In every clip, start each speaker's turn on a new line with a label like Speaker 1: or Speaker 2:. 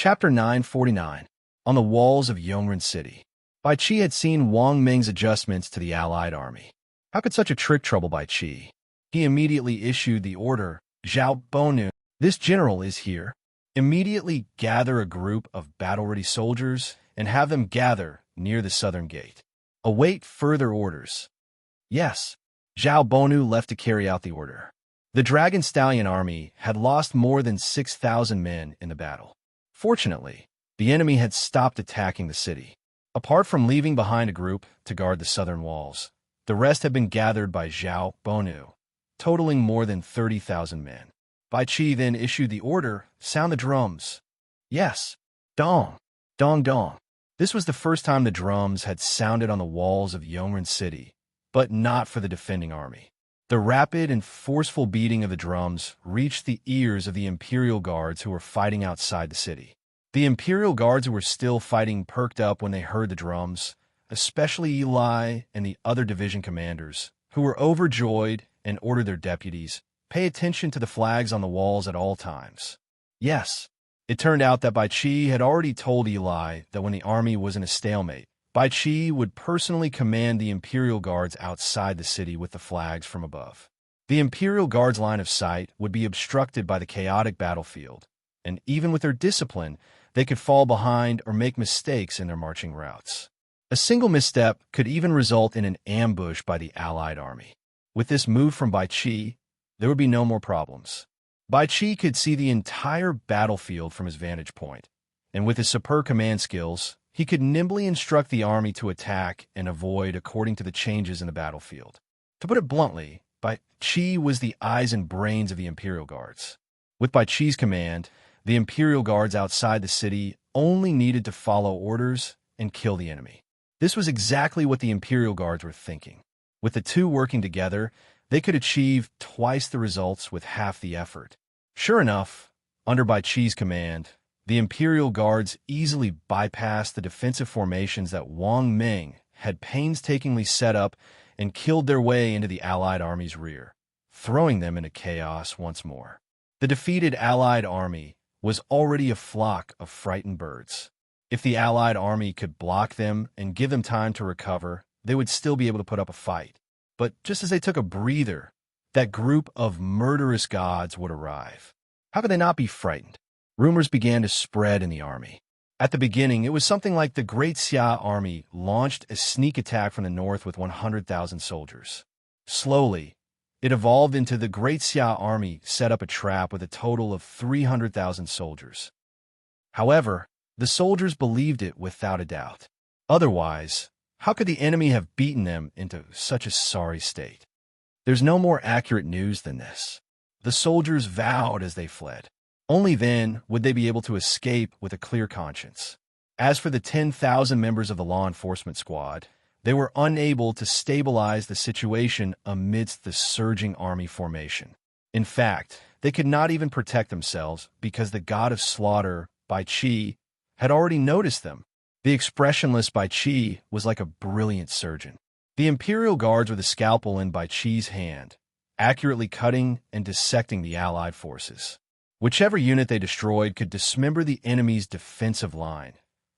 Speaker 1: Chapter 949. On the Walls of Yongren City. Bai Qi had seen Wang Ming's adjustments to the allied army. How could such a trick trouble Bai Qi? He immediately issued the order, "Zhao Bonu, this general is here. Immediately gather a group of battle-ready soldiers and have them gather near the southern gate. Await further orders." Yes, Zhao Bonu left to carry out the order. The Dragon Stallion army had lost more than 6,000 men in the battle. Fortunately, the enemy had stopped attacking the city. Apart from leaving behind a group to guard the southern walls, the rest had been gathered by Zhao Bonu, totaling more than 30,000 men. Bai Qi then issued the order, "Sound the drums." Yes, dong, dong, dong. This was the first time the drums had sounded on the walls of Yongren City, but not for the defending army. The rapid and forceful beating of the drums reached the ears of the Imperial Guards who were fighting outside the city. The Imperial Guards who were still fighting perked up when they heard the drums, especially Eli and the other division commanders, who were overjoyed and ordered their deputies, "Pay attention to the flags on the walls at all times." Yes, it turned out that Bai Qi had already told Eli that when the army was in a stalemate, Bai Qi would personally command the Imperial Guards outside the city with the flags from above. The Imperial Guards' line of sight would be obstructed by the chaotic battlefield, and even with their discipline, they could fall behind or make mistakes in their marching routes. A single misstep could even result in an ambush by the Allied army. With this move from Bai Qi, there would be no more problems. Bai Qi could see the entire battlefield from his vantage point, and with his superb command skills, he could nimbly instruct the army to attack and avoid according to the changes in the battlefield. To put it bluntly, Bai Qi was the eyes and brains of the Imperial Guards. With Bai Qi's command, the Imperial Guards outside the city only needed to follow orders and kill the enemy. This was exactly what the Imperial Guards were thinking. With the two working together, they could achieve twice the results with half the effort. Sure enough, under Bai Qi's command, the Imperial Guards easily bypassed the defensive formations that Wang Ming had painstakingly set up and killed their way into the Allied army's rear, throwing them into chaos once more. The defeated Allied army was already a flock of frightened birds. If the Allied army could block them and give them time to recover, they would still be able to put up a fight. But just as they took a breather, that group of murderous gods would arrive. How could they not be frightened? Rumors began to spread in the army. At the beginning, it was something like the Great Xia army launched a sneak attack from the north with 100,000 soldiers. Slowly, it evolved into the Great Xia army set up a trap with a total of 300,000 soldiers. However, the soldiers believed it without a doubt. Otherwise, how could the enemy have beaten them into such a sorry state? There's no more accurate news than this. The soldiers vowed as they fled. Only then would they be able to escape with a clear conscience. As for the 10,000 members of the law enforcement squad, they were unable to stabilize the situation amidst the surging army formation. In fact, they could not even protect themselves because the god of slaughter, Bai Qi, had already noticed them. The expressionless Bai Qi was like a brilliant surgeon. The Imperial Guards with a scalpel in Bai Qi's hand, accurately cutting and dissecting the Allied forces. Whichever unit they destroyed could dismember the enemy's defensive line.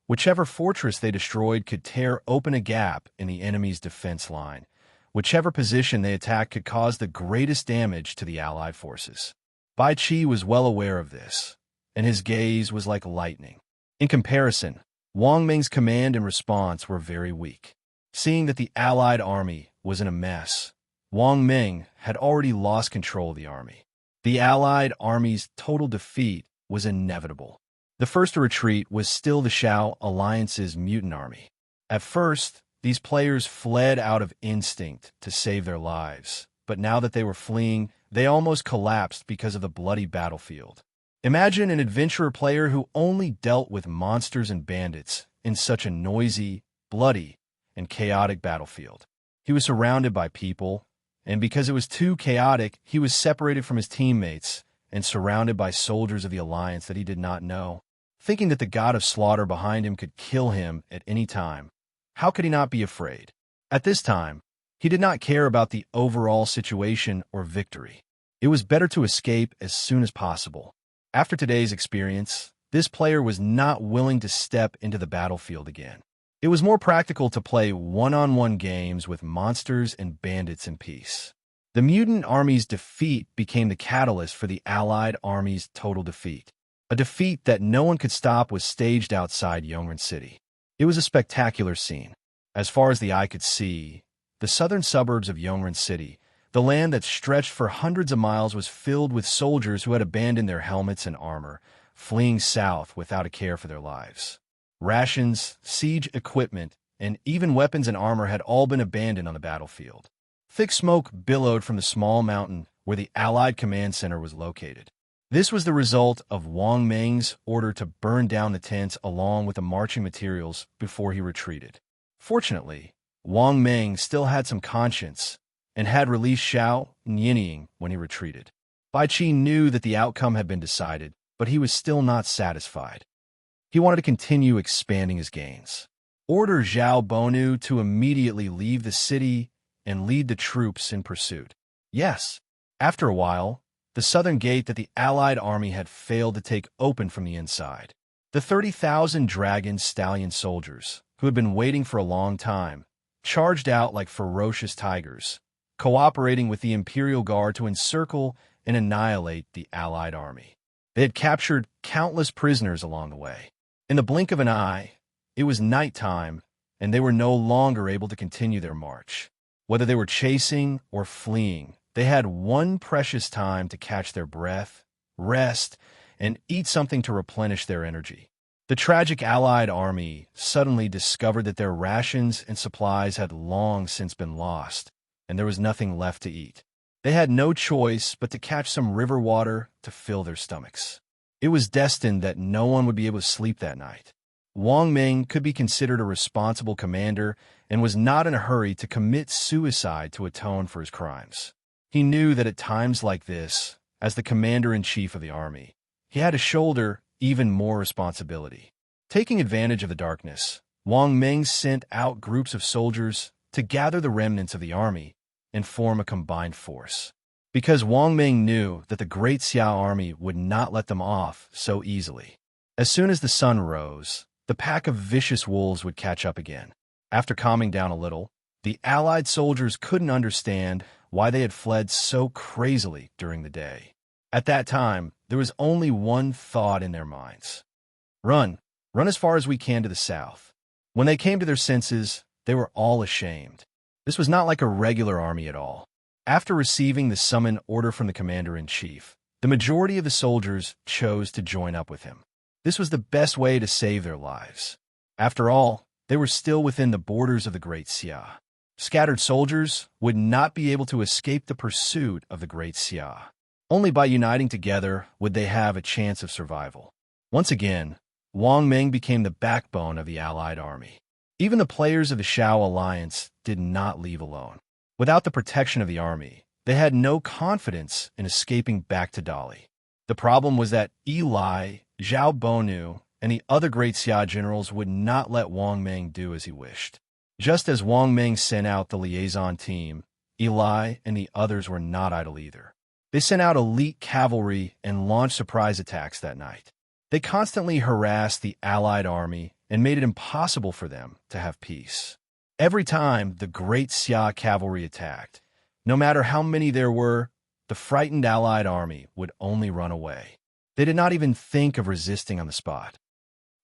Speaker 1: Whichever fortress they destroyed could tear open a gap in the enemy's defense line. Whichever position they attacked could cause the greatest damage to the Allied forces. Bai Qi was well aware of this, and his gaze was like lightning. In comparison, Wang Ming's command and response were very weak. Seeing that the Allied army was in a mess, Wang Ming had already lost control of the army. The Allied army's total defeat was inevitable. The first to retreat was still the Shao Alliance's mutant army. At first, these players fled out of instinct to save their lives, but now that they were fleeing, they almost collapsed because of the bloody battlefield. Imagine an adventurer player who only dealt with monsters and bandits in such a noisy, bloody, and chaotic battlefield. He was surrounded by people, and because it was too chaotic, he was separated from his teammates and surrounded by soldiers of the Alliance that he did not know. Thinking that the god of slaughter behind him could kill him at any time, how could he not be afraid? At this time, he did not care about the overall situation or victory. It was better to escape as soon as possible. After today's experience, this player was not willing to step into the battlefield again. It was more practical to play one-on-one games with monsters and bandits in peace. The mutant army's defeat became the catalyst for the Allied army's total defeat. A defeat that no one could stop was staged outside Yongren City. It was a spectacular scene. As far as the eye could see, the southern suburbs of Yongren City, the land that stretched for hundreds of miles, was filled with soldiers who had abandoned their helmets and armor, fleeing south without a care for their lives. Rations, siege equipment, and even weapons and armor had all been abandoned on the battlefield. Thick smoke billowed from the small mountain where the Allied command center was located. This was the result of Wang Meng's order to burn down the tents along with the marching materials before he retreated. Fortunately, Wang Meng still had some conscience and had released Xiao Nianying when he retreated. Bai Qi knew that the outcome had been decided, but he was still not satisfied. He wanted to continue expanding his gains. Order Zhao Bonu to immediately leave the city and lead the troops in pursuit. Yes, after a while, the southern gate that the Allied army had failed to take opened from the inside. The 30,000 dragon stallion soldiers, who had been waiting for a long time, charged out like ferocious tigers, cooperating with the Imperial Guard to encircle and annihilate the Allied army. They had captured countless prisoners along the way. In the blink of an eye, it was nighttime, and they were no longer able to continue their march. Whether they were chasing or fleeing, they had one precious time to catch their breath, rest, and eat something to replenish their energy. The tragic Allied army suddenly discovered that their rations and supplies had long since been lost, and there was nothing left to eat. They had no choice but to catch some river water to fill their stomachs. It was destined that no one would be able to sleep that night. Wang Meng could be considered a responsible commander and was not in a hurry to commit suicide to atone for his crimes. He knew that at times like this, as the commander-in-chief of the army, he had to shoulder even more responsibility. Taking advantage of the darkness, Wang Meng sent out groups of soldiers to gather the remnants of the army and form a combined force. Because Wang Meng knew that the Great Xia army would not let them off so easily. As soon as the sun rose, the pack of vicious wolves would catch up again. After calming down a little, the Allied soldiers couldn't understand why they had fled so crazily during the day. At that time, there was only one thought in their minds. Run. Run as far as we can to the south. When they came to their senses, they were all ashamed. This was not like a regular army at all. After receiving the summon order from the commander-in-chief, the majority of the soldiers chose to join up with him. This was the best way to save their lives. After all, they were still within the borders of the Great Xia. Scattered soldiers would not be able to escape the pursuit of the Great Xia. Only by uniting together would they have a chance of survival. Once again, Wang Meng became the backbone of the Allied army. Even the players of the Xiao Alliance did not leave alone. Without the protection of the army, they had no confidence in escaping back to Dali. The problem was that Eli, Zhao Bonu, and the other Great Xia generals would not let Wang Meng do as he wished. Just as Wang Meng sent out the liaison team, Eli and the others were not idle either. They sent out elite cavalry and launched surprise attacks that night. They constantly harassed the Allied army and made it impossible for them to have peace. Every time the Great Xia cavalry attacked, no matter how many there were, the frightened Allied army would only run away. They did not even think of resisting on the spot.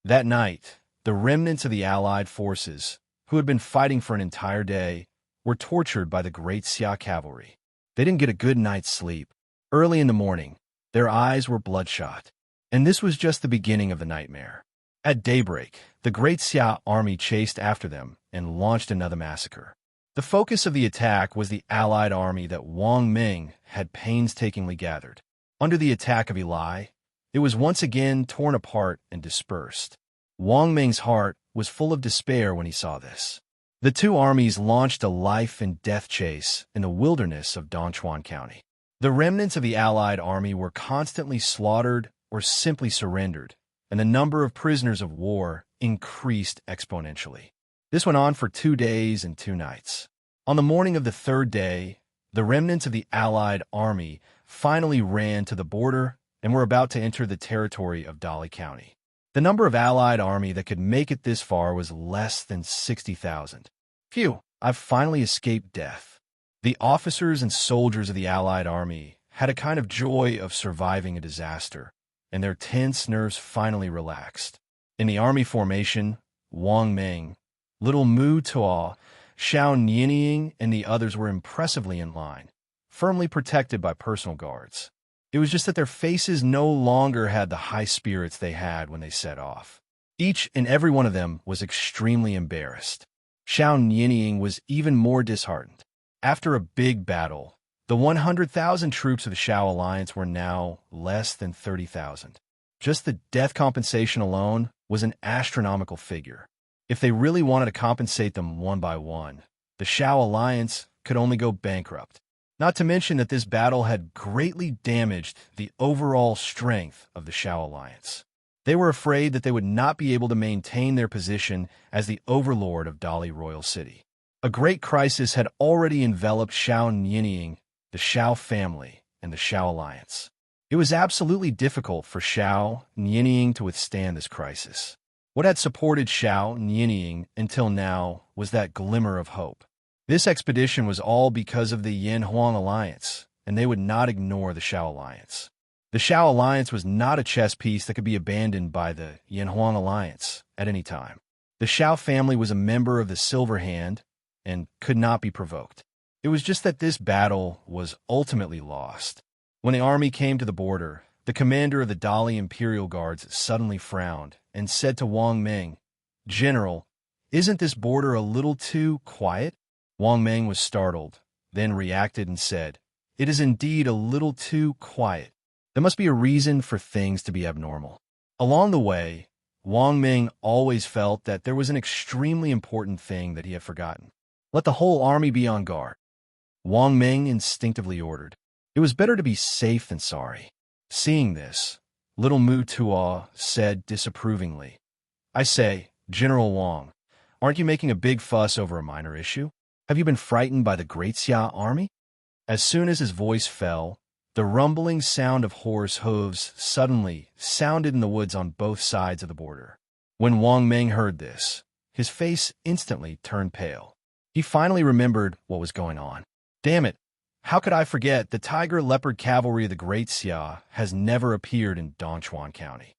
Speaker 1: That night, the remnants of the Allied forces, who had been fighting for an entire day, were tortured by the Great Xia cavalry. They didn't get a good night's sleep. Early in the morning, their eyes were bloodshot. And this was just the beginning of the nightmare. At daybreak, the Great Xia army chased after them and launched another massacre. The focus of the attack was the Allied army that Wang Meng had painstakingly gathered. Under the attack of Eli, it was once again torn apart and dispersed. Wang Meng's heart was full of despair when he saw this. The two armies launched a life-and-death chase in the wilderness of Dongchuan County. The remnants of the Allied army were constantly slaughtered or simply surrendered, and the number of prisoners of war increased exponentially. This went on for 2 days and 2 nights. On the morning of the third day, the remnants of the Allied army finally ran to the border and were about to enter the territory of Dali County. The number of Allied army that could make it this far was less than 60,000. Phew, I've finally escaped death. The officers and soldiers of the Allied army had a kind of joy of surviving a disaster, and their tense nerves finally relaxed. In the army formation, Wang Ming, Little Mu Tuo, Xiao Nianying, and the others were impressively in line, firmly protected by personal guards. It was just that their faces no longer had the high spirits they had when they set off. Each and every one of them was extremely embarrassed. Xiao Nianying was even more disheartened. After a big battle, the 100,000 troops of the Xiao Alliance were now less than 30,000. Just the death compensation alone was an astronomical figure. If they really wanted to compensate them one by one, the Xiao Alliance could only go bankrupt. Not to mention that this battle had greatly damaged the overall strength of the Xiao Alliance. They were afraid that they would not be able to maintain their position as the overlord of Dali Royal City. A great crisis had already enveloped Xiao Nianying, the Xiao family, and the Xiao Alliance. It was absolutely difficult for Xiao Nianying to withstand this crisis. What had supported Xiao Nianying until now was that glimmer of hope. This expedition was all because of the Yanhuang Alliance, and they would not ignore the Xiao Alliance. The Xiao Alliance was not a chess piece that could be abandoned by the Yanhuang Alliance at any time. The Xiao family was a member of the Silver Hand and could not be provoked. It was just that this battle was ultimately lost. When the army came to the border, the commander of the Dali Imperial Guards suddenly frowned and said to Wang Ming, "General, isn't this border a little too quiet?" Wang Ming was startled, then reacted and said, "It is indeed a little too quiet. There must be a reason for things to be abnormal." Along the way, Wang Ming always felt that there was an extremely important thing that he had forgotten. "Let the whole army be on guard," Wang Ming instinctively ordered. It was better to be safe than sorry. Seeing this, Little Mu Tuo said disapprovingly, "I say, General Wang, aren't you making a big fuss over a minor issue? Have you been frightened by the Great Xia army?" As soon as his voice fell, the rumbling sound of horse hooves suddenly sounded in the woods on both sides of the border. When Wang Ming heard this, his face instantly turned pale. He finally remembered what was going on. Damn it! How could I forget the Tiger Leopard Cavalry of the Great Xia has never appeared in Dongchuan County.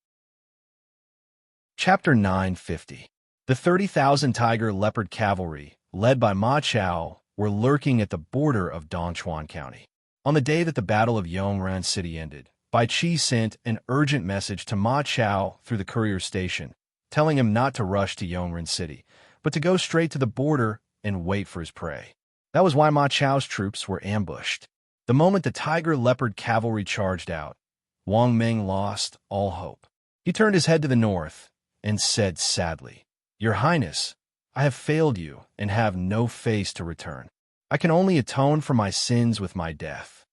Speaker 1: Chapter 950. The 30,000 Tiger Leopard Cavalry, led by Ma Chao, were lurking at the border of Dongchuan County. On the day that the Battle of Yongran City ended, Bai Qi sent an urgent message to Ma Chao through the courier station, telling him not to rush to Yongran City, but to go straight to the border and wait for his prey. That was why Ma Chao's troops were ambushed. The moment the Tiger Leopard Cavalry charged out, Wang Ming lost all hope. He turned his head to the north and said sadly, "Your Highness, I have failed you and have no face to return. I can only atone for my sins with my death."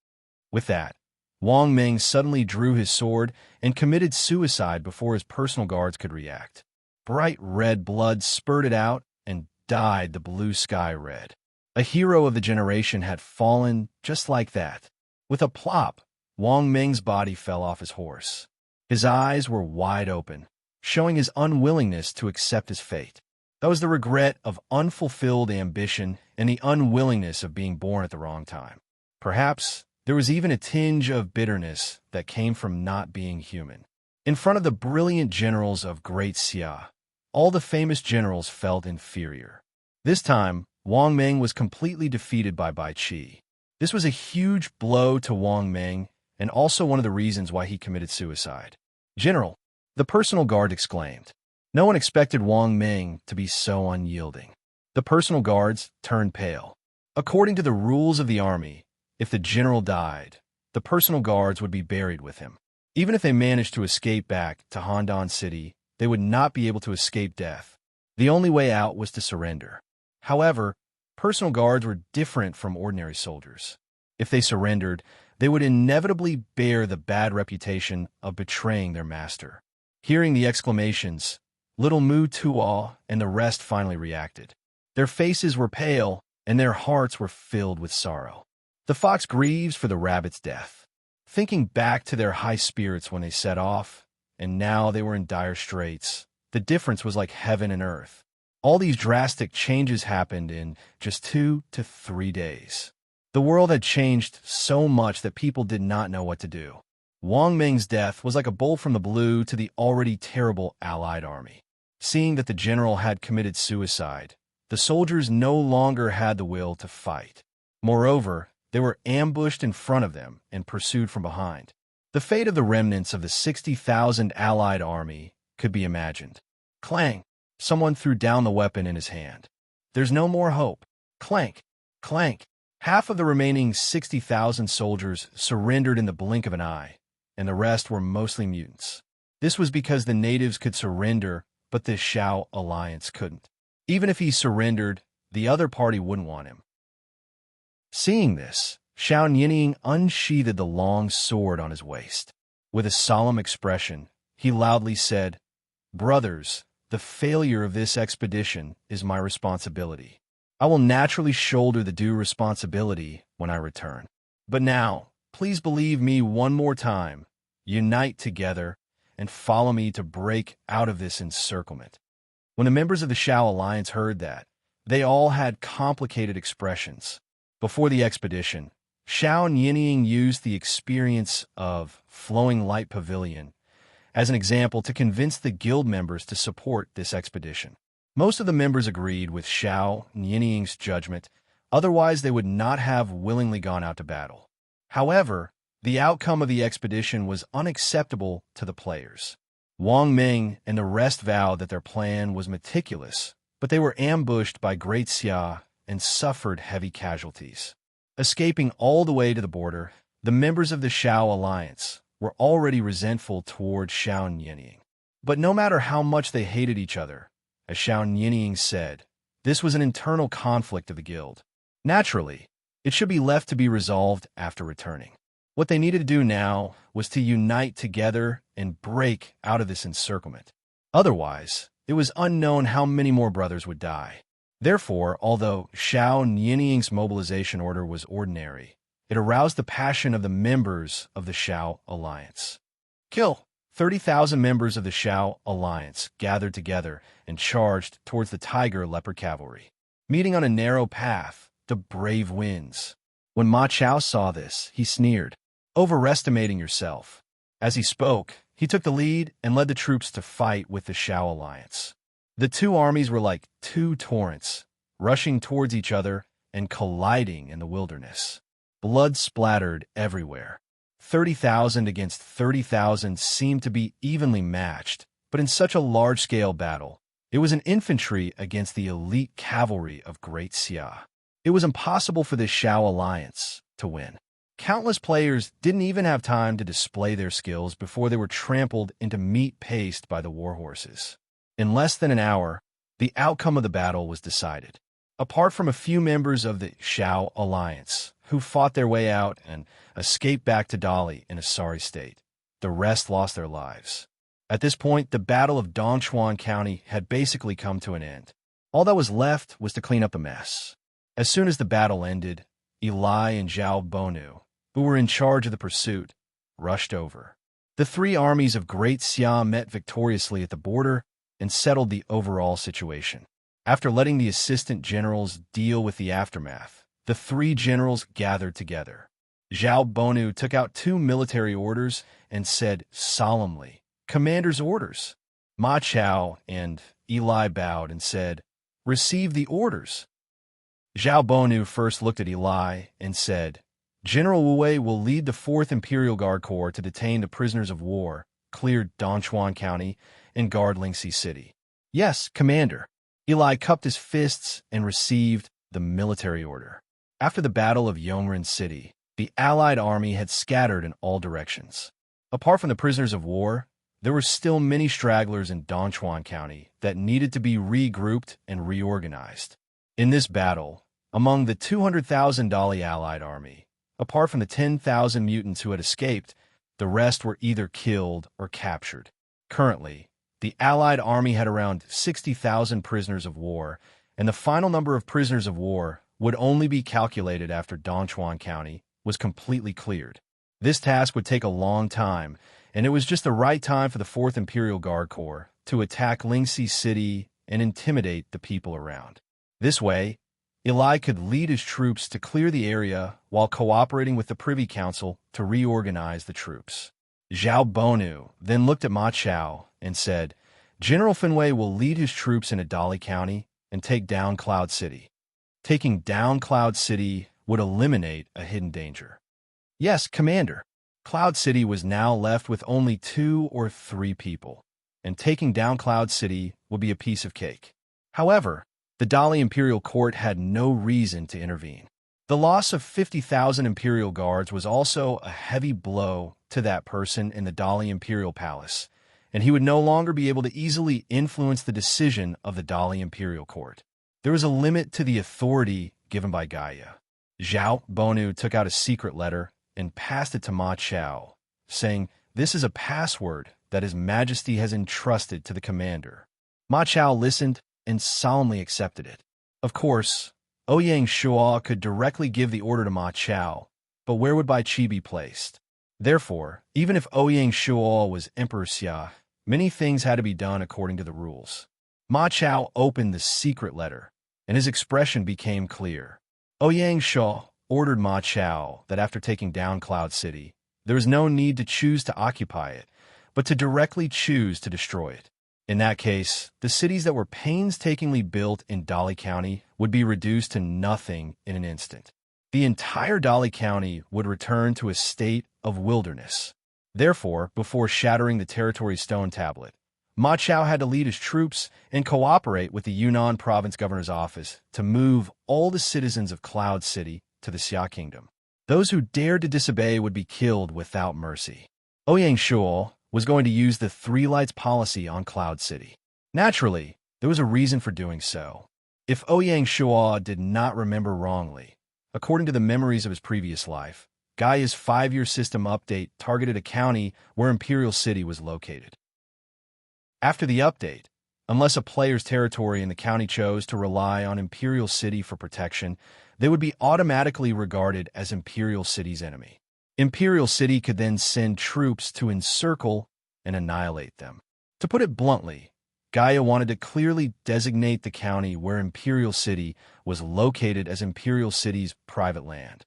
Speaker 1: With that, Wang Ming suddenly drew his sword and committed suicide before his personal guards could react. Bright red blood spurted out and dyed the blue sky red. A hero of the generation had fallen just like that. With a plop, Wang Ming's body fell off his horse. His eyes were wide open, showing his unwillingness to accept his fate. That was the regret of unfulfilled ambition and the unwillingness of being born at the wrong time. Perhaps there was even a tinge of bitterness that came from not being human. In front of the brilliant generals of Great Xia, all the famous generals felt inferior. This time, Wang Ming was completely defeated by Bai Qi. This was a huge blow to Wang Ming and also one of the reasons why he committed suicide. "General," the personal guard exclaimed. No one expected Wang Ming to be so unyielding. The personal guards turned pale. According to the rules of the army, if the general died, the personal guards would be buried with him. Even if they managed to escape back to Handan City, they would not be able to escape death. The only way out was to surrender. However, personal guards were different from ordinary soldiers. If they surrendered, they would inevitably bear the bad reputation of betraying their master. Hearing the exclamations, Little Mu Tuo and the rest finally reacted. Their faces were pale, and their hearts were filled with sorrow. The fox grieves for the rabbit's death. Thinking back to their high spirits when they set off, and now they were in dire straits. The difference was like heaven and earth. All these drastic changes happened in just 2 to 3 days. The world had changed so much that people did not know what to do. Wang Ming's death was like a bolt from the blue to the already terrible Allied army. Seeing that the general had committed suicide, the soldiers no longer had the will to fight. Moreover, they were ambushed in front of them and pursued from behind. The fate of the remnants of the 60,000 Allied army could be imagined. Clang! Someone threw down the weapon in his hand. There's no more hope. Clank! Clank! Half of the remaining 60,000 soldiers surrendered in the blink of an eye, and the rest were mostly mutants. This was because the natives could surrender, but the Shao alliance couldn't. Even if he surrendered, the other party wouldn't want him. Seeing this, Shao Nianying unsheathed the long sword on his waist. With a solemn expression, he loudly said, "Brothers, the failure of this expedition is my responsibility. I will naturally shoulder the due responsibility when I return. But now, please believe me one more time, unite together, and follow me to break out of this encirclement." When the members of the Shao Alliance heard that, they all had complicated expressions. Before the expedition, Shao Nianying used the experience of Flowing Light Pavilion as an example to convince the guild members to support this expedition. Most of the members agreed with Shao Nianying's judgment, otherwise they would not have willingly gone out to battle. However, the outcome of the expedition was unacceptable to the players. Wang Ming and the rest vowed that their plan was meticulous, but they were ambushed by Great Xia and suffered heavy casualties. Escaping all the way to the border, the members of the Shao Alliance were already resentful toward Shao Nianying. But no matter how much they hated each other, as Shao Nianying said, this was an internal conflict of the guild. Naturally, it should be left to be resolved after returning. What they needed to do now was to unite together and break out of this encirclement. Otherwise, it was unknown how many more brothers would die. Therefore, although Shao Nianying's mobilization order was ordinary, it aroused the passion of the members of the Shao Alliance. Kill! 30,000 members of the Shao Alliance gathered together and charged towards the Tiger Leopard Cavalry. Meeting on a narrow path, the brave wins. When Ma Chao saw this, he sneered, "Overestimating yourself." As he spoke, he took the lead and led the troops to fight with the Shao Alliance. The two armies were like two torrents, rushing towards each other and colliding in the wilderness. Blood splattered everywhere. 30,000 against 30,000 seemed to be evenly matched, but in such a large-scale battle, it was an infantry against the elite cavalry of Great Xia. It was impossible for the Shao Alliance to win. Countless players didn't even have time to display their skills before they were trampled into meat paste by the warhorses. In less than an hour, the outcome of the battle was decided. Apart from a few members of the Shao Alliance, who fought their way out and escaped back to Dali in a sorry state, the rest lost their lives. At this point, the Battle of Dongchuan County had basically come to an end. All that was left was to clean up the mess. As soon as the battle ended, Eli and Zhao Bonu, who were in charge of the pursuit, rushed over. The three armies of Great Xia met victoriously at the border and settled the overall situation. After letting the assistant generals deal with the aftermath, the three generals gathered together. Zhao Bonu took out 2 military orders and said solemnly, "Commander's orders." Ma Chao and Eli bowed and said, "Receive the orders." Zhao Bonu first looked at Eli and said, "General Wu Wei will lead the 4th Imperial Guard Corps to detain the prisoners of war, clear Dongchuan County, and guard Lingxi City." "Yes, Commander." Eli cupped his fists and received the military order. After the Battle of Yongren City, the Allied army had scattered in all directions. Apart from the prisoners of war, there were still many stragglers in Dongchuan County that needed to be regrouped and reorganized. In this battle, among the 200,000 Dali Allied army, apart from the 10,000 mutants who had escaped, the rest were either killed or captured. Currently, the Allied army had around 60,000 prisoners of war, and the final number of prisoners of war would only be calculated after Dongchuan County was completely cleared. This task would take a long time, and it was just the right time for the 4th Imperial Guard Corps to attack Lingxi City and intimidate the people around. This way, Eli could lead his troops to clear the area while cooperating with the Privy Council to reorganize the troops. Zhao Bonu then looked at Ma Chao and said, General Finway will lead his troops into Dali County and take down Cloud City. Taking down Cloud City would eliminate a hidden danger. Yes, Commander. Cloud City was now left with only 2 or 3 people, and taking down Cloud City would be a piece of cake. However, the Dali Imperial Court had no reason to intervene. The loss of 50,000 Imperial Guards was also a heavy blow to that person in the Dali Imperial Palace, and he would no longer be able to easily influence the decision of the Dali Imperial Court. There was a limit to the authority given by Gaia. Zhao Bonu took out a secret letter and passed it to Ma Chao, saying, This is a password that His Majesty has entrusted to the commander. Ma Chao listened and solemnly accepted it. Of course, Ouyang Shuo could directly give the order to Ma Chao, but where would Bai Qi be placed? Therefore, even if Ouyang Shuo was Emperor Xia, many things had to be done according to the rules. Ma Chao opened the secret letter, and his expression became clear. Ouyang Shuo ordered Ma Chao that after taking down Cloud City, there was no need to choose to occupy it, but to directly choose to destroy it. In that case, the cities that were painstakingly built in Dali County would be reduced to nothing in an instant. The entire Dali County would return to a state of wilderness. Therefore, before shattering the territory stone tablet, Ma Chao had to lead his troops and cooperate with the Yunnan Province Governor's Office to move all the citizens of Cloud City to the Xia Kingdom. Those who dared to disobey would be killed without mercy. Ouyang Shuo was going to use the 3 lights policy on Cloud City. Naturally, there was a reason for doing so. If Ouyang Shuo did not remember wrongly, according to the memories of his previous life, Gaia's 5-year system update targeted a county where Imperial City was located. After the update, unless a player's territory in the county chose to rely on Imperial City for protection, they would be automatically regarded as Imperial City's enemy. Imperial City could then send troops to encircle and annihilate them. To put it bluntly, Gaia wanted to clearly designate the county where Imperial City was located as Imperial City's private land.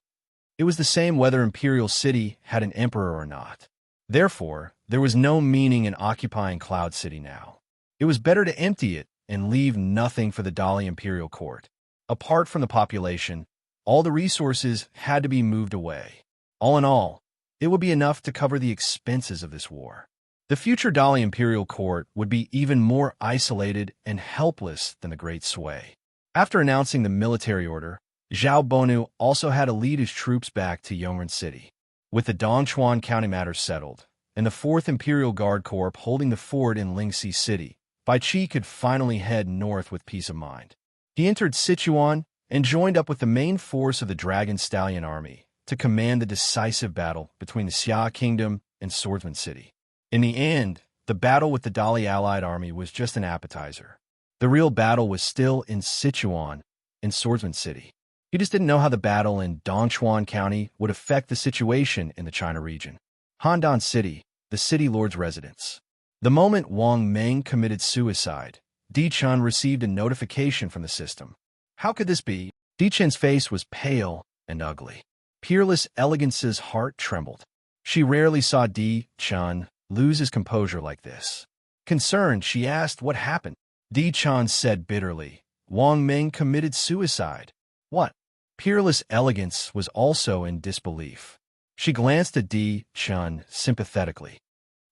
Speaker 1: It was the same whether Imperial City had an emperor or not. Therefore, there was no meaning in occupying Cloud City now. It was better to empty it and leave nothing for the Dali Imperial Court. Apart from the population, all the resources had to be moved away. All in all, it would be enough to cover the expenses of this war. The future Dali Imperial Court would be even more isolated and helpless than the Great Sway. After announcing the military order, Zhao Bonu also had to lead his troops back to Yongren City. With the Dongchuan County matters settled, and the 4th Imperial Guard Corps holding the fort in Lingxi City, Bai Qi could finally head north with peace of mind. He entered Sichuan and joined up with the main force of the Dragon Stallion Army to command the decisive battle between the Xia Kingdom and Swordsman City. In the end, the battle with the Dali Allied Army was just an appetizer. The real battle was still in Sichuan and Swordsman City. He just didn't know how the battle in Dongchuan County would affect the situation in the China region. Handan City, the city lord's residence. The moment Wang Meng committed suicide, Di Chun received a notification from the system. How could this be? Di Chun's face was pale and ugly. Peerless Elegance's heart trembled. She rarely saw Di Chun lose his composure like this. Concerned, she asked what happened. Di Chun said bitterly, Wang Meng committed suicide. What? Peerless Elegance was also in disbelief. She glanced at Di Chun sympathetically.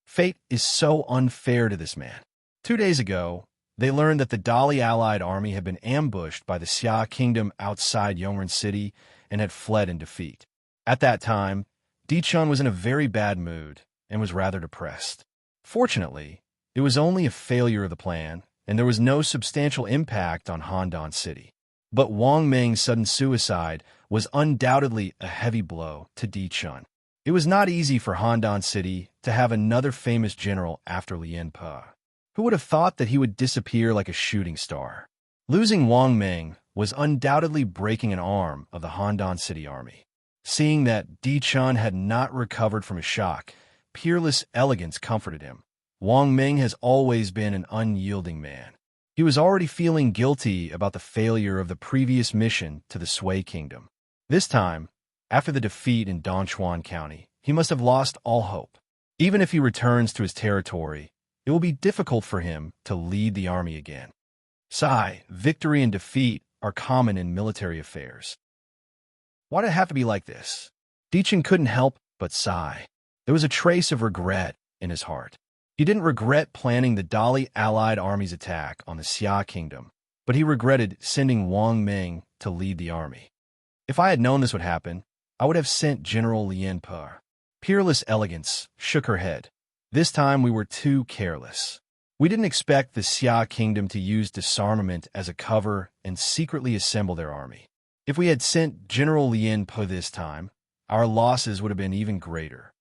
Speaker 1: Fate is so unfair to this man. 2 days ago, they learned that the Dali Allied Army had been ambushed by the Xia Kingdom outside Yongren City and had fled in defeat. At that time, Di Chun was in a very bad mood and was rather depressed. Fortunately, it was only a failure of the plan, and there was no substantial impact on Handan City. But Wang Meng's sudden suicide was undoubtedly a heavy blow to Di Chun. It was not easy for Handan City to have another famous general after Lien Pe. Who would have thought that he would disappear like a shooting star? Losing Wang Meng was undoubtedly breaking an arm of the Handan City army. Seeing that Di Chun had not recovered from his shock, peerless elegance comforted him. Wang Ming has always been an unyielding man. He was already feeling guilty about the failure of the previous mission to the Sui Kingdom. This time, after the defeat in Dongchuan County, he must have lost all hope. Even if he returns to his territory, it will be difficult for him to lead the army again. Sigh, victory and defeat are common in military affairs. Why did it have to be like this? Di Chun couldn't help but sigh. There was a trace of regret in his heart. He didn't regret planning the Dali allied army's attack on the Xia Kingdom, but he regretted sending Wang Ming to lead the army. If I had known this would happen, I would have sent General Lien Per. Peerless elegance shook her head. This time we were too careless. We didn't expect the Xia Kingdom to use disarmament as a cover and secretly assemble their army. If we had sent General Lien Per this time, our losses would have been even greater.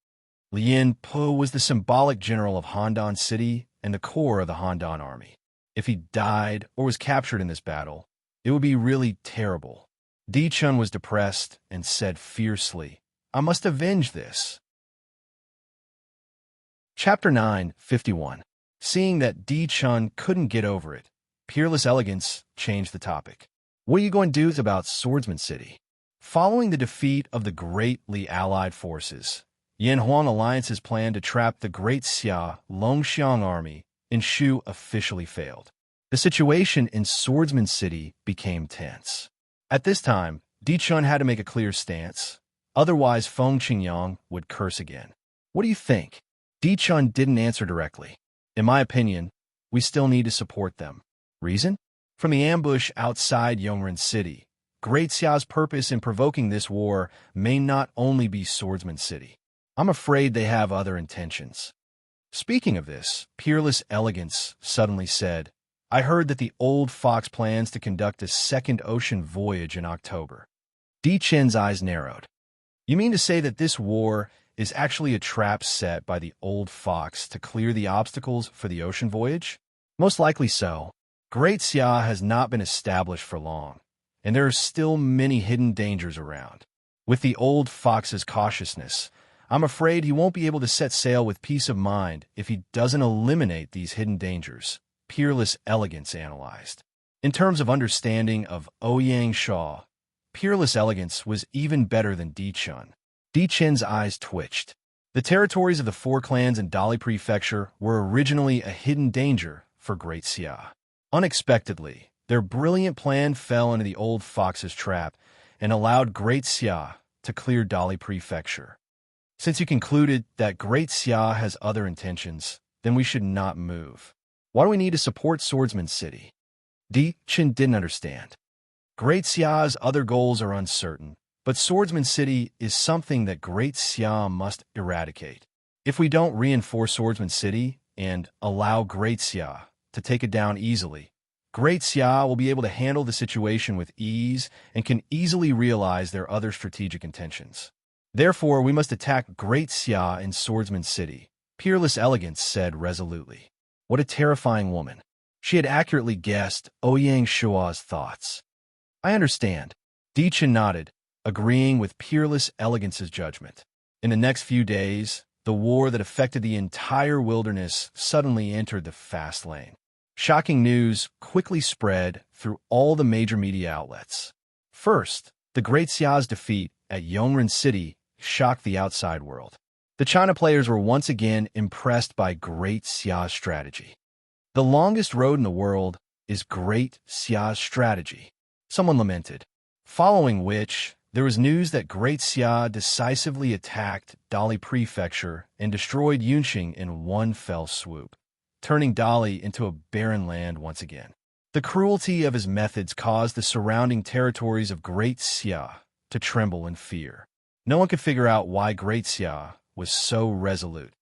Speaker 1: Lien Per was the symbolic general of Handan City and the core of the Handan army. If he died or was captured in this battle, it would be really terrible. Di Chun was depressed and said fiercely, I must avenge this. Chapter 9:51. Seeing that Di Chun couldn't get over it, peerless elegance changed the topic. What are you going to do about Swordsman City? Following the defeat of the greatly allied forces, Yanhuang Alliance's plan to trap the Great Xia Longxiang army in Shu officially failed. The situation in Swordsman City became tense. At this time, Di Chun had to make a clear stance, otherwise Feng Qingyang would curse again. What do you think? Di Chun didn't answer directly. In my opinion, we still need to support them. Reason? From the ambush outside Yongren City, Great Xia's purpose in provoking this war may not only be Swordsman City. I'm afraid they have other intentions. Speaking of this, peerless elegance suddenly said, I heard that the old fox plans to conduct a second ocean voyage in October. Di Chen's eyes narrowed. You mean to say that this war is actually a trap set by the old fox to clear the obstacles for the ocean voyage? Most likely so. Great Xia has not been established for long, and there are still many hidden dangers around. With the old fox's cautiousness, I'm afraid he won't be able to set sail with peace of mind if he doesn't eliminate these hidden dangers, peerless elegance analyzed. In terms of understanding of Ouyang Shaw, peerless elegance was even better than Di Chun. Di Chen's eyes twitched. The territories of the four clans in Dali Prefecture were originally a hidden danger for Great Xia. Unexpectedly, their brilliant plan fell into the old fox's trap and allowed Great Xia to clear Dali Prefecture. Since you concluded that Great Xia has other intentions, then we should not move. Why do we need to support Swordsman City? Di Chun didn't understand. Great Xia's other goals are uncertain, but Swordsman City is something that Great Xia must eradicate. If we don't reinforce Swordsman City and allow Great Xia to take it down easily, Great Xia will be able to handle the situation with ease and can easily realize their other strategic intentions. Therefore, we must attack Great Xia in Swordsman City, peerless elegance said resolutely. What a terrifying woman. She had accurately guessed Ouyang Shua's thoughts. I understand. Di Chun nodded, agreeing with peerless elegance's judgment. In the next few days, the war that affected the entire wilderness suddenly entered the fast lane. Shocking news quickly spread through all the major media outlets. First, the Great Xia's defeat at Yongren City shocked the outside world. The China players were once again impressed by Great Xia's strategy. The longest road in the world is Great Xia's strategy, someone lamented. Following which, there was news that Great Xia decisively attacked Dali Prefecture and destroyed Yunqing in one fell swoop, turning Dali into a barren land once again. The cruelty of his methods caused the surrounding territories of Great Xia to tremble in fear. No one could figure out why Great Xia was so resolute.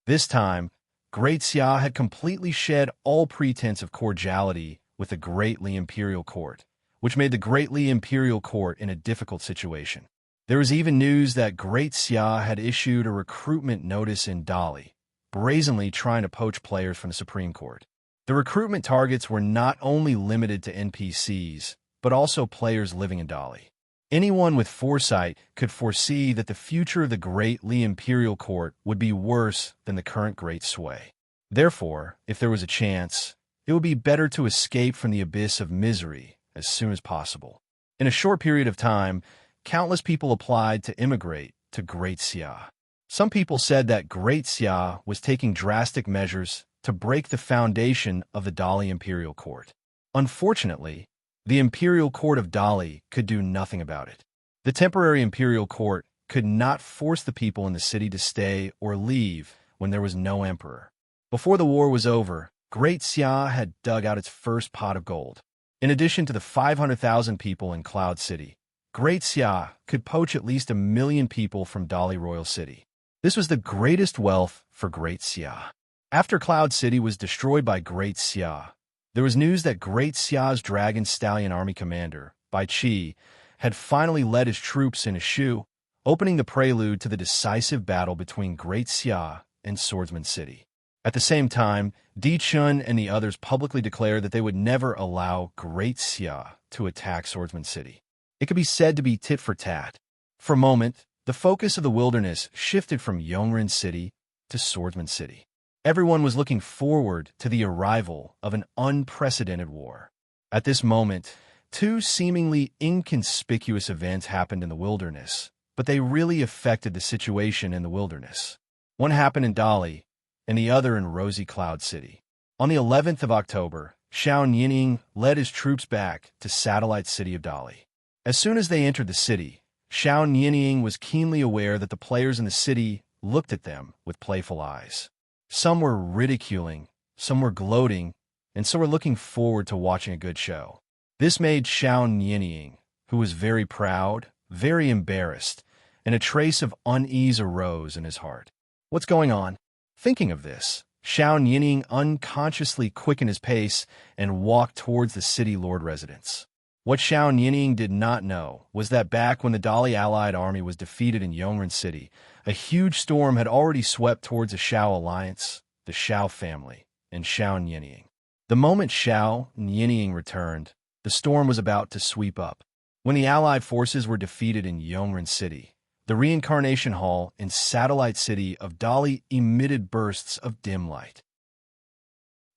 Speaker 1: This time, Great Xia had completely shed all pretense of cordiality with the Great Li Imperial Court, which made the Great Li Imperial Court in a difficult situation. There was even news that Great Xia had issued a recruitment notice in Dali, brazenly trying to poach players from the Supreme Court. The recruitment targets were not only limited to NPCs, but also players living in Dali. Anyone with foresight could foresee that the future of the Great Li Imperial Court would be worse than the current Great Sway. Therefore, if there was a chance, it would be better to escape from the abyss of misery as soon as possible. In a short period of time, countless people applied to immigrate to Great Xia. Some people said that Great Xia was taking drastic measures to break the foundation of the Dali Imperial Court. Unfortunately, the Imperial Court of Dali could do nothing about it. The temporary Imperial Court could not force the people in the city to stay or leave when there was no emperor. Before the war was over, Great Xia had dug out its first pot of gold. In addition to the 500,000 people in Cloud City, Great Xia could poach at least 1 million people from Dali Royal City. This was the greatest wealth for Great Xia. After Cloud City was destroyed by Great Xia, there was news that Great Xia's Dragon Stallion Army commander, Bai Qi, had finally led his troops in Shu, opening the prelude to the decisive battle between Great Xia and Swordsman City. At the same time, Di Chun and the others publicly declared that they would never allow Great Xia to attack Swordsman City. It could be said to be tit for tat. For a moment, the focus of the wilderness shifted from Yongren City to Swordsman City. Everyone was looking forward to the arrival of an unprecedented war. At this moment, two seemingly inconspicuous events happened in the wilderness, but they really affected the situation in the wilderness. One happened in Dali, and the other in Rosy Cloud City. On the 11th of October, Xiao Nianying led his troops back to satellite city of Dali. As soon as they entered the city, Xiao Nianying was keenly aware that the players in the city looked at them with playful eyes. Some were ridiculing, some were gloating, and some were looking forward to watching a good show. This made Xiao Nianying, who was very proud, very embarrassed, and a trace of unease arose in his heart. What's going on? Thinking of this, Xiao Nianying unconsciously quickened his pace and walked towards the city lord residence. What Xiao Nianying did not know was that back when the Dali allied army was defeated in Yongren City, a huge storm had already swept towards the Xiao alliance, the Xiao family, and Xiao Nianying. The moment Xiao Nianying returned, the storm was about to sweep up. When the allied forces were defeated in Yongren City, the reincarnation hall in satellite city of Dali emitted bursts of dim light.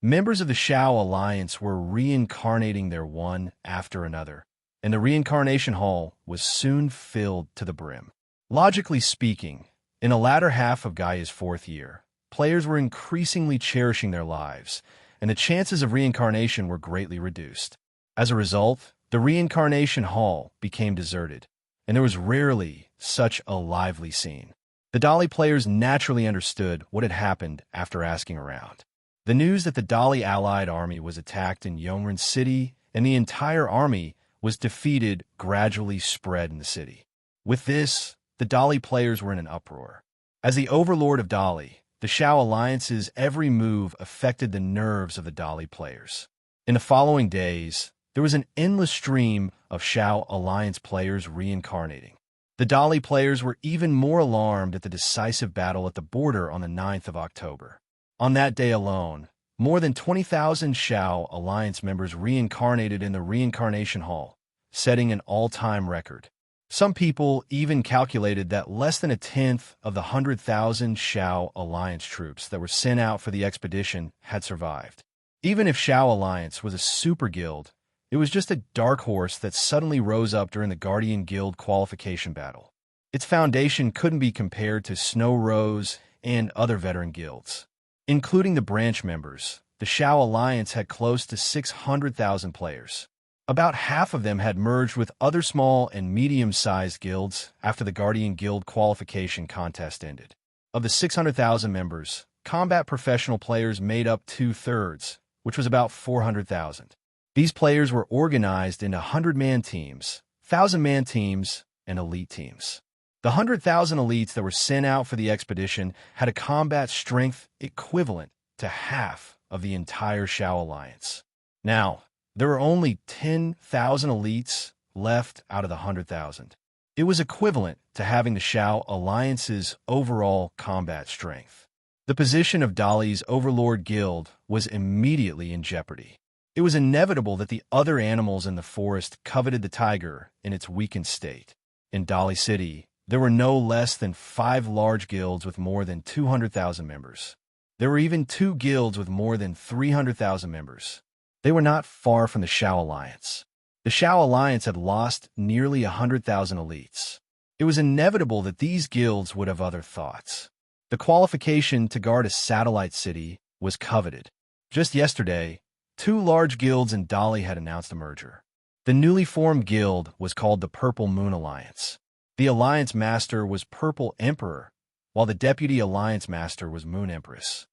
Speaker 1: Members of the Xiao alliance were reincarnating their one after another, and the reincarnation hall was soon filled to the brim. Logically speaking, in the latter half of Gaia's 4th year, players were increasingly cherishing their lives, and the chances of reincarnation were greatly reduced. As a result, the reincarnation hall became deserted, and there was rarely such a lively scene. The Dali players naturally understood what had happened after asking around. The news that the Dali allied army was attacked in Yongren City and the entire army was defeated gradually spread in the city. With this, the Dali players were in an uproar. As the overlord of Dali, the Xiao alliance's every move affected the nerves of the Dali players. In the following days, there was an endless stream of Xiao alliance players reincarnating. The Dali players were even more alarmed at the decisive battle at the border on the 9th of October. On that day alone, more than 20,000 Xiao alliance members reincarnated in the reincarnation hall, setting an all-time record. Some people even calculated that less than a tenth of the 100,000 Xiao alliance troops that were sent out for the expedition had survived. Even if Xiao alliance was a super guild, it was just a dark horse that suddenly rose up during the Guardian Guild qualification battle. Its foundation couldn't be compared to Snow Rose and other veteran guilds. Including the branch members, the Xiao alliance had close to 600,000 players. About half of them had merged with other small and medium-sized guilds after the Guardian Guild qualification contest ended. Of the 600,000 members, combat professional players made up 2/3, which was about 400,000. These players were organized into 100-man teams, 1,000-man teams, and elite teams. The 100,000 elites that were sent out for the expedition had a combat strength equivalent to half of the entire Xiao alliance. Now, there were only 10,000 elites left out of the 100,000. It was equivalent to having the Xiao alliance's overall combat strength. The position of Dali's Overlord Guild was immediately in jeopardy. It was inevitable that the other animals in the forest coveted the tiger in its weakened state. In Dali City, there were no less than 5 large guilds with more than 200,000 members. There were even 2 guilds with more than 300,000 members. They were not far from the Shao Alliance. The Shao Alliance had lost nearly 100,000 elites. It was inevitable that these guilds would have other thoughts. The qualification to guard a satellite city was coveted. Just yesterday, 2 large guilds in Dali had announced a merger. The newly formed guild was called the Purple Moon Alliance. The Alliance Master was Purple Emperor, while the Deputy Alliance Master was Moon Empress.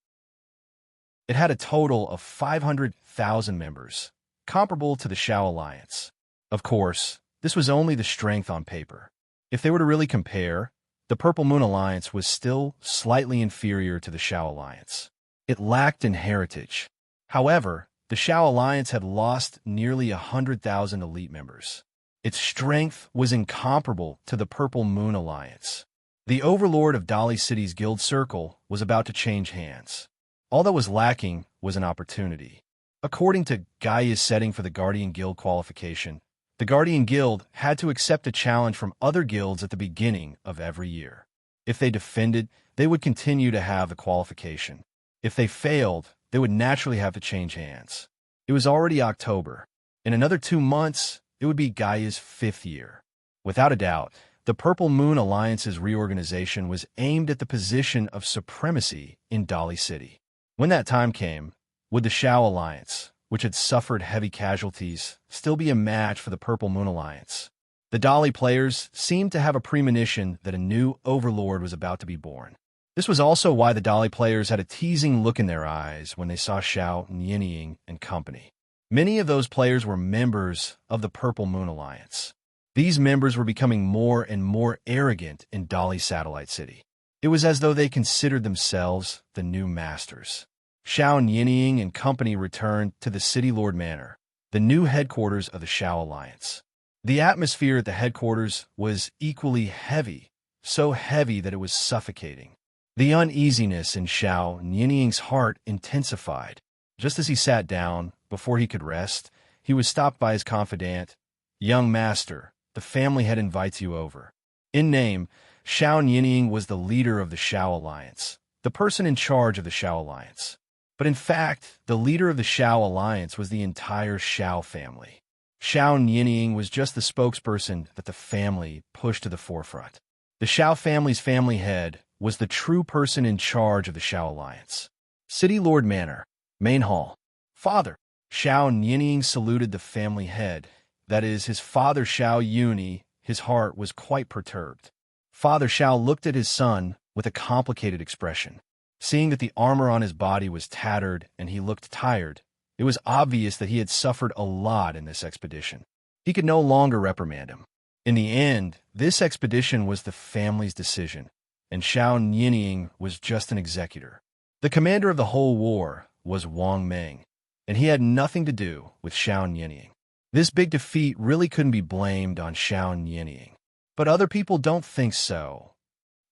Speaker 1: It had a total of 500,000 members, comparable to the Shao Alliance. Of course, this was only the strength on paper. If they were to really compare, the Purple Moon Alliance was still slightly inferior to the Shao Alliance. It lacked in heritage. However, the Shao Alliance had lost nearly 100,000 elite members. Its strength was incomparable to the Purple Moon Alliance. The overlord of Dali City's guild circle was about to change hands. All that was lacking was an opportunity. According to Gaia's setting for the Guardian Guild qualification, the Guardian Guild had to accept a challenge from other guilds at the beginning of every year. If they defended, they would continue to have the qualification. If they failed, they would naturally have to change hands. It was already October. In another 2 months, it would be Gaia's 5th year. Without a doubt, the Purple Moon Alliance's reorganization was aimed at the position of supremacy in Dali City. When that time came, would the Shao Alliance, which had suffered heavy casualties, still be a match for the Purple Moon Alliance? The Dali players seemed to have a premonition that a new overlord was about to be born. This was also why the Dali players had a teasing look in their eyes when they saw Shao Nianying and company. Many of those players were members of the Purple Moon Alliance. These members were becoming more and more arrogant in Dali Satellite City. It was as though they considered themselves the new masters. Shao Nianying and company returned to the City Lord Manor, the new headquarters of the Shao Alliance. The atmosphere at the headquarters was equally heavy, so heavy that it was suffocating. The uneasiness in Shao Nianying's heart intensified. Just as he sat down, before he could rest, he was stopped by his confidant. "Young master, the family head invites you over." In name, Shao Nianying was the leader of the Shao Alliance, the person in charge of the Shao Alliance. But in fact, the leader of the Shao Alliance was the entire Shao family. Shao Nianying was just the spokesperson that the family pushed to the forefront. The Shao family's family head was the true person in charge of the Shao Alliance. City Lord Manor, Main Hall. "Father." Shao Nianying saluted the family head, that is, his father Shao Yuni. His heart was quite perturbed. Father Shao looked at his son with a complicated expression. Seeing that the armor on his body was tattered and he looked tired, it was obvious that he had suffered a lot in this expedition. He could no longer reprimand him. In the end, this expedition was the family's decision, and Shao Nianying was just an executor. The commander of the whole war was Wang Meng, and he had nothing to do with Shao Nianying. This big defeat really couldn't be blamed on Shao Nianying. But other people don't think so.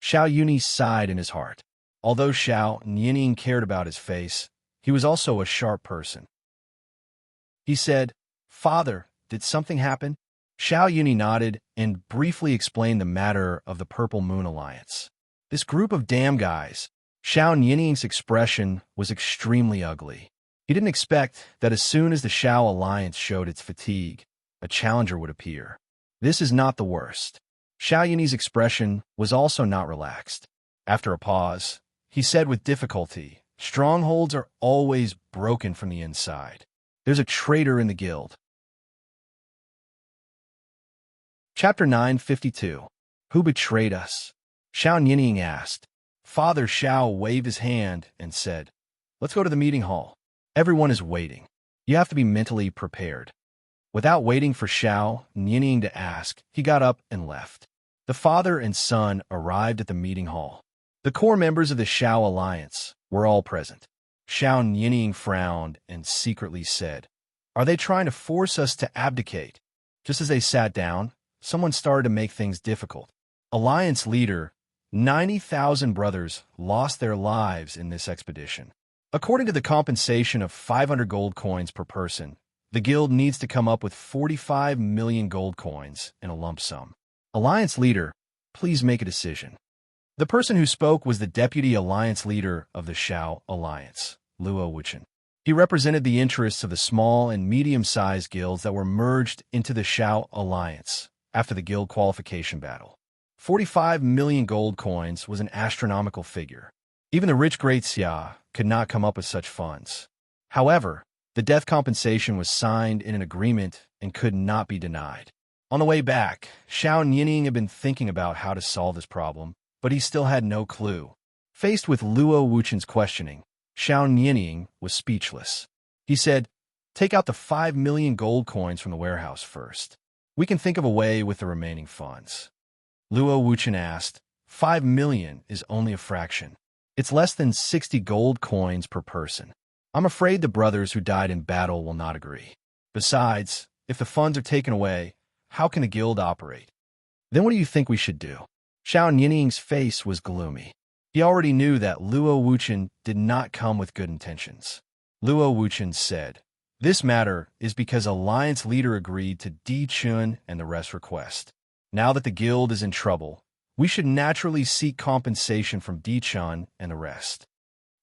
Speaker 1: Shao Yuni sighed in his heart. Although Shao Nianying cared about his face, he was also a sharp person. He said, "Father, did something happen?" Shao Yuni nodded and briefly explained the matter of the Purple Moon Alliance. This group of damn guys. Shao Nianying's expression was extremely ugly. He didn't expect that as soon as the Shao Alliance showed its fatigue, a challenger would appear. This is not the worst. Shao Yuni's expression was also not relaxed. After a pause, he said with difficulty, "Strongholds are always broken from the inside. There's a traitor in the guild." Chapter 952. Who betrayed us? Shao Nianying asked. Father Shao waved his hand and said, "Let's go to the meeting hall. Everyone is waiting. You have to be mentally prepared." Without waiting for Shao Nianying to ask, he got up and left. The father and son arrived at the meeting hall. The core members of the Shao Alliance were all present. Shao Nianying frowned and secretly said, "Are they trying to force us to abdicate?" Just as they sat down, someone started to make things difficult. Alliance leader, 90,000 brothers lost their lives in this expedition. According to the compensation of 500 gold coins per person, the guild needs to come up with 45 million gold coins in a lump sum. Alliance leader, please make a decision. The person who spoke was the deputy alliance leader of the Shao Alliance, Luo Wuchen. He represented the interests of the small and medium-sized guilds that were merged into the Shao Alliance after the guild qualification battle. 45 million gold coins was an astronomical figure. Even the rich Great Xia could not come up with such funds. However, the death compensation was signed in an agreement and could not be denied. On the way back, Xiao Nianying had been thinking about how to solve this problem, but he still had no clue. Faced with Luo Wuchen's questioning, Xiao Nianying was speechless. He said, "Take out the 5 million gold coins from the warehouse first. We can think of a way with the remaining funds." Luo Wuchen asked, 5 million is only a fraction. It's less than 60 gold coins per person. I'm afraid the brothers who died in battle will not agree. Besides, if the funds are taken away, how can a guild operate? Then what do you think we should do? Xiao Nianying's face was gloomy. He already knew that Luo Wuchen did not come with good intentions. Luo Wuchen said, "This matter is because Alliance leader agreed to Di Chun and the rest request. Now that the guild is in trouble, we should naturally seek compensation from Di Chun and the rest."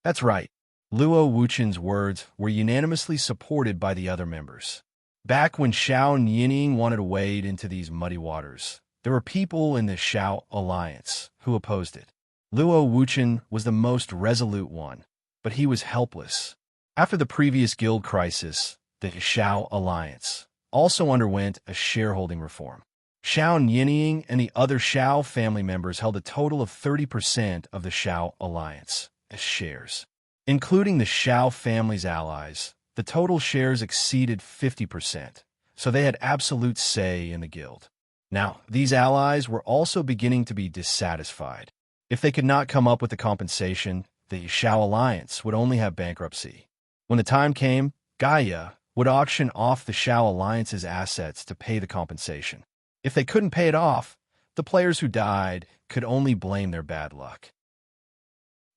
Speaker 1: That's right. Luo Wuchen's words were unanimously supported by the other members. Back when Xiao Nianying wanted to wade into these muddy waters, there were people in the Shao Alliance who opposed it. Luo Wuchen was the most resolute one, but he was helpless. After the previous guild crisis, the Shao Alliance also underwent a shareholding reform. Xiao Nianying and the other Shao family members held a total of 30% of the Shao Alliance as shares. Including the Shao family's allies, the total shares exceeded 50%, so they had absolute say in the guild. Now, these allies were also beginning to be dissatisfied. If they could not come up with the compensation, the Shao Alliance would only have bankruptcy. When the time came, Gaia would auction off the Shao Alliance's assets to pay the compensation. If they couldn't pay it off, the players who died could only blame their bad luck.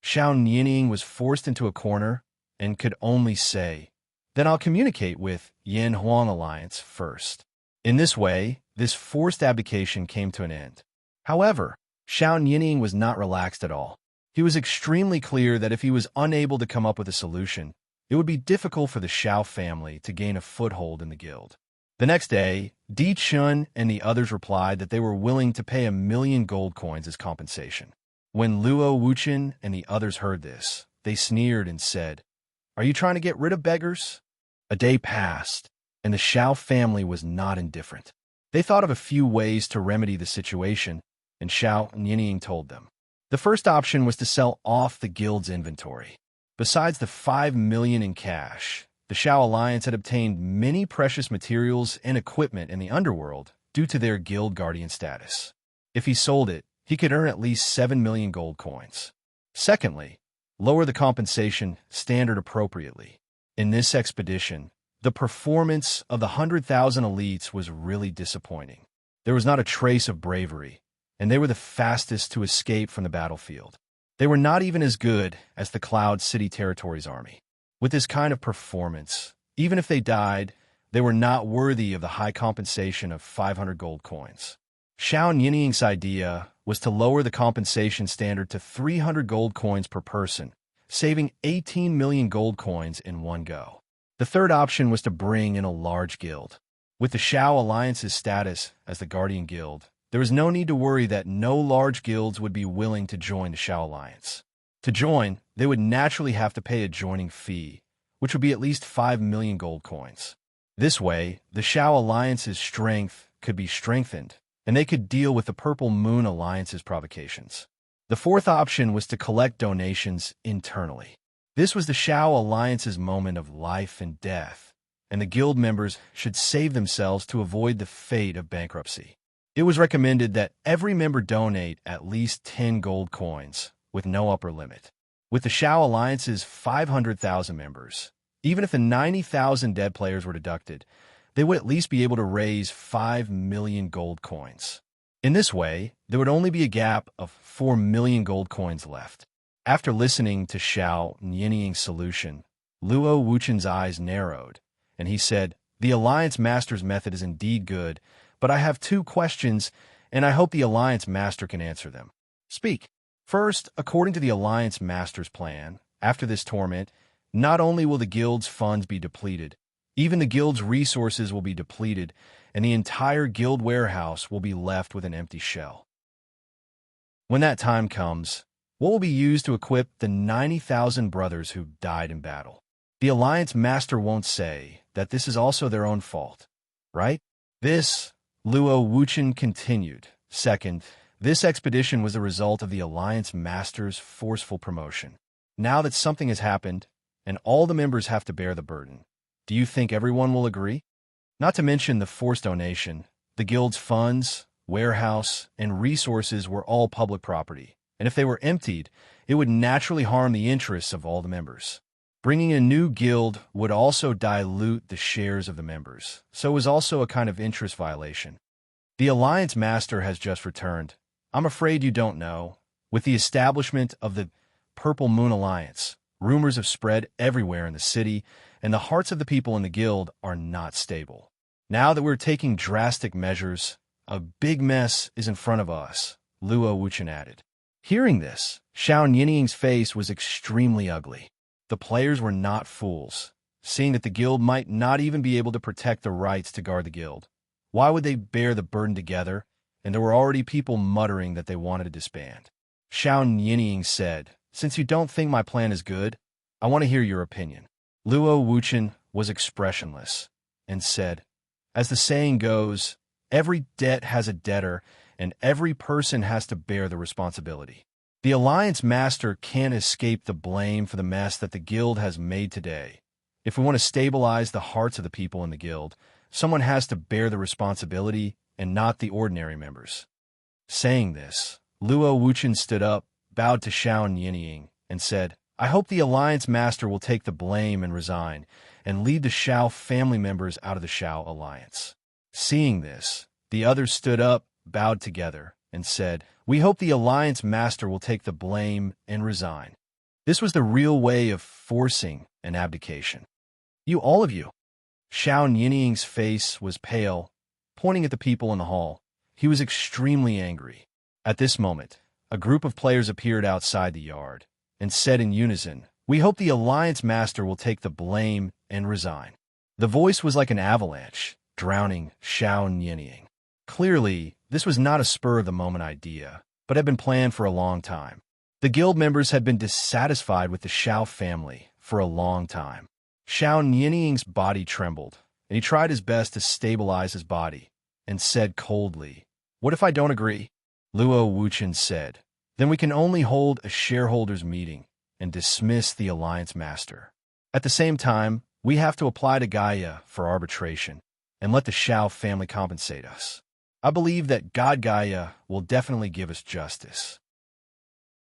Speaker 1: Xiao Nianying was forced into a corner and could only say, "Then I'll communicate with Yan Huang Alliance first." In this way, this forced abdication came to an end. However, Xiao Nianying was not relaxed at all. He was extremely clear that if he was unable to come up with a solution, it would be difficult for the Shao family to gain a foothold in the guild. The next day, Di Chun and the others replied that they were willing to pay 1 million gold coins as compensation. When Luo Wuchen and the others heard this, they sneered and said, "Are you trying to get rid of beggars?" A day passed, and the Shao family was not indifferent. They thought of a few ways to remedy the situation, and Xiao Nianying told them. The first option was to sell off the guild's inventory. Besides the 5 million in cash, the Shao Alliance had obtained many precious materials and equipment in the underworld due to their guild guardian status. If he sold it, he could earn at least 7 million gold coins. Secondly, lower the compensation standard appropriately. In this expedition, the performance of the 100,000 elites was really disappointing. There was not a trace of bravery, and they were the fastest to escape from the battlefield. They were not even as good as the Cloud City Territories army. With this kind of performance, even if they died, they were not worthy of the high compensation of 500 gold coins. Xiao Nianying's idea was to lower the compensation standard to 300 gold coins per person, saving 18 million gold coins in one go. The third option was to bring in a large guild. With the Shao Alliance's status as the Guardian Guild, there was no need to worry that no large guilds would be willing to join the Shao Alliance. To join, they would naturally have to pay a joining fee, which would be at least 5 million gold coins. This way, the Shao Alliance's strength could be strengthened, and they could deal with the Purple Moon Alliance's provocations. The fourth option was to collect donations internally. This was the Shao Alliance's moment of life and death, and the guild members should save themselves to avoid the fate of bankruptcy. It was recommended that every member donate at least 10 gold coins, with no upper limit. With the Shao Alliance's 500,000 members, even if the 90,000 dead players were deducted, they would at least be able to raise 5 million gold coins. In this way, there would only be a gap of 4 million gold coins left. After listening to Xiao Nianying's solution, Luo Wuchen's eyes narrowed, and he said, "The Alliance Master's method is indeed good, but I have two questions, and I hope the Alliance Master can answer them." Speak. First, according to the Alliance Master's plan, after this torment, not only will the guild's funds be depleted, even the guild's resources will be depleted, and the entire guild warehouse will be left with an empty shell. When that time comes, what will be used to equip the 90,000 brothers who died in battle? The Alliance Master won't say that this is also their own fault, right? This, Luo Wuchen continued. Second, this expedition was the result of the Alliance Master's forceful promotion. Now that something has happened, and all the members have to bear the burden, do you think everyone will agree? Not to mention the forced donation, the guild's funds, warehouse, and resources were all public property, and if they were emptied, it would naturally harm the interests of all the members. Bringing a new guild would also dilute the shares of the members, so it was also a kind of interest violation. The Alliance Master has just returned. I'm afraid you don't know. With the establishment of the Purple Moon Alliance, rumors have spread everywhere in the city, and the hearts of the people in the guild are not stable. Now that we're taking drastic measures, a big mess is in front of us, Luo Wuchen added. Hearing this, Xiao Nianying's face was extremely ugly. The players were not fools, seeing that the guild might not even be able to protect the rights to guard the guild. Why would they bear the burden together? And there were already people muttering that they wanted to disband. Xiao Nianying said, "Since you don't think my plan is good, I want to hear your opinion." Luo Wuchen was expressionless and said, "As the saying goes, every debt has a debtor, and every person has to bear the responsibility. The Alliance Master can't escape the blame for the mess that the guild has made today. If we want to stabilize the hearts of the people in the guild, someone has to bear the responsibility and not the ordinary members." Saying this, Luo Wuchen stood up, bowed to Xiao Nianying, and said, "I hope the Alliance Master will take the blame and resign, and lead the Xiao family members out of the Xiao Alliance." Seeing this, the others stood up, bowed together, and said, "We hope the Alliance Master will take the blame and resign." This was the real way of forcing an abdication. "You, all of you." Xiao Nianying's face was pale, pointing at the people in the hall. He was extremely angry. At this moment, a group of players appeared outside the yard and said in unison, "We hope the Alliance Master will take the blame and resign." The voice was like an avalanche, drowning Xiao Nianying. Clearly, this was not a spur-of-the-moment idea, but had been planned for a long time. The guild members had been dissatisfied with the Xiao family for a long time. Xiao Nianying's body trembled, and he tried his best to stabilize his body, and said coldly, "What if I don't agree?" Luo Wuchen said, "Then we can only hold a shareholders' meeting and dismiss the Alliance Master. At the same time, we have to apply to Gaia for arbitration, and let the Xiao family compensate us. I believe that God Gaia will definitely give us justice."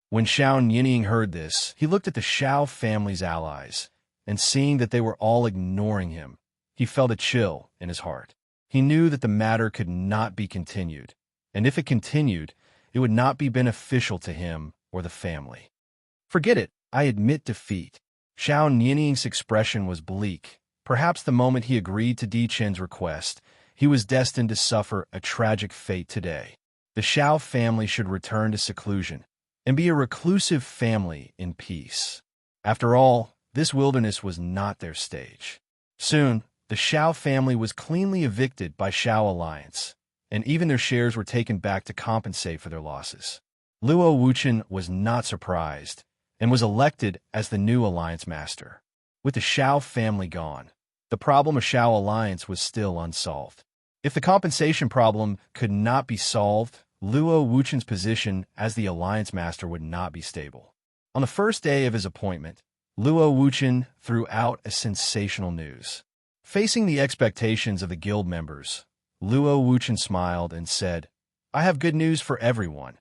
Speaker 1: When Xiao Nianying heard this, he looked at the Xiao family's allies, and seeing that they were all ignoring him, he felt a chill in his heart. He knew that the matter could not be continued, and if it continued, it would not be beneficial to him or the family. "Forget it, I admit defeat." Xiao Nianying's expression was bleak. Perhaps the moment he agreed to Di Chen's request, he was destined to suffer a tragic fate today. The Xiao family should return to seclusion and be a reclusive family in peace. After all, this wilderness was not their stage. Soon, the Xiao family was cleanly evicted by Xiao Alliance, and even their shares were taken back to compensate for their losses. Luo Wuchen was not surprised and was elected as the new Alliance Master. With the Xiao family gone, the problem of Xiao Alliance was still unsolved. If the compensation problem could not be solved, Luo Wuchen's position as the Alliance Master would not be stable. On the first day of his appointment, Luo Wuchen threw out a sensational news. Facing the expectations of the guild members, Luo Wuchen smiled and said, "I have good news for everyone.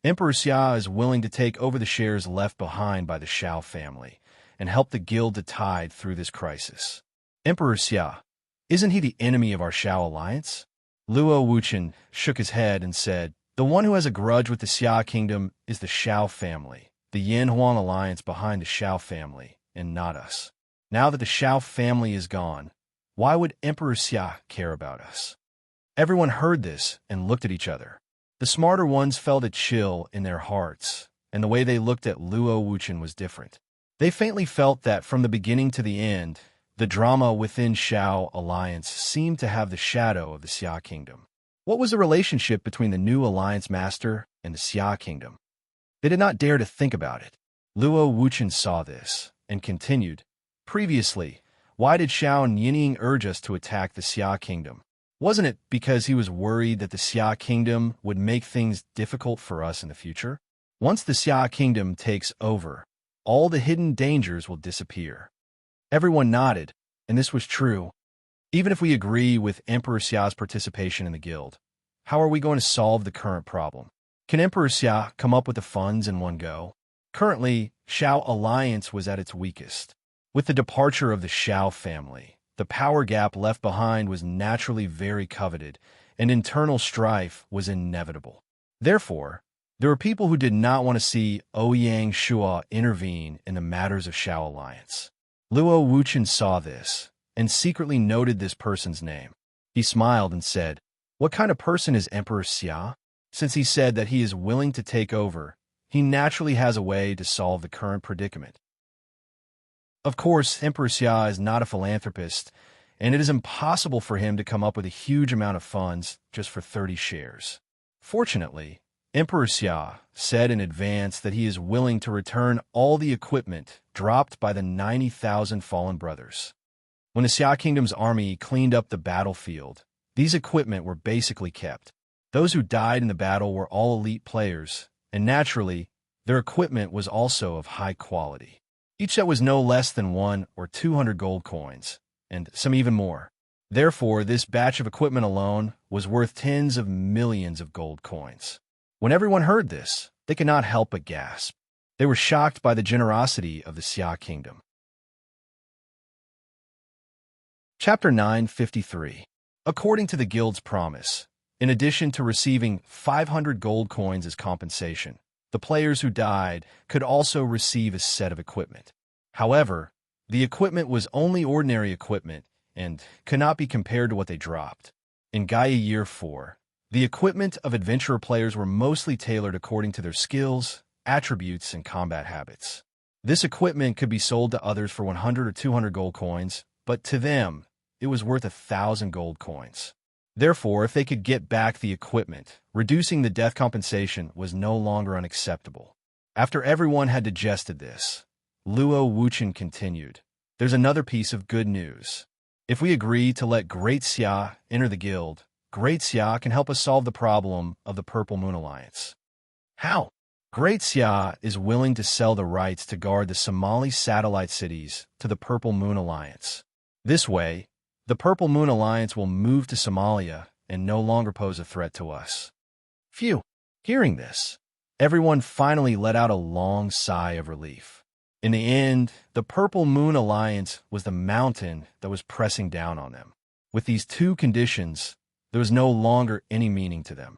Speaker 1: Emperor Xia is willing to take over the shares left behind by the Xiao family and help the guild to tide through this crisis." "Emperor Xia, isn't he the enemy of our Xiao Alliance?" Luo Wuchen shook his head and said, "The one who has a grudge with the Xia kingdom is the Xiao family, the Yin Huang alliance behind the Shao family, and not us. Now that the Shao family is gone, why would Emperor Xia care about us? Everyone heard this and looked at each other. The smarter ones felt a chill in their hearts, and the way they looked at Luo Wuchen was different. They faintly felt that from the beginning to the end, the drama within Shao Alliance seemed to have the shadow of the Xia Kingdom. What was the relationship between the new Alliance Master and the Xia Kingdom? They did not dare to think about it. Luo Wuchen saw this and continued, "Previously, why did Shao Nianying urge us to attack the Xia Kingdom? Wasn't it because he was worried that the Xia Kingdom would make things difficult for us in the future? Once the Xia Kingdom takes over, all the hidden dangers will disappear." Everyone nodded, and this was true. Even if we agree with Emperor Xia's participation in the guild, how are we going to solve the current problem? Can Emperor Xia come up with the funds in one go? Currently, Shao Alliance was at its weakest. With the departure of the Shao family, the power gap left behind was naturally very coveted, and internal strife was inevitable. Therefore, there were people who did not want to see Ouyang Shua intervene in the matters of Shao Alliance. Luo Wuchen saw this, and secretly noted this person's name. He smiled and said, "What kind of person is Emperor Xia? Since he said that he is willing to take over, he naturally has a way to solve the current predicament." Of course, Emperor Xia is not a philanthropist, and it is impossible for him to come up with a huge amount of funds just for 30 shares. Fortunately, Emperor Xia said in advance that he is willing to return all the equipment dropped by the 90,000 fallen brothers. When the Xia Kingdom's army cleaned up the battlefield, these equipment were basically kept. Those who died in the battle were all elite players, and naturally, their equipment was also of high quality. Each set was no less than 100 or 200 gold coins, and some even more. Therefore, this batch of equipment alone was worth tens of millions of gold coins. When everyone heard this, they could not help but gasp. They were shocked by the generosity of the Xia Kingdom. Chapter 953. According to the guild's promise, in addition to receiving 500 gold coins as compensation, the players who died could also receive a set of equipment. However, the equipment was only ordinary equipment and could not be compared to what they dropped. In Gaia Year 4, the equipment of adventurer players were mostly tailored according to their skills, attributes, and combat habits. This equipment could be sold to others for 100 or 200 gold coins, but to them, it was worth 1,000 gold coins. Therefore, if they could get back the equipment, reducing the death compensation was no longer unacceptable. After everyone had digested this, Luo Wuchen continued, "There's another piece of good news. If we agree to let Great Xia enter the guild, Great Xia can help us solve the problem of the Purple Moon Alliance." "How?" "Great Xia is willing to sell the rights to guard the Somali satellite cities to the Purple Moon Alliance. This way, the Purple Moon Alliance will move to Somalia and no longer pose a threat to us." Phew! Hearing this, everyone finally let out a long sigh of relief. In the end, the Purple Moon Alliance was the mountain that was pressing down on them. With these two conditions, there was no longer any meaning to them.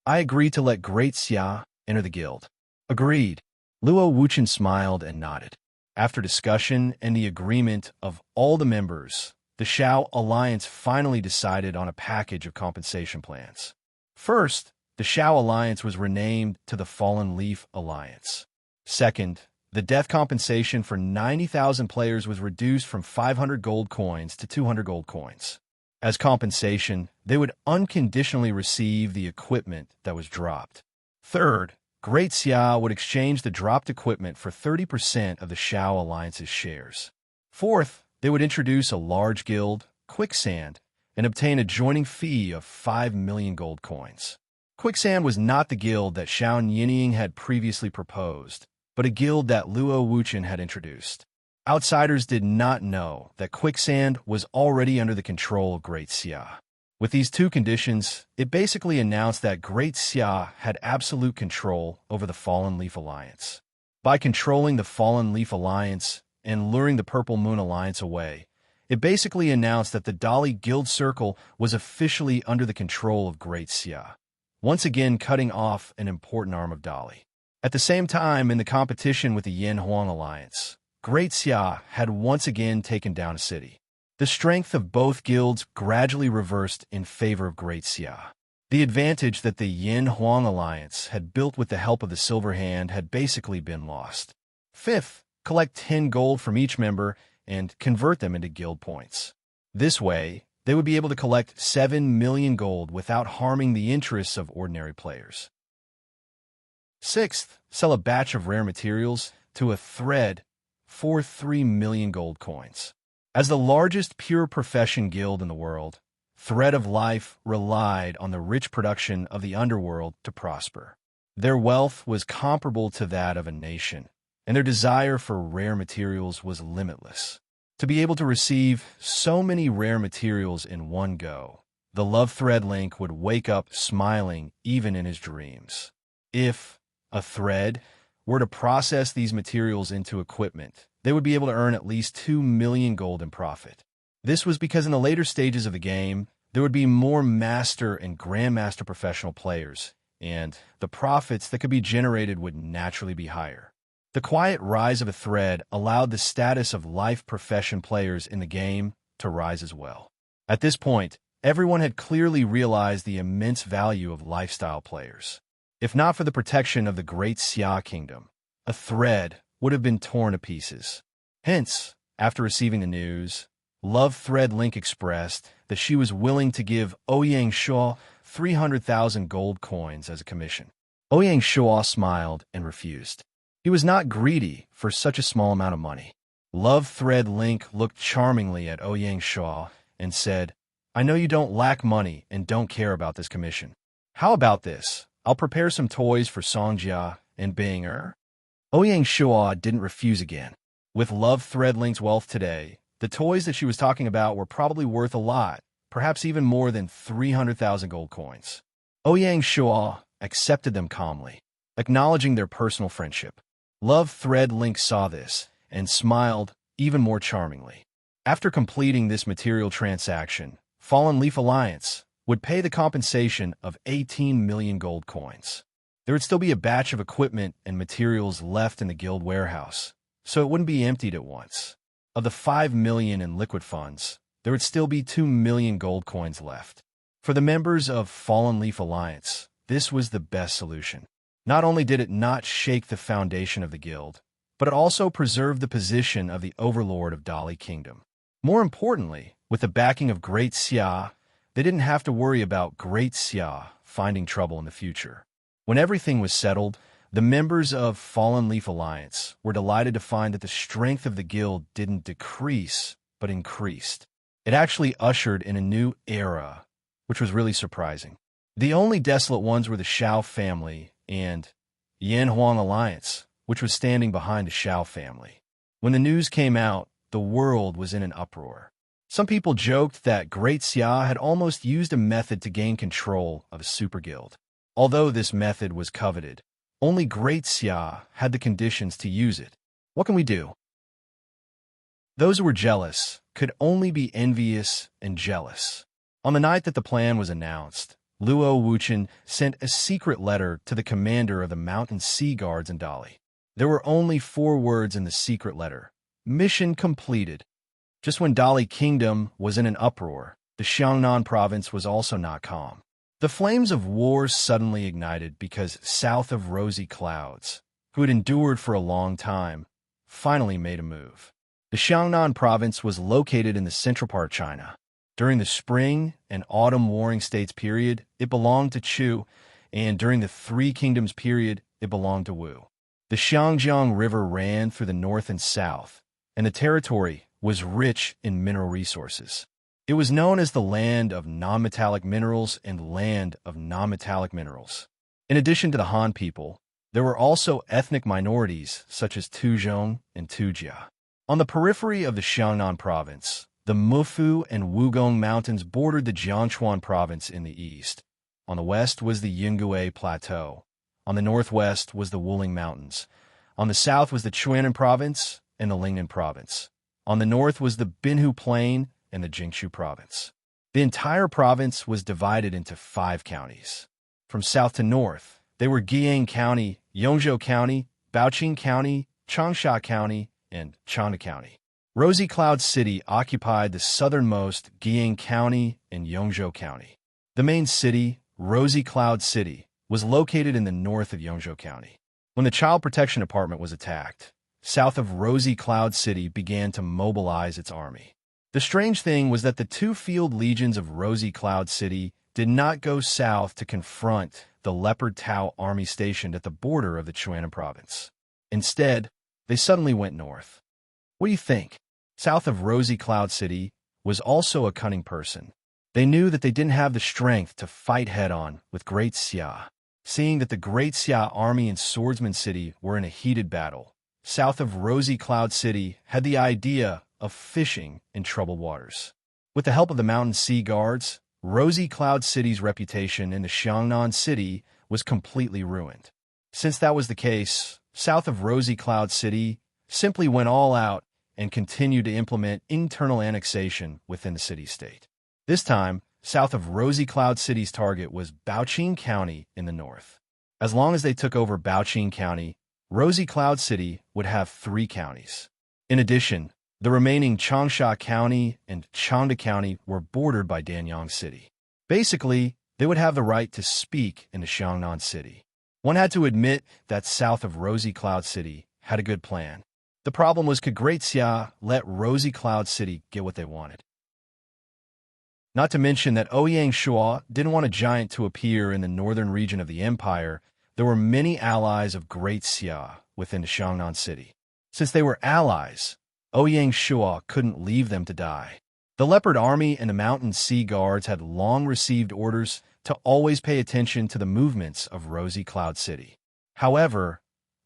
Speaker 1: "I agree to let Great Xia enter the guild." "Agreed." Luo Wuchen smiled and nodded. After discussion and the agreement of all the members, the Shao Alliance finally decided on a package of compensation plans. First, the Shao Alliance was renamed to the Fallen Leaf Alliance. Second, the death compensation for 90,000 players was reduced from 500 gold coins to 200 gold coins. As compensation, they would unconditionally receive the equipment that was dropped. Third, Great Xia would exchange the dropped equipment for 30% of the Shao Alliance's shares. Fourth, they would introduce a large guild, Quicksand, and obtain a joining fee of 5 million gold coins. Quicksand was not the guild that Shao Nianying had previously proposed, but a guild that Luo Wuchen had introduced. Outsiders did not know that Quicksand was already under the control of Great Xia. With these two conditions, it basically announced that Great Xia had absolute control over the Fallen Leaf Alliance. By controlling the Fallen Leaf Alliance and luring the Purple Moon Alliance away, it basically announced that the Dali Guild Circle was officially under the control of Great Xia, once again cutting off an important arm of Dali. At the same time, in the competition with the Yin-Huang alliance, Great Xia had once again taken down a city. The strength of both guilds gradually reversed in favor of Great Xia. The advantage that the Yin-Huang alliance had built with the help of the Silver Hand had basically been lost. Fifth, collect 10 gold from each member and convert them into guild points. This way, they would be able to collect 7 million gold without harming the interests of ordinary players. Sixth, sell a batch of rare materials to a thread for 3 million gold coins. As the largest pure profession guild in the world, Thread of Life relied on the rich production of the underworld to prosper. Their wealth was comparable to that of a nation, and their desire for rare materials was limitless. To be able to receive so many rare materials in one go, the Love Thread Link would wake up smiling even in his dreams. If a thread were to process these materials into equipment, they would be able to earn at least 2 million gold in profit. This was because in the later stages of the game, there would be more master and grandmaster professional players, and the profits that could be generated would naturally be higher. The quiet rise of a thread allowed the status of life profession players in the game to rise as well. At this point, everyone had clearly realized the immense value of lifestyle players. If not for the protection of the Great Xia Kingdom, a thread would have been torn to pieces. Hence, after receiving the news, Love Thread Link expressed that she was willing to give Ouyang Shuo 300,000 gold coins as a commission. Ouyang Shuo smiled and refused. He was not greedy for such a small amount of money. Love Thread Link looked charmingly at Ouyang Shuo and said, "I know you don't lack money and don't care about this commission. How about this? I'll prepare some toys for Songjia and Bing'er." Ouyang Shuo didn't refuse again. With Love Thread Link's wealth today, the toys that she was talking about were probably worth a lot, perhaps even more than 300,000 gold coins. Ouyang Shuo accepted them calmly, acknowledging their personal friendship. Love Thread Link saw this and smiled even more charmingly. After completing this material transaction, Fallen Leaf Alliance would pay the compensation of 18 million gold coins. There would still be a batch of equipment and materials left in the guild warehouse, so it wouldn't be emptied at once. Of the 5 million in liquid funds, there would still be 2 million gold coins left. For the members of Fallen Leaf Alliance, this was the best solution. Not only did it not shake the foundation of the guild, but it also preserved the position of the overlord of Dali Kingdom. More importantly, with the backing of Great Xia, they didn't have to worry about Great Xia finding trouble in the future. When everything was settled, the members of Fallen Leaf Alliance were delighted to find that the strength of the guild didn't decrease, but increased. It actually ushered in a new era, which was really surprising. The only desolate ones were the Shao family and Yin-Huang Alliance, which was standing behind the Shao family. When the news came out, the world was in an uproar. Some people joked that Great Xia had almost used a method to gain control of a super guild. Although this method was coveted, only Great Xia had the conditions to use it. What can we do? Those who were jealous could only be envious and jealous. On the night that the plan was announced, Luo Wuchen sent a secret letter to the commander of the Mountain Sea Guards in Dali. There were only 4 words in the secret letter. Mission completed. Just when Dali Kingdom was in an uproar, the Xiangnan province was also not calm. The flames of war suddenly ignited because south of Rosy Clouds, who had endured for a long time, finally made a move. The Xiangnan province was located in the central part of China. During the spring and autumn warring states period, it belonged to Chu, and during the Three Kingdoms period, it belonged to Wu. The Xiangjiang River ran through the north and south, and the territory was rich in mineral resources. It was known as the land of non-metallic minerals and land of non-metallic minerals. In addition to the Han people, there were also ethnic minorities such as Tuzhong and Tujia. On the periphery of the Xiangnan province, the Mufu and Wugong mountains bordered the Jiangchuan province in the east. On the west was the Yingui Plateau. On the northwest was the Wuling Mountains. On the south was the Chuanan province and the Lingnan province. On the north was the Binhu Plain and the Jingshu province. The entire province was divided into 5 counties. From south to north, they were Guiyang County, Yongzhou County, Baoqing County, Changsha County, and Chanda County. Rosy Cloud City occupied the southernmost Guiyang County and Yongzhou County. The main city, Rosy Cloud City, was located in the north of Yongzhou County. When the Child Protection Department was attacked, south of Rosy Cloud City began to mobilize its army. The strange thing was that the two field legions of Rosy Cloud City did not go south to confront the Leopard Tau army stationed at the border of the Chuanan province. Instead, they suddenly went north. What do you think? South of Rosy Cloud City was also a cunning person. They knew that they didn't have the strength to fight head-on with Great Xia. Seeing that the Great Xia army and Swordsman City were in a heated battle, south of Rosy Cloud City had the idea of fishing in troubled waters. With the help of the mountain sea guards, Rosy Cloud City's reputation in the Xiangnan City was completely ruined. Since that was the case, south of Rosy Cloud City simply went all out and continued to implement internal annexation within the city-state. This time, south of Rosy Cloud City's target was Baoqing County in the north. As long as they took over Baoqing County, Rosy Cloud City would have 3 counties. In addition, the remaining Changsha County and Chanda County were bordered by Danyang City. Basically, they would have the right to speak in the Xiangnan City. One had to admit that south of Rosy Cloud City had a good plan. The problem was, could Great Xia let Rosy Cloud City get what they wanted? Not to mention that Ouyang Shua didn't want a giant to appear in the northern region of the empire. There were many allies of Great Xia within the Xiangnan City. Since they were allies, Ouyang Shua couldn't leave them to die. The Leopard Army and the Mountain Sea Guards had long received orders to always pay attention to the movements of Rosy Cloud City. However,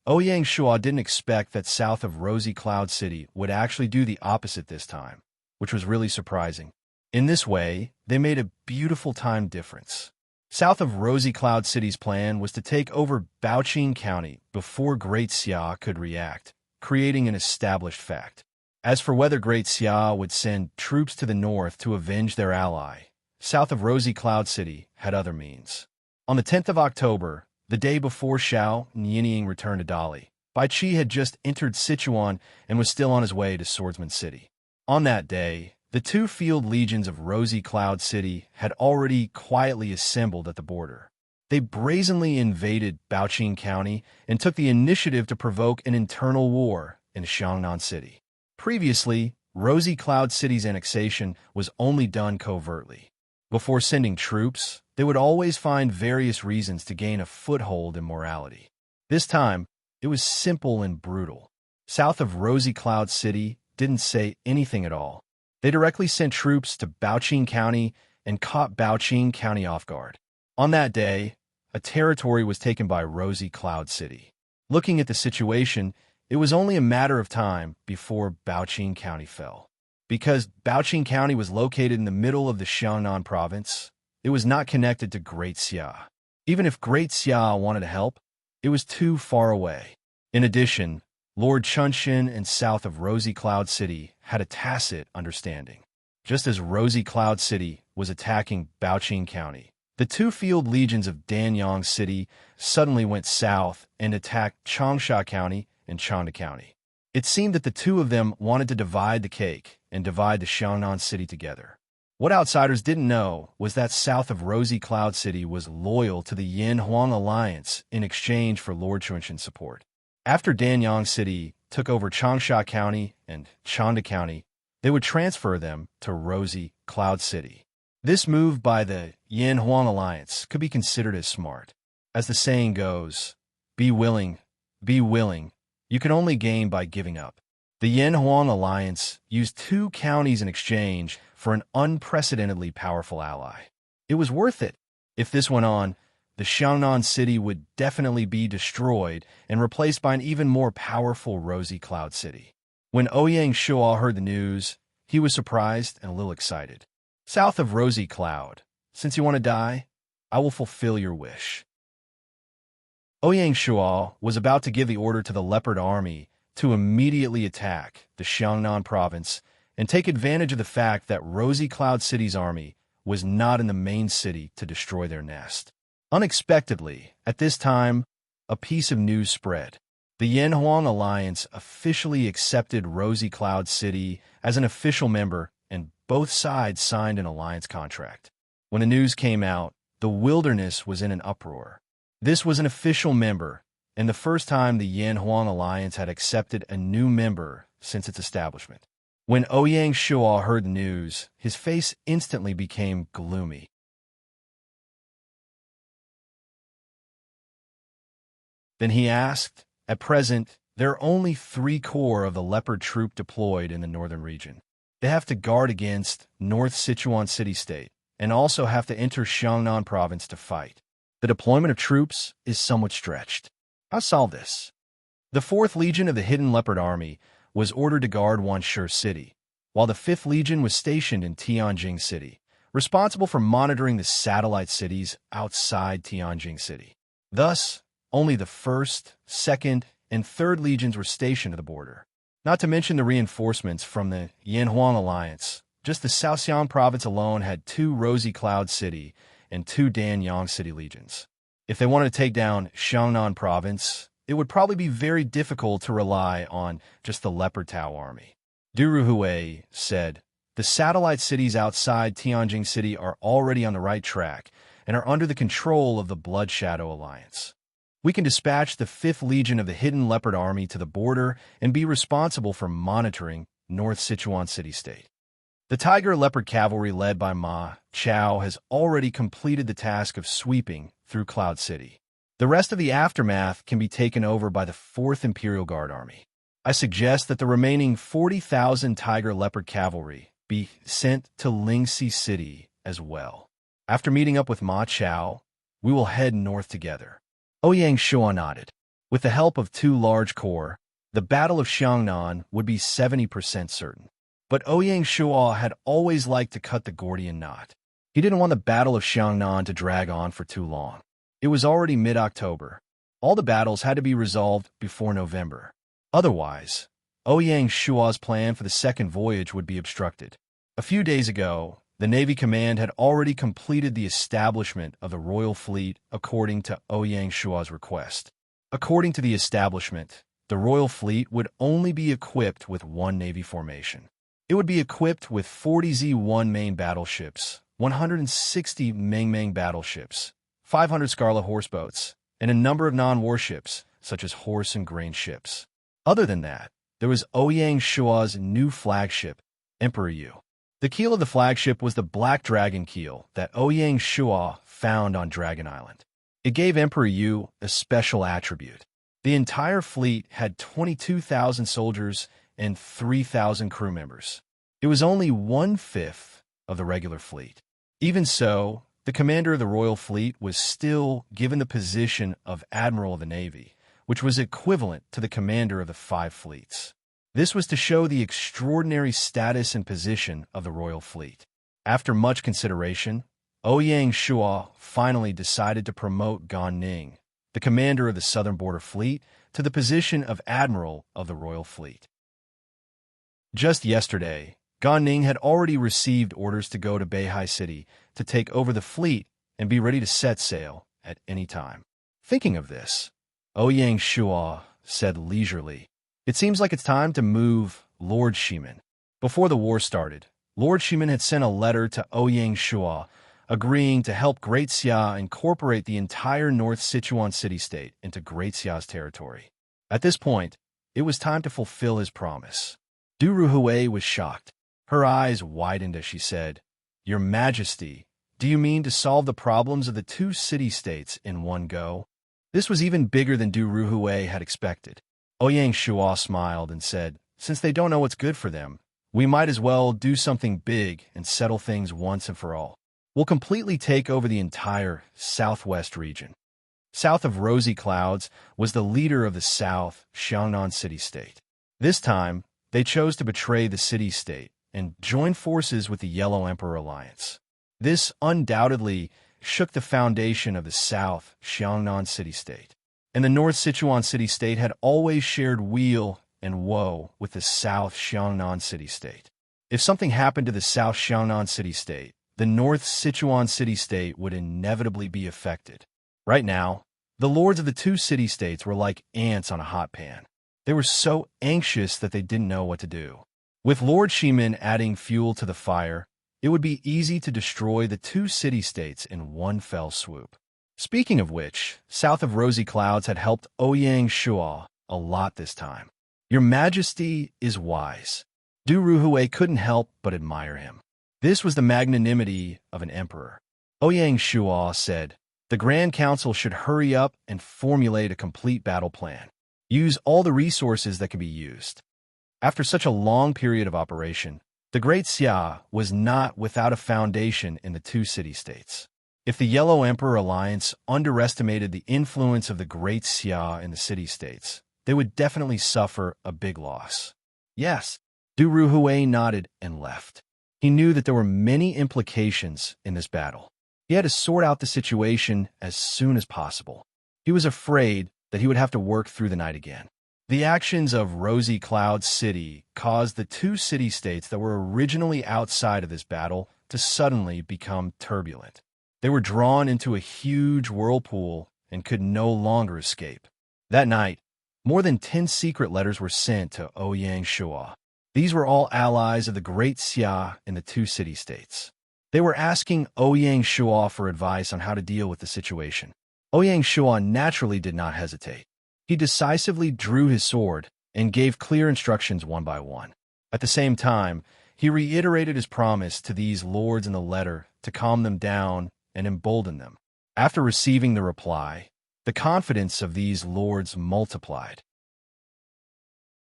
Speaker 1: Ouyang Shua didn't expect that south of Rosy Cloud City would actually do the opposite this time, which was really surprising. In this way, they made a beautiful time difference. South of Rosy Cloud City's plan was to take over Baoqing County before Great Xia could react, creating an established fact. As for whether Great Xia would send troops to the north to avenge their ally, south of Rosy Cloud City had other means. On the 10th of October, the day before Xiao Nianying returned to Dali, Bai Qi had just entered Sichuan and was still on his way to Swordsman City. On that day, the 2 field legions of Rosy Cloud City had already quietly assembled at the border. They brazenly invaded Baoqing County and took the initiative to provoke an internal war in Xiangnan City. Previously, Rosy Cloud City's annexation was only done covertly. Before sending troops, they would always find various reasons to gain a foothold in morality. This time, it was simple and brutal. South of Rosy Cloud City didn't say anything at all. They directly sent troops to Baoqing County and caught Baoqing County off guard. On that day, a territory was taken by Rosy Cloud City. Looking at the situation, it was only a matter of time before Baoqing County fell. Because Baoqing County was located in the middle of the Xiangnan province, it was not connected to Great Xia. Even if Great Xia wanted to help, it was too far away. In addition, Lord Chunshin and south of Rosy Cloud City had a tacit understanding. Just as Rosy Cloud City was attacking Baoqing County, the 2 field legions of Danyang City suddenly went south and attacked Changsha County and Chanda County. It seemed that the 2 of them wanted to divide the cake and divide the Xiangnan City together. What outsiders didn't know was that south of Rosy Cloud City was loyal to the Yin-Huang Alliance in exchange for Lord Chunshin's support. After Danyang City took over Changsha County and Chanda County, they would transfer them to Rosy Cloud City. This move by the Yin-Huang Alliance could be considered as smart. As the saying goes, be willing. You can only gain by giving up. The Yin-Huang Alliance used 2 counties in exchange for an unprecedentedly powerful ally. It was worth it. If this went on, the Xiangnan City would definitely be destroyed and replaced by an even more powerful Rosy Cloud City. When Ouyang Shua heard the news, he was surprised and a little excited. South of Rosy Cloud, since you want to die, I will fulfill your wish. Ouyang Shua was about to give the order to the Leopard Army to immediately attack the Xiangnan province and take advantage of the fact that Rosy Cloud City's army was not in the main city to destroy their nest. Unexpectedly, at this time, a piece of news spread. The Yanhuang Alliance officially accepted Rosy Cloud City as an official member, and both sides signed an alliance contract. When the news came out, the wilderness was in an uproar. This was an official member, and the first time the Yanhuang Alliance had accepted a new member since its establishment. When Ouyang Shuo heard the news, his face instantly became gloomy. Then he asked, "At present, there are only 3 corps of the Leopard Troop deployed in the northern region. They have to guard against North Sichuan City-State, and also have to enter Xiangnan Province to fight. The deployment of troops is somewhat stretched. How solve this?" The 4th Legion of the Hidden Leopard Army was ordered to guard Wanshi City, while the 5th Legion was stationed in Tianjing City, responsible for monitoring the satellite cities outside Tianjing City. Thus, only the 1st, 2nd, and 3rd Legions were stationed at the border. Not to mention the reinforcements from the Yanhuang Alliance. Just the Shaoxiang Province alone had 2 Rosy Cloud City and 2 Danyang City Legions. If they wanted to take down Xiangnan Province, it would probably be very difficult to rely on just the Leopard Tao army. Du Ruhui said, "The satellite cities outside Tianjing City are already on the right track and are under the control of the Blood Shadow Alliance. We can dispatch the 5th Legion of the Hidden Leopard Army to the border and be responsible for monitoring North Sichuan City-State." The Tiger Leopard Cavalry led by Ma Chao has already completed the task of sweeping through Cloud City. The rest of the aftermath can be taken over by the 4th Imperial Guard Army. I suggest that the remaining 40,000 Tiger Leopard Cavalry be sent to Lingxi City as well. After meeting up with Ma Chao, we will head north together. Ouyang Shuo nodded. With the help of 2 large corps, the Battle of Xiangnan would be 70% certain. But Ouyang Shuo had always liked to cut the Gordian knot. He didn't want the Battle of Xiangnan to drag on for too long. It was already mid-October. All the battles had to be resolved before November. Otherwise, Ouyang Shuo's plan for the 2nd voyage would be obstructed. A few days ago, the Navy Command had already completed the establishment of the Royal Fleet according to Ouyang Shuo's request. According to the establishment, the Royal Fleet would only be equipped with 1 Navy formation. It would be equipped with 40 Z-1 main battleships, 160 Meng battleships, 500 Scarlet horseboats, and a number of non-warships, such as horse and grain ships. Other than that, there was Ouyang Shuo's new flagship, Emperor Yu. The keel of the flagship was the Black Dragon keel that Ouyang Shuo found on Dragon Island. It gave Emperor Yu a special attribute. The entire fleet had 22,000 soldiers and 3,000 crew members. It was only 1/5 of the regular fleet. Even so, the commander of the Royal Fleet was still given the position of Admiral of the Navy, which was equivalent to the commander of the 5 fleets. This was to show the extraordinary status and position of the Royal Fleet. After much consideration, Ouyang Shuo finally decided to promote Gan Ning, the commander of the Southern Border Fleet, to the position of Admiral of the Royal Fleet. Just yesterday, Gan Ning had already received orders to go to Beihai City to take over the fleet and be ready to set sail at any time. Thinking of this, Ouyang Shuo said leisurely, "It seems like it's time to move Lord Shimin." Before the war started, Lord Shimin had sent a letter to Ouyang Shuo agreeing to help Great Xia incorporate the entire North Sichuan city-state into Great Xia's territory. At this point, it was time to fulfill his promise. Du Ruhui was shocked. Her eyes widened as she said, "Your Majesty, do you mean to solve the problems of the 2 city-states in one go?" This was even bigger than Du Ruhui had expected. Ouyang Shuo smiled and said, "Since they don't know what's good for them, we might as well do something big and settle things once and for all. We'll completely take over the entire southwest region." South of Rosy Clouds was the leader of the South Xiangnan city-state. This time, they chose to betray the city-state and join forces with the Yellow Emperor Alliance. This undoubtedly shook the foundation of the South Xiangnan city-state. And the North Sichuan city-state had always shared weal and woe with the South Xiangnan city-state. If something happened to the South Xiangnan city-state, the North Sichuan city-state would inevitably be affected. Right now, The lords of the two city-states were like ants on a hot pan. They were so anxious that they didn't know what to do. With Lord Shimin adding fuel to the fire, it would be easy to destroy the two city-states in one fell swoop. Speaking of which, south of Rosy Clouds had helped Ouyang Shuo a lot this time. Your Majesty is wise. Du Ruhui couldn't help but admire him. This was the magnanimity of an emperor. Ouyang Shuo said, the Grand Council should hurry up and formulate a complete battle plan. Use all the resources that can be used. After such a long period of operation, the Great Xia was not without a foundation in the two city-states. If the Yellow Emperor Alliance underestimated the influence of the Great Xia in the city-states, they would definitely suffer a big loss. Yes, Du Ruhui nodded and left. He knew that there were many implications in this battle. He had to sort out the situation as soon as possible. He was afraid that he would have to work through the night again. The actions of Rosy Cloud City caused the two city-states that were originally outside of this battle to suddenly become turbulent. They were drawn into a huge whirlpool and could no longer escape. That night, more than 10 secret letters were sent to Ouyang Shuo. These were all allies of the Great Xia in the two city-states. They were asking Ouyang Shuo for advice on how to deal with the situation. Ouyang Shuo naturally did not hesitate. He decisively drew his sword and gave clear instructions one by one. At the same time, he reiterated his promise to these lords in the letter to calm them down and embolden them. After receiving the reply, the confidence of these lords multiplied.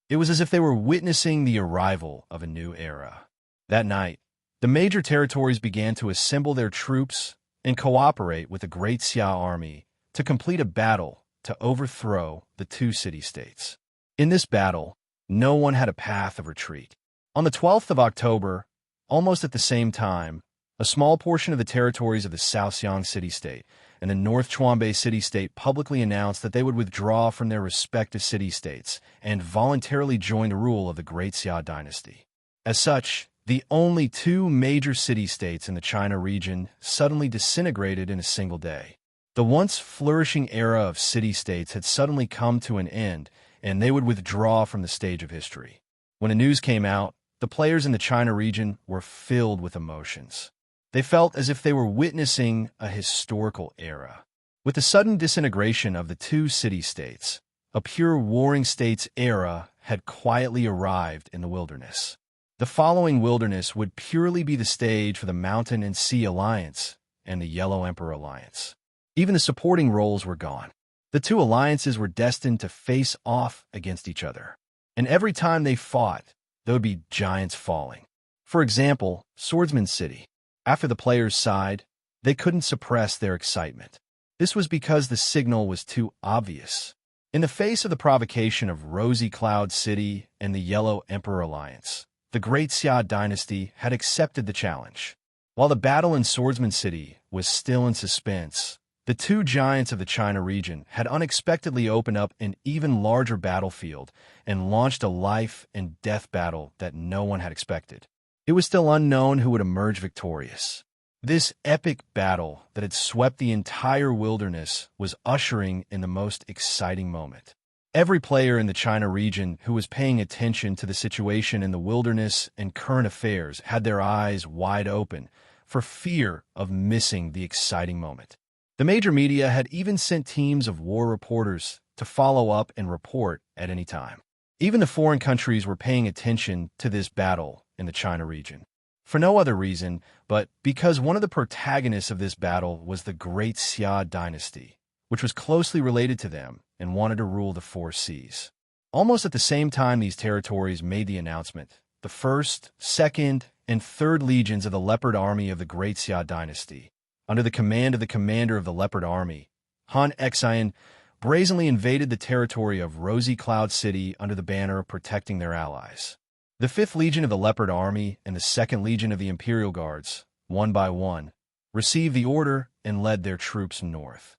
Speaker 1: It was as if they were witnessing the arrival of a new era. That night, the major territories began to assemble their troops and cooperate with the Great Xia army to complete a battle to overthrow the two city-states. In this battle, no one had a path of retreat. On the 12th of October, almost at the same time, a small portion of the territories of the Southxiang city-state and the North Chuanbei city-state publicly announced that they would withdraw from their respective city-states and voluntarily join the rule of the Great Xia dynasty. As such, the only two major city-states in the China region suddenly disintegrated in a single day. The once flourishing era of city-states had suddenly come to an end, and they would withdraw from the stage of history. When the news came out, the players in the China region were filled with emotions. They felt as if they were witnessing a historical era. With the sudden disintegration of the two city-states, a pure warring states era had quietly arrived in the wilderness. The following wilderness would purely be the stage for the Mountain and Sea Alliance and the Yellow Emperor Alliance. Even the supporting roles were gone. The two alliances were destined to face off against each other. And every time they fought, there would be giants falling. For example, Swordsman City. After the players sighed, they couldn't suppress their excitement. This was because the signal was too obvious. In the face of the provocation of Rosy Cloud City and the Yellow Emperor Alliance, the Great Xia dynasty had accepted the challenge. While the battle in Swordsman City was still in suspense, the two giants of the China region had unexpectedly opened up an even larger battlefield and launched a life and death battle that no one had expected. It was still unknown who would emerge victorious. This epic battle that had swept the entire wilderness was ushering in the most exciting moment. Every player in the China region who was paying attention to the situation in the wilderness and current affairs had their eyes wide open for fear of missing the exciting moment. The major media had even sent teams of war reporters to follow up and report at any time. Even the foreign countries were paying attention to this battle in the China region. For no other reason, but because one of the protagonists of this battle was the Great Xia dynasty, which was closely related to them and wanted to rule the four seas. Almost at the same time these territories made the announcement, the 1st, 2nd, and 3rd legions of the Leopard Army of the Great Xia dynasty, under the command of the commander of the Leopard Army, Han Xian, brazenly invaded the territory of Rosy Cloud City under the banner of protecting their allies. The 5th Legion of the Leopard Army and the 2nd Legion of the Imperial Guards, one by one, received the order and led their troops north.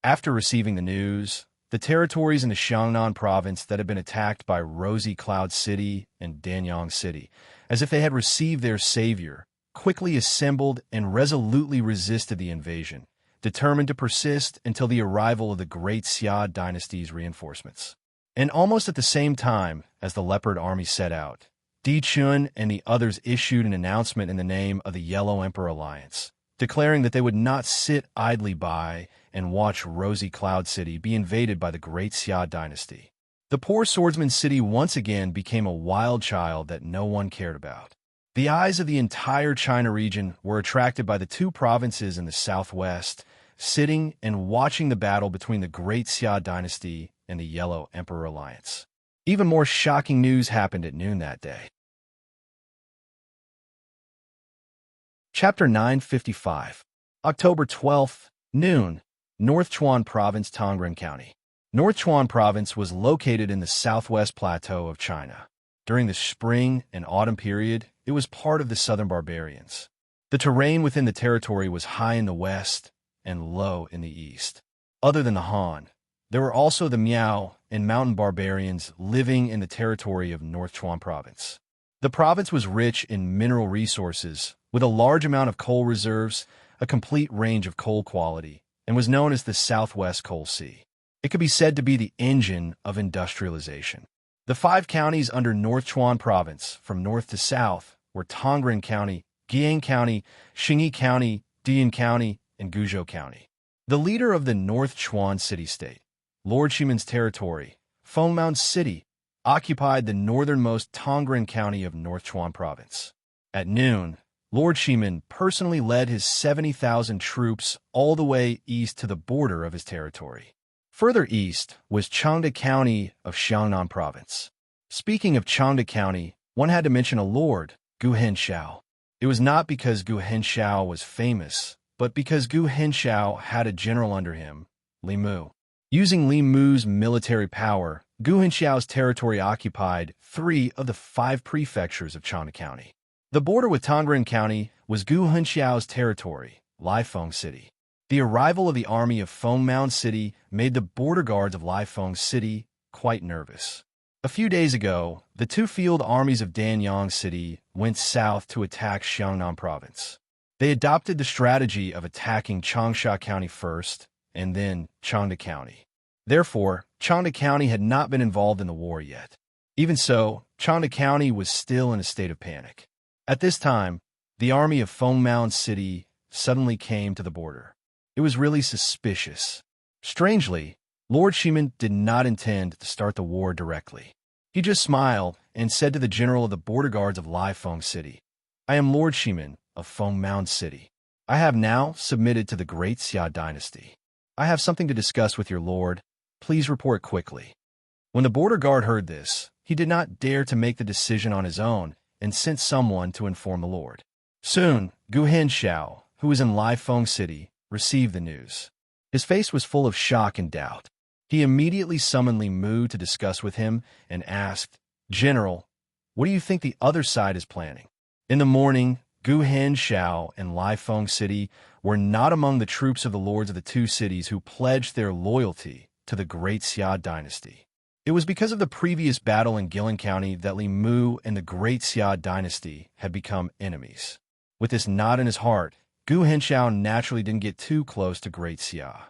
Speaker 1: After receiving the news, the territories in the Xiangnan province that had been attacked by Rosy Cloud City and Danyang City, as if they had received their savior, quickly assembled and resolutely resisted the invasion, determined to persist until the arrival of the Great Xia dynasty's reinforcements. And almost at the same time as the Leopard army set out, Di Chun and the others issued an announcement in the name of the Yellow Emperor Alliance, declaring that they would not sit idly by and watch Rosy Cloud City be invaded by the Great Xia dynasty. The poor swordsman city once again became a wild child that no one cared about. The eyes of the entire China region were attracted by the two provinces in the southwest, sitting and watching the battle between the Great Xia dynasty and the Yellow Emperor Alliance. Even more shocking news happened at noon that day. Chapter 955. October 12th, noon, North Chuan Province, Tongren County. North Chuan Province was located in the southwest plateau of China. During the spring and autumn period, it was part of the southern barbarians. The terrain within the territory was high in the west and low in the east. Other than the Han, there were also the Miao and mountain barbarians living in the territory of North Chuan Province. The province was rich in mineral resources, with a large amount of coal reserves, a complete range of coal quality, and was known as the Southwest Coal Sea. It could be said to be the engine of industrialization. The 5 counties under North Chuan Province, from north to south, were Tongren County, Guiyang County, Xingyi County, Dian County, and Guzhou County. The leader of the North Chuan city-state, Lord Shimon's territory, Fengmao City, occupied the northernmost Tongren County of North Chuan Province. At noon, Lord Shimon personally led his 70,000 troops all the way east to the border of his territory. Further east was Changde County of Xiangnan Province. Speaking of Changde County, one had to mention a lord, Gu Henshao. It was not because Gu Henshao was famous, but because Gu Henshao had a general under him, Li Mu. Using Li Mu's military power, Gu Henshao's territory occupied 3 of the 5 prefectures of Changde County. The border with Tongren County was Gu Henshao's territory, Laifeng City. The arrival of the army of Fengmao City made the border guards of Laifeng City quite nervous. A few days ago, the 2 field armies of Danyang City went south to attack Xiangnan Province. They adopted the strategy of attacking Changsha County first, and then Changde County. Therefore, Changde County had not been involved in the war yet. Even so, Changde County was still in a state of panic. At this time, the army of Fengmao City suddenly came to the border. It was really suspicious. Strangely, Lord Shimon did not intend to start the war directly. He just smiled and said to the general of the border guards of Laifeng City, "I am Lord Shimon of Fengmao City. I have now submitted to the Great Xia dynasty. I have something to discuss with your lord. Please report quickly." When the border guard heard this, he did not dare to make the decision on his own and sent someone to inform the lord. Soon, Gu Henshao, who was in Laifeng City, received the news. His face was full of shock and doubt. He immediately summoned Li Mu to discuss with him and asked, "General, what do you think the other side is planning?" In the morning, Gu Henshao and Laifeng City were not among the troops of the lords of the 2 cities who pledged their loyalty to the Great Xia dynasty. It was because of the previous battle in Guilin County that Li Mu and the Great Xia dynasty had become enemies. With this knot in his heart, Gu Henshao naturally didn't get too close to Great Xia.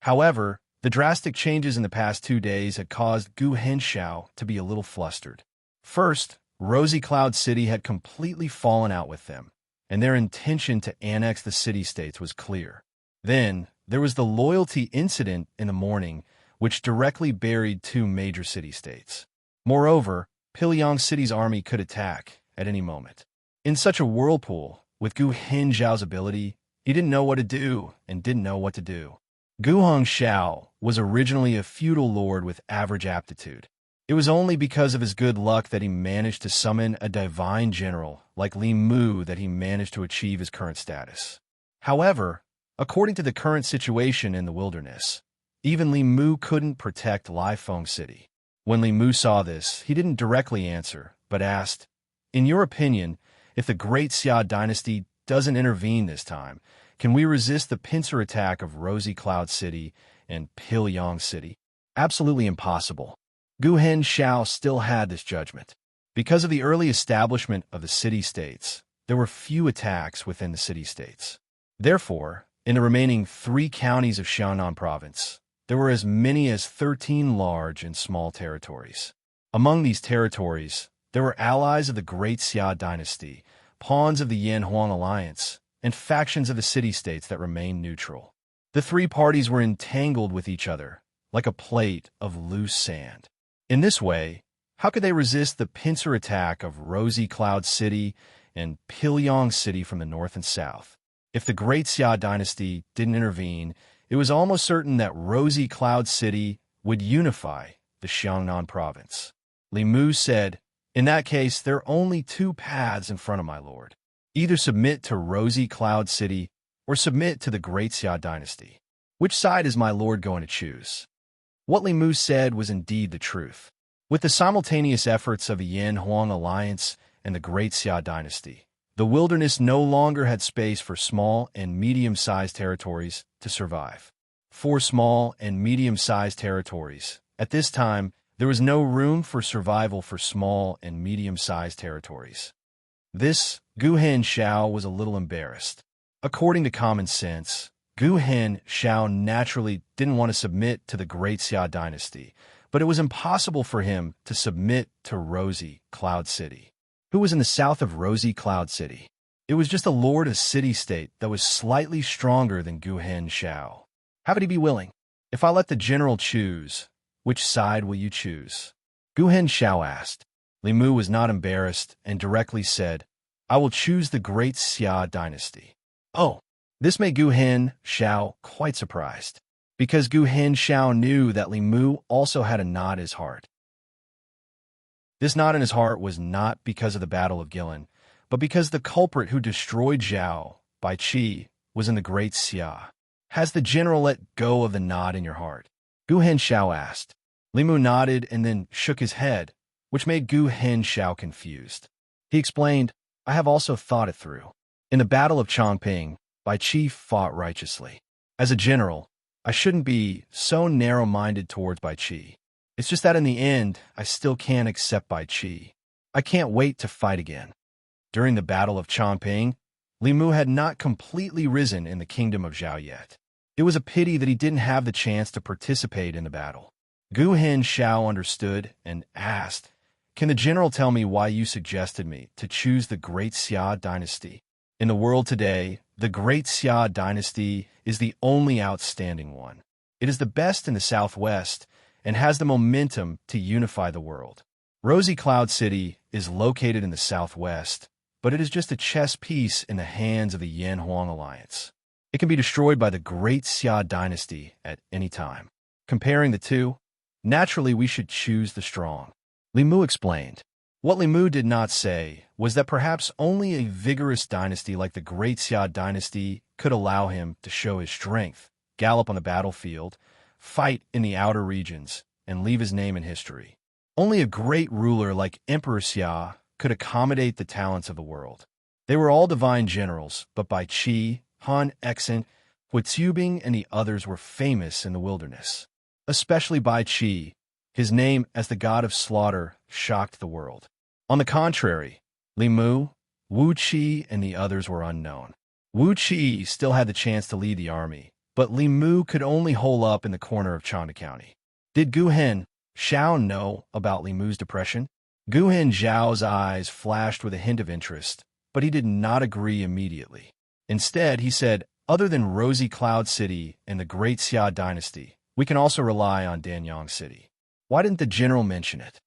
Speaker 1: However, the drastic changes in the past 2 days had caused Gu Henshao to be a little flustered. First, Rosy Cloud City had completely fallen out with them, and their intention to annex the city-states was clear. Then, there was the loyalty incident in the morning, which directly buried 2 major city-states. Moreover, Pilyang City's army could attack at any moment. In such a whirlpool, with Gu Henshao's ability, he didn't know what to do and didn't know what to do. Gu Hengshao was originally a feudal lord with average aptitude. It was only because of his good luck that he managed to summon a divine general like Li Mu that he managed to achieve his current status. However, according to the current situation in the wilderness, even Li Mu couldn't protect Laifeng City. When Li Mu saw this, he didn't directly answer, but asked, "In your opinion, if the Great Xia dynasty doesn't intervene this time, can we resist the pincer attack of Rosy Cloud City and Pilyang City?" Absolutely impossible. Gu Henshao still had this judgment. Because of the early establishment of the city-states, there were few attacks within the city-states. Therefore, in the remaining 3 counties of Xiangnan province, there were as many as 13 large and small territories. Among these territories, there were allies of the Great Xia dynasty, pawns of the Yan-Huang alliance, and factions of the city-states that remained neutral. The three parties were entangled with each other, like a plate of loose sand. In this way, how could they resist the pincer attack of Rosy Cloud City and Pilyong City from the north and south? If the Great Xia dynasty didn't intervene, it was almost certain that Rosy Cloud City would unify the Xiangnan province. Li Mu said, "In that case, there are only 2 paths in front of my lord. Either submit to Rosy Cloud City or submit to the Great Xia dynasty. Which side is my lord going to choose?" What Li Mu said was indeed the truth. With the simultaneous efforts of the Yan-Huang alliance and the Great Xia dynasty, the wilderness no longer had space for small and medium-sized territories to survive. For small and medium-sized territories, at this time, there was no room for survival for small and medium-sized territories. This, Gu Hen Xiao was a little embarrassed. According to common sense, Gu Hen Xiao naturally didn't want to submit to the Great Xia dynasty, but it was impossible for him to submit to Rosy Cloud City. Who was in the south of Rosy Cloud City? It was just a lord of city-state that was slightly stronger than Gu Hen Xiao. How could he be willing? "If I let the general choose, which side will you choose?" Gu Hen Xiao asked. Li Mu was not embarrassed and directly said, "I will choose the Great Xia dynasty." Oh, this made Gu Hen Xiao quite surprised, because Gu Hen Xiao knew that Li Mu also had a knot in his heart. This knot in his heart was not because of the Battle of Guilin, but because the culprit who destroyed Zhao, Bai Qi, was in the Great Xia. Has the general let go of the knot in your heart? Gu Hen Xiao asked. Li Mu nodded and then shook his head, which made Gu Hen Xiao confused. He explained, "I have also thought it through. In the Battle of Chongping, Bai Qi fought righteously. As a general, I shouldn't be so narrow-minded towards Bai Qi. It's just that in the end, I still can't accept Bai Qi. I can't wait to fight again." During the Battle of Chongping, Li Mu had not completely risen in the kingdom of Zhao yet. It was a pity that he didn't have the chance to participate in the battle. Gu Hen Xiao understood and asked, "Can the general tell me why you suggested me to choose the Great Xia dynasty? In the world today, the Great Xia dynasty is the only outstanding one. It is the best in the southwest and has the momentum to unify the world. Rosy Cloud City is located in the southwest, but it is just a chess piece in the hands of the Yan-Huang alliance. It can be destroyed by the Great Xia dynasty at any time. Comparing the two, naturally we should choose the strong." Li Mu explained. What Li Mu did not say was that perhaps only a vigorous dynasty like the Great Xia dynasty could allow him to show his strength, gallop on the battlefield, fight in the outer regions, and leave his name in history. Only a great ruler like Emperor Xia could accommodate the talents of the world. They were all divine generals, but Bai Qi, Han Exant, Hu Zubing, and the others were famous in the wilderness. Especially Bai Qi, his name as the god of slaughter shocked the world. On the contrary, Li Mu, Wu Qi, and the others were unknown. Wu Qi still had the chance to lead the army, but Li Mu could only hole up in the corner of Chanda County. Did Gu Hen Xiao know about Li Mu's depression? Gu Hen Xiao's eyes flashed with a hint of interest, but he did not agree immediately. Instead, he said, "Other than Rosy Cloud City and the Great Xia dynasty, we can also rely on Danyang City. Why didn't the general mention it?"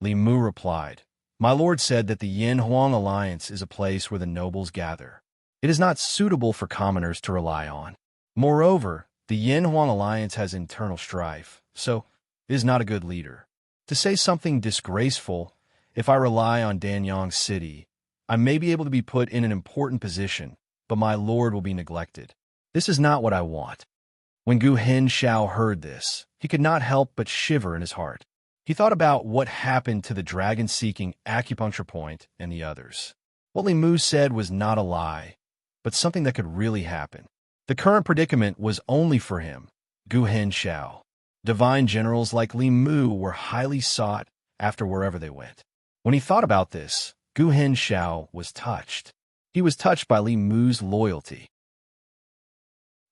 Speaker 1: Li Mu replied, "My lord said that the Yan-Huang alliance is a place where the nobles gather. It is not suitable for commoners to rely on. Moreover, the Yan-Huang alliance has internal strife, so it is not a good leader. To say something disgraceful, if I rely on Danyang City, I may be able to be put in an important position, but my lord will be neglected. This is not what I want." When Gu Hen Xiao heard this, he could not help but shiver in his heart. He thought about what happened to the dragon-seeking acupuncture point and the others. What Li Mu said was not a lie, but something that could really happen. The current predicament was only for him, Gu Hen Xiao. Divine generals like Li Mu were highly sought after wherever they went. When he thought about this, Gu Hen Xiao was touched. He was touched by Li Mu's loyalty.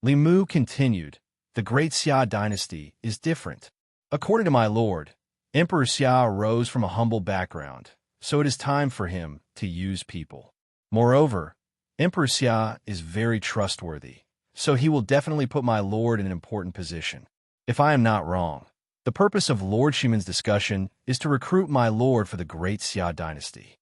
Speaker 1: Li Mu continued, "The great Xia dynasty is different. According to my lord, Emperor Xia arose from a humble background, so it is time for him to use people. Moreover, Emperor Xia is very trustworthy, so he will definitely put my lord in an important position. If I am not wrong, the purpose of Lord Shimon's discussion is to recruit my lord for the great Xia dynasty.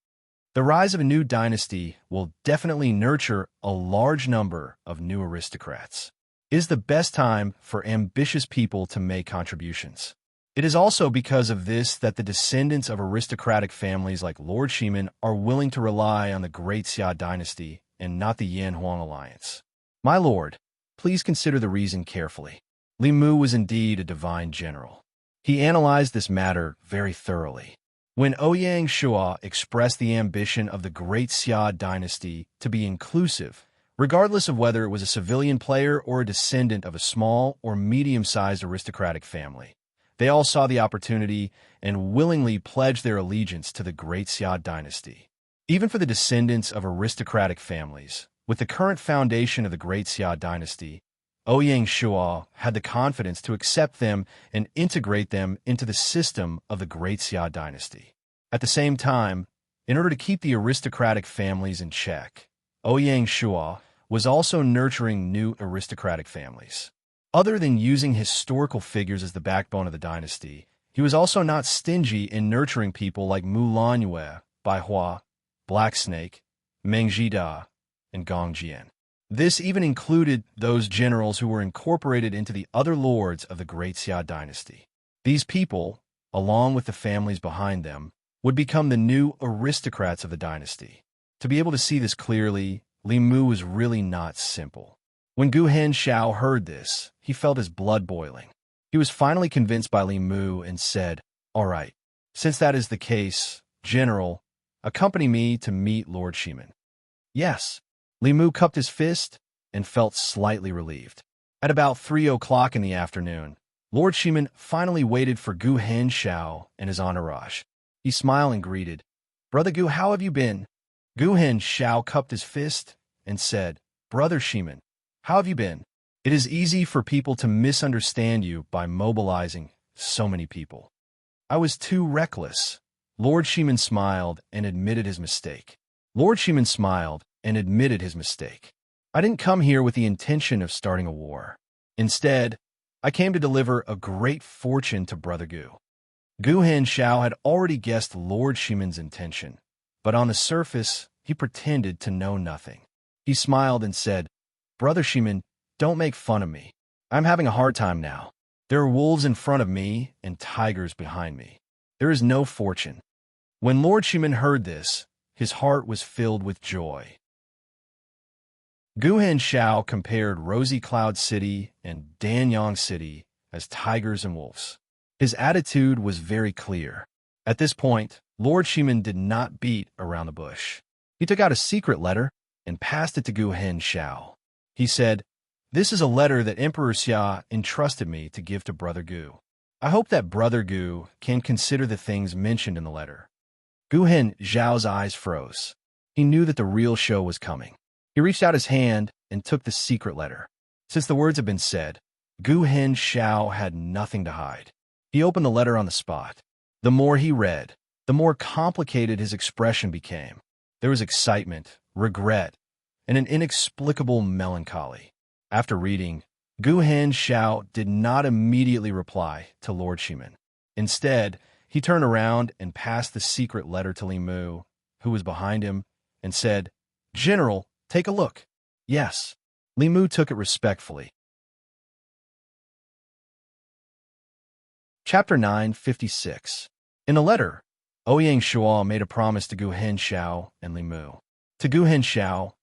Speaker 1: The rise of a new dynasty will definitely nurture a large number of new aristocrats. It is the best time for ambitious people to make contributions. It is also because of this that the descendants of aristocratic families like Lord Shimon are willing to rely on the great Xia dynasty and not the Yan-Huang alliance. My lord, please consider the reason carefully." Li Mu was indeed a divine general. He analyzed this matter very thoroughly. When Ouyang Shua expressed the ambition of the great Xia dynasty to be inclusive, regardless of whether it was a civilian player or a descendant of a small or medium-sized aristocratic family, they all saw the opportunity and willingly pledged their allegiance to the great Xia dynasty. Even for the descendants of aristocratic families, with the current foundation of the great Xia dynasty, Ouyang Shua had the confidence to accept them and integrate them into the system of the great Xia dynasty. At the same time, in order to keep the aristocratic families in check, Ouyang Shua was also nurturing new aristocratic families. Other than using historical figures as the backbone of the dynasty, he was also not stingy in nurturing people like Mu Lanyue, Bai Hua, Black Snake, Meng Jida, and Gong Jian. This even included those generals who were incorporated into the other lords of the great Xia dynasty. These people, along with the families behind them, would become the new aristocrats of the dynasty. To be able to see this clearly, Li Mu was really not simple. When Gu Henshao heard this, he felt his blood boiling. He was finally convinced by Li Mu and said, "All right, since that is the case, General, accompany me to meet Lord Shimon." "Yes." Li Mu cupped his fist and felt slightly relieved. At about 3 o'clock in the afternoon, Lord Shimon finally waited for Gu Henshao and his entourage. He smiled and greeted, "Brother Gu, how have you been?" Gu Henshao cupped his fist and said, "Brother Shimon, how have you been? It is easy for people to misunderstand you by mobilizing so many people." "I was too reckless." Lord Shimon smiled and admitted his mistake. "I didn't come here with the intention of starting a war. Instead, I came to deliver a great fortune to Brother Gu." Gu Henshao had already guessed Lord Shimon's intention, but on the surface, he pretended to know nothing. He smiled and said, "Brother Shimon, don't make fun of me. I'm having a hard time now. There are wolves in front of me and tigers behind me. There is no fortune." When Lord Shimon heard this, his heart was filled with joy. Gu Henshao compared Rosy Cloud City and Danyang City as tigers and wolves. His attitude was very clear. At this point, Lord Shimon did not beat around the bush. He took out a secret letter and passed it to Gu Henshao. He said, "This is a letter that Emperor Xia entrusted me to give to Brother Gu. I hope that Brother Gu can consider the things mentioned in the letter." Gu Henshao's eyes froze. He knew that the real show was coming. He reached out his hand and took the secret letter. Since the words had been said, Gu Henshao had nothing to hide. He opened the letter on the spot. The more he read, the more complicated his expression became. There was excitement, regret, and an inexplicable melancholy. After reading, Gu Henshao did not immediately reply to Lord Shimon. Instead, he turned around and passed the secret letter to Li Mu, who was behind him, and said, "General, take a look." "Yes." Li Mu took it respectfully. Chapter 956. In a letter, Ouyang Shua made a promise to Gu Henshao and Li Mu. To Gu Henshao,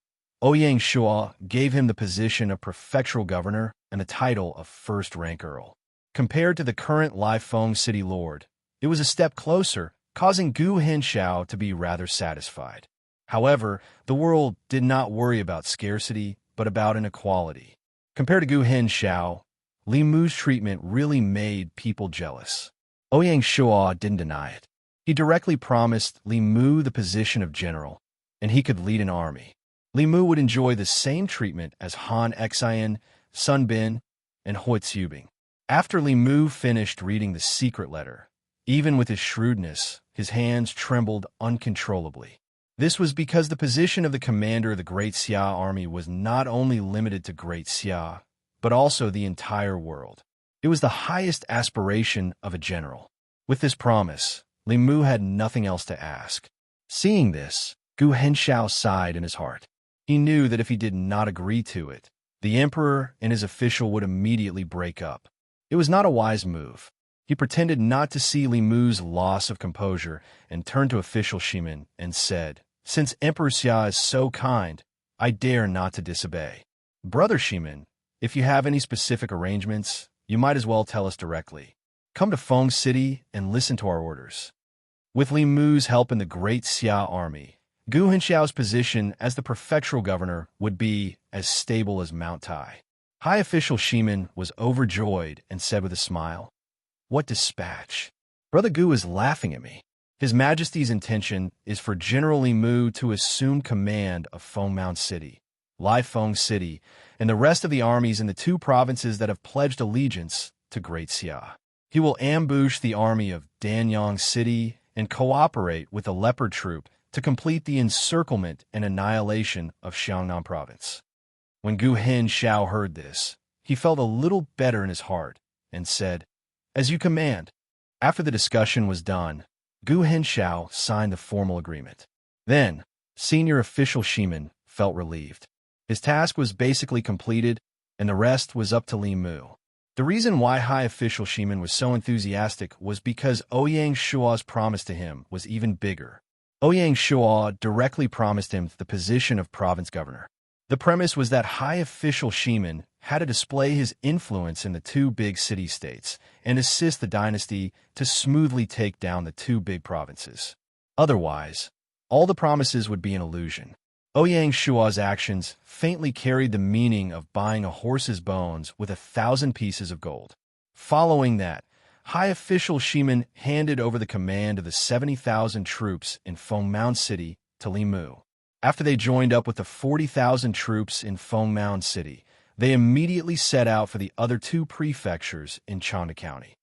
Speaker 1: Ouyang Shua gave him the position of prefectural governor and the title of first-rank earl. Compared to the current Laifeng city lord, it was a step closer, causing Gu Henshao to be rather satisfied. However, the world did not worry about scarcity, but about inequality. Compared to Gu Henshao, Li Mu's treatment really made people jealous. Ouyang Shua didn't deny it. He directly promised Li Mu the position of general, and he could lead an army. Li Mu would enjoy the same treatment as Han Xian, Sun Bin, and Hui Tsubing. After Li Mu finished reading the secret letter, even with his shrewdness, his hands trembled uncontrollably. This was because the position of the commander of the Great Xia army was not only limited to Great Xia, but also the entire world. It was the highest aspiration of a general. With this promise, Li Mu had nothing else to ask. Seeing this, Gu Henshao sighed in his heart. He knew that if he did not agree to it, the emperor and his official would immediately break up. It was not a wise move. He pretended not to see Li Mu's loss of composure and turned to official Shimin and said, "Since Emperor Xia is so kind, I dare not to disobey. Brother Shimin, if you have any specific arrangements, you might as well tell us directly. Come to Feng City and listen to our orders." With Li Mu's help in the Great Xia army, Gu Henshao's position as the prefectural governor would be as stable as Mount Tai. High official Shimin was overjoyed and said with a smile, "What dispatch? Brother Gu is laughing at me. His Majesty's intention is for General Li Mu to assume command of Fengmount City, Lai Feng City, and the rest of the armies in the two provinces that have pledged allegiance to Great Xia. He will ambush the army of Danyang City and cooperate with the Leopard Troop to complete the encirclement and annihilation of Xiangnan Province." When Gu Henshao heard this, he felt a little better in his heart and said, "As you command." After the discussion was done, Gu Henshao signed the formal agreement. Then, senior official Shimin felt relieved. His task was basically completed, and the rest was up to Li Mu. The reason why high official Shimin was so enthusiastic was because Ouyang Shua's promise to him was even bigger. Ouyang Shua directly promised him the position of province governor. The premise was that high official Shimin had to display his influence in the two big city-states and assist the dynasty to smoothly take down the two big provinces. Otherwise, all the promises would be an illusion. Ouyang Shua's actions faintly carried the meaning of buying a horse's bones with 1,000 pieces of gold. Following that, high official Shimin handed over the command of the 70,000 troops in Fengmount City to Li Mu. After they joined up with the 40,000 troops in Fengmount City, they immediately set out for the other two prefectures in Chanda County.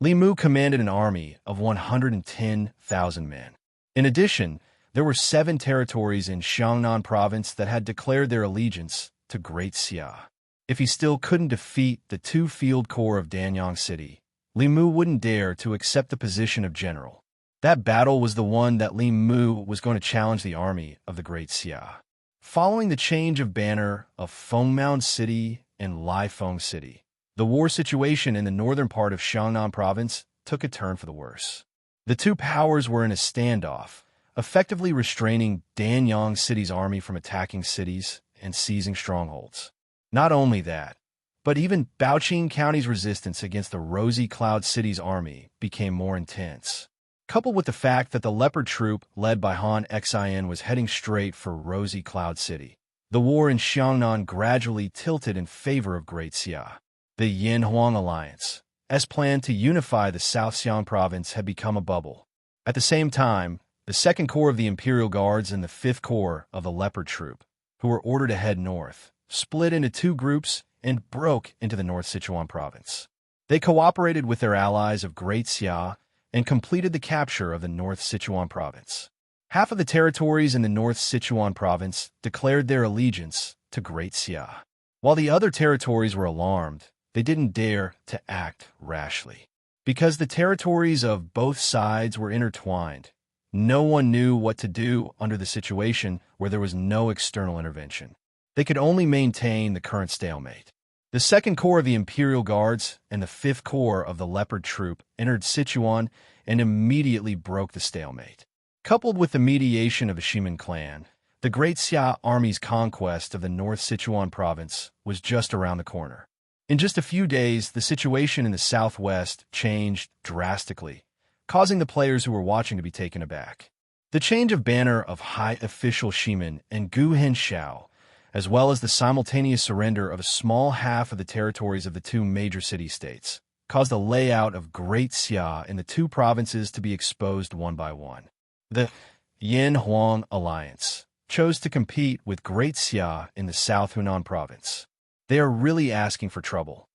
Speaker 1: Li Mu commanded an army of 110,000 men. In addition, there were 7 territories in Xiangnan Province that had declared their allegiance to Great Xia. If he still couldn't defeat the 2 field corps of Danyang City, Li Mu wouldn't dare to accept the position of general. That battle was the one that Li Mu was going to challenge the army of the Great Xia. Following the change of banner of Fengmount City and Lai Feng City, the war situation in the northern part of Xiangnan Province took a turn for the worse. The two powers were in a standoff, effectively restraining Danyang City's army from attacking cities and seizing strongholds. Not only that, but even Baoqing County's resistance against the Rosy Cloud City's army became more intense. Coupled with the fact that the Leopard Troop, led by Han Xin, was heading straight for Rosy Cloud City, the war in Xiangnan gradually tilted in favor of Great Xia. The Yin-Huang Alliance, as planned to unify the South Xiang province, had become a bubble. At the same time, the 2nd Corps of the Imperial Guards and the 5th Corps of the Leopard Troop, who were ordered to head north, split into 2 groups and broke into the North Sichuan province. They cooperated with their allies of Great Xia and completed the capture of the North Sichuan province. Half of the territories in the North Sichuan province declared their allegiance to Great Xia. While the other territories were alarmed, they didn't dare to act rashly. Because the territories of both sides were intertwined, no one knew what to do under the situation where there was no external intervention. They could only maintain the current stalemate. The 2nd Corps of the Imperial Guards and the 5th Corps of the Leopard Troop entered Sichuan and immediately broke the stalemate. Coupled with the mediation of the Shimin clan, the Great Xia Army's conquest of the North Sichuan province was just around the corner. In just a few days, the situation in the southwest changed drastically, causing the players who were watching to be taken aback. The change of banner of High Official Shimin and Gu Henshao, as well as the simultaneous surrender of a small half of the territories of the 2 major city-states, caused the layout of Great Xia in the 2 provinces to be exposed one by one. The Yin-Huang Alliance, chose to compete with Great Xia in the South Hunan province. They are really asking for trouble.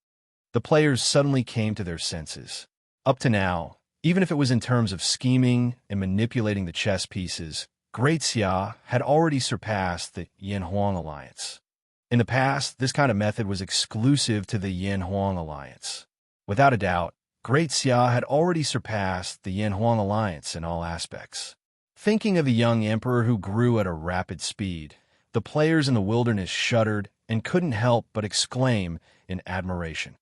Speaker 1: The players suddenly came to their senses. Up to now, even if it was in terms of scheming and manipulating the chess pieces, Great Xia had already surpassed the Yanhuang alliance. In the past, this kind of method was exclusive to the Yanhuang alliance. Without a doubt, Great Xia had already surpassed the Yanhuang alliance in all aspects. Thinking of the young emperor who grew at a rapid speed, the players in the wilderness shuddered and couldn't help but exclaim in admiration.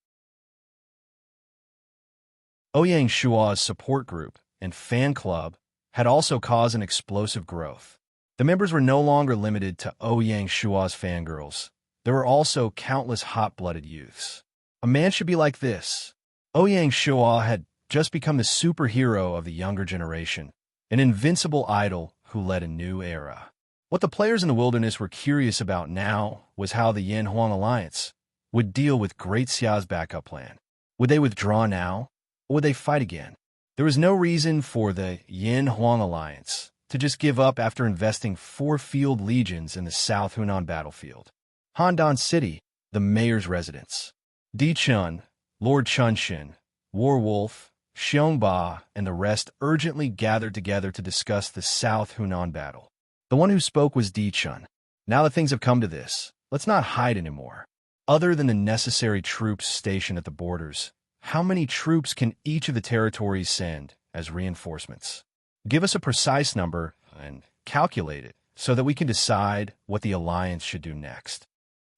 Speaker 1: Ouyang Shua's support group and fan club had also caused an explosive growth. The members were no longer limited to Ouyang Shua's fangirls. There were also countless hot-blooded youths. A man should be like this. Ouyang Shua had just become the superhero of the younger generation, an invincible idol who led a new era. What the players in the wilderness were curious about now was how the Yanhuang alliance would deal with Great Xia's backup plan. Would they withdraw now, or would they fight again? There was no reason for the Yanhuang alliance to just give up after investing 4 field legions in the South Hunan battlefield. Handan City, the mayor's residence. Di Chun, Lord Chunshin, Warwolf, Xiongba, and the rest urgently gathered together to discuss the South Hunan battle. The one who spoke was Di Chun. Now that things have come to this, let's not hide anymore. Other than the necessary troops stationed at the borders, how many troops can each of the territories send as reinforcements? Give us a precise number and calculate it so that we can decide what the alliance should do next.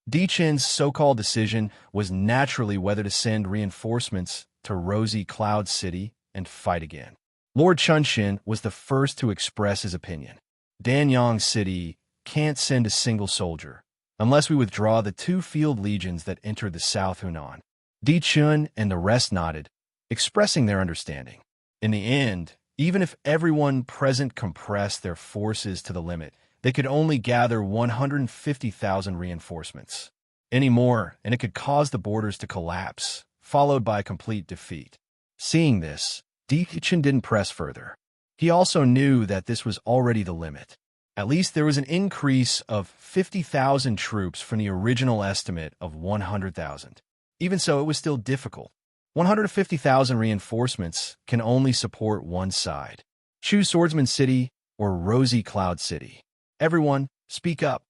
Speaker 1: Di Chin's so-called decision was naturally whether to send reinforcements to Rosy Cloud City and fight again. Lord Chunshin was the first to express his opinion. Danyang City can't send a single soldier unless we withdraw the 2 field legions that entered the South Hunan. Di Chun and the rest nodded, expressing their understanding. In the end, even if everyone present compressed their forces to the limit, they could only gather 150,000 reinforcements. Any more, and it could cause the borders to collapse, followed by complete defeat. Seeing this, Di Chun didn't press further. He also knew that this was already the limit. At least there was an increase of 50,000 troops from the original estimate of 100,000. Even so, it was still difficult. 150,000 reinforcements can only support one side. Choose Swordsman City or Rosy Cloud City. Everyone, speak up.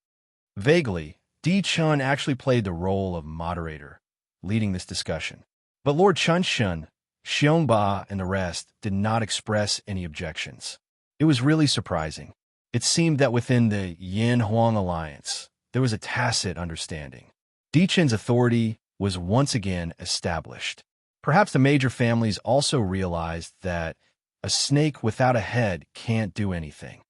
Speaker 1: Vaguely, Di Chun actually played the role of moderator, leading this discussion. But Lord Chunshin, Xiongba, and the rest did not express any objections. It was really surprising. It seemed that within the Yanhuang alliance, there was a tacit understanding. Di Chun's authority was once again established. Perhaps the major families also realized that a snake without a head can't do anything.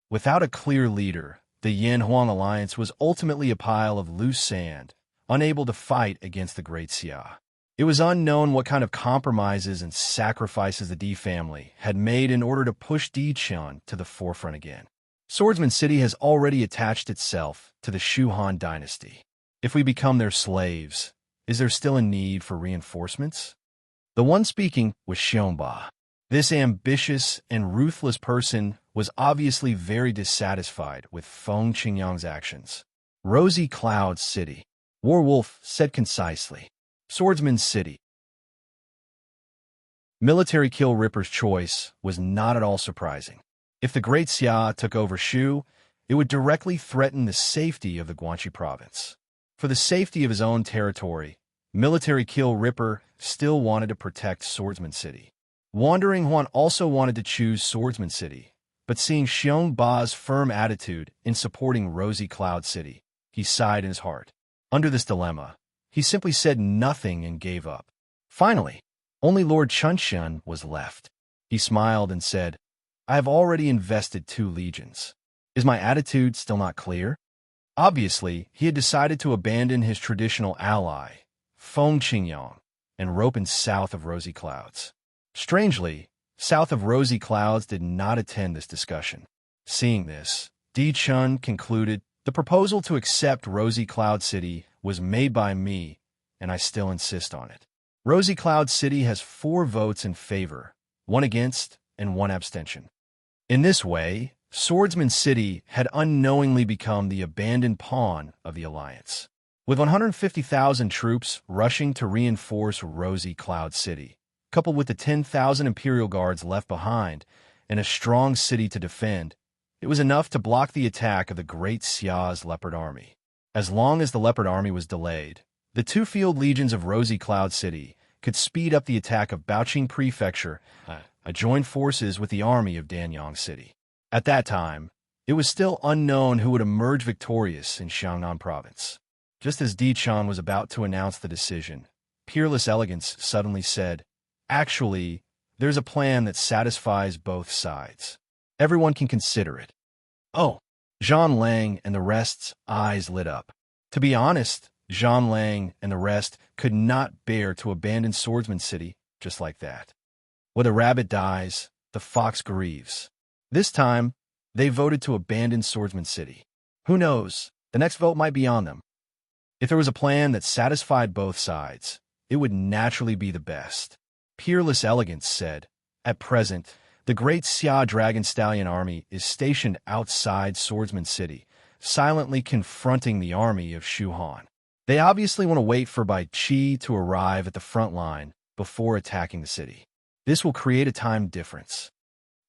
Speaker 1: Without a clear leader, the Yanhuang alliance was ultimately a pile of loose sand, unable to fight against the Great Xia. It was unknown what kind of compromises and sacrifices the Di family had made in order to push Di Chun to the forefront again. Swordsman City has already attached itself to the Shuhan dynasty. If we become their slaves, is there still a need for reinforcements? The one speaking was Xiongba. This ambitious and ruthless person was obviously very dissatisfied with Feng Qingyang's actions. Rosy Cloud City, Warwolf said concisely. Swordsman City. Military Kill Ripper's choice was not at all surprising. If the Great Xia took over Shu, it would directly threaten the safety of the Guangxi province. For the safety of his own territory, Military Kill Ripper still wanted to protect Swordsman City. Wandering Huan also wanted to choose Swordsman City, but seeing Xiongba's firm attitude in supporting Rosy Cloud City, he sighed in his heart. Under this dilemma, he simply said nothing and gave up. Finally, only Lord Chunshin was left. He smiled and said, I have already invested 2 legions. Is my attitude still not clear? Obviously, he had decided to abandon his traditional ally, Feng Qingyang, and rope south of Rosy Clouds. Strangely, south of Rosy Clouds did not attend this discussion. Seeing this, Di Chun concluded, the proposal to accept Rosy Cloud City was made by me, and I still insist on it. Rosy Cloud City has 4 votes in favor, 1 against, and 1 abstention. In this way, Swordsman City had unknowingly become the abandoned pawn of the alliance. With 150,000 troops rushing to reinforce Rosy Cloud City, coupled with the 10,000 Imperial Guards left behind and a strong city to defend, it was enough to block the attack of the Great Xia's Leopard Army. As long as the Leopard Army was delayed, the two field legions of Rosy Cloud City could speed up the attack of Baoqing Prefecture, joined forces with the army of Danyang City. At that time, it was still unknown who would emerge victorious in Xiangnan Province. Just as Di Chun was about to announce the decision, Peerless Elegance suddenly said, "Actually, there's a plan that satisfies both sides. Everyone can consider it." Oh, Zhang Lang and the rest's eyes lit up. To be honest, Zhang Lang and the rest could not bear to abandon Swordsman City just like that. Where the rabbit dies, the fox grieves. This time, they voted to abandon Swordsman City. Who knows, the next vote might be on them. If there was a plan that satisfied both sides, it would naturally be the best. Peerless Elegance said, "At present, the Great Xia Dragon Stallion Army is stationed outside Swordsman City, silently confronting the army of Shu Han. They obviously want to wait for Bai Qi to arrive at the front line before attacking the city. This will create a time difference.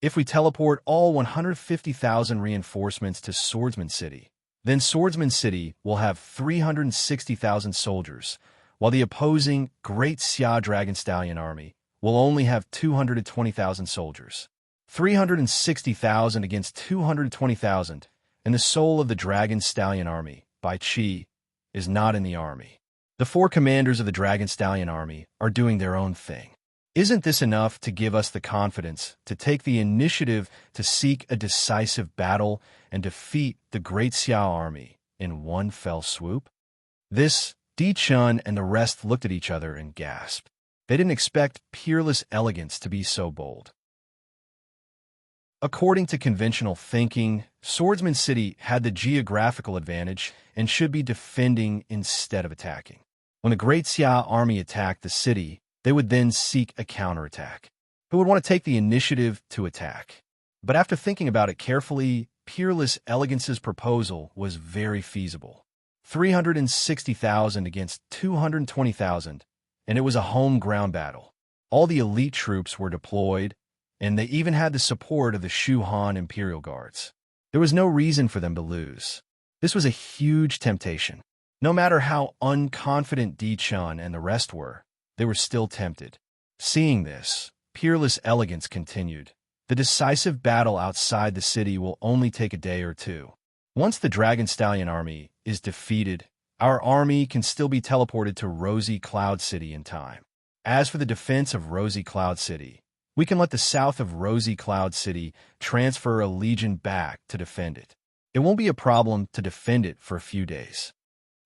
Speaker 1: If we teleport all 150,000 reinforcements to Swordsman City, then Swordsman City will have 360,000 soldiers, while the opposing Great Xia Dragon Stallion Army will only have 220,000 soldiers. 360,000 against 220,000, and the soul of the Dragon Stallion Army, Bai Qi, is not in the army. The four commanders of the Dragon Stallion Army are doing their own thing. Isn't this enough to give us the confidence to take the initiative to seek a decisive battle and defeat the Great Xia Army in one fell swoop?" This, Di Chun and the rest looked at each other and gasped. They didn't expect Peerless Elegance to be so bold. According to conventional thinking, Swordsman City had the geographical advantage and should be defending instead of attacking. When the Great Xia Army attacked the city, they would then seek a counterattack. Who would want to take the initiative to attack? But after thinking about it carefully, Peerless Elegance's proposal was very feasible. 360,000 against 220,000, and it was a home ground battle. All the elite troops were deployed, and they even had the support of the Shu Han Imperial Guards. There was no reason for them to lose. This was a huge temptation. No matter how unconfident Di Chun and the rest were, they were still tempted. Seeing this, Peerless Elegance continued, "The decisive battle outside the city will only take a day or two. Once the Dragon Stallion Army is defeated, our army can still be teleported to Rosy Cloud City in time. As for the defense of Rosy Cloud City, we can let the south of Rosy Cloud City transfer a legion back to defend it. It won't be a problem to defend it for a few days."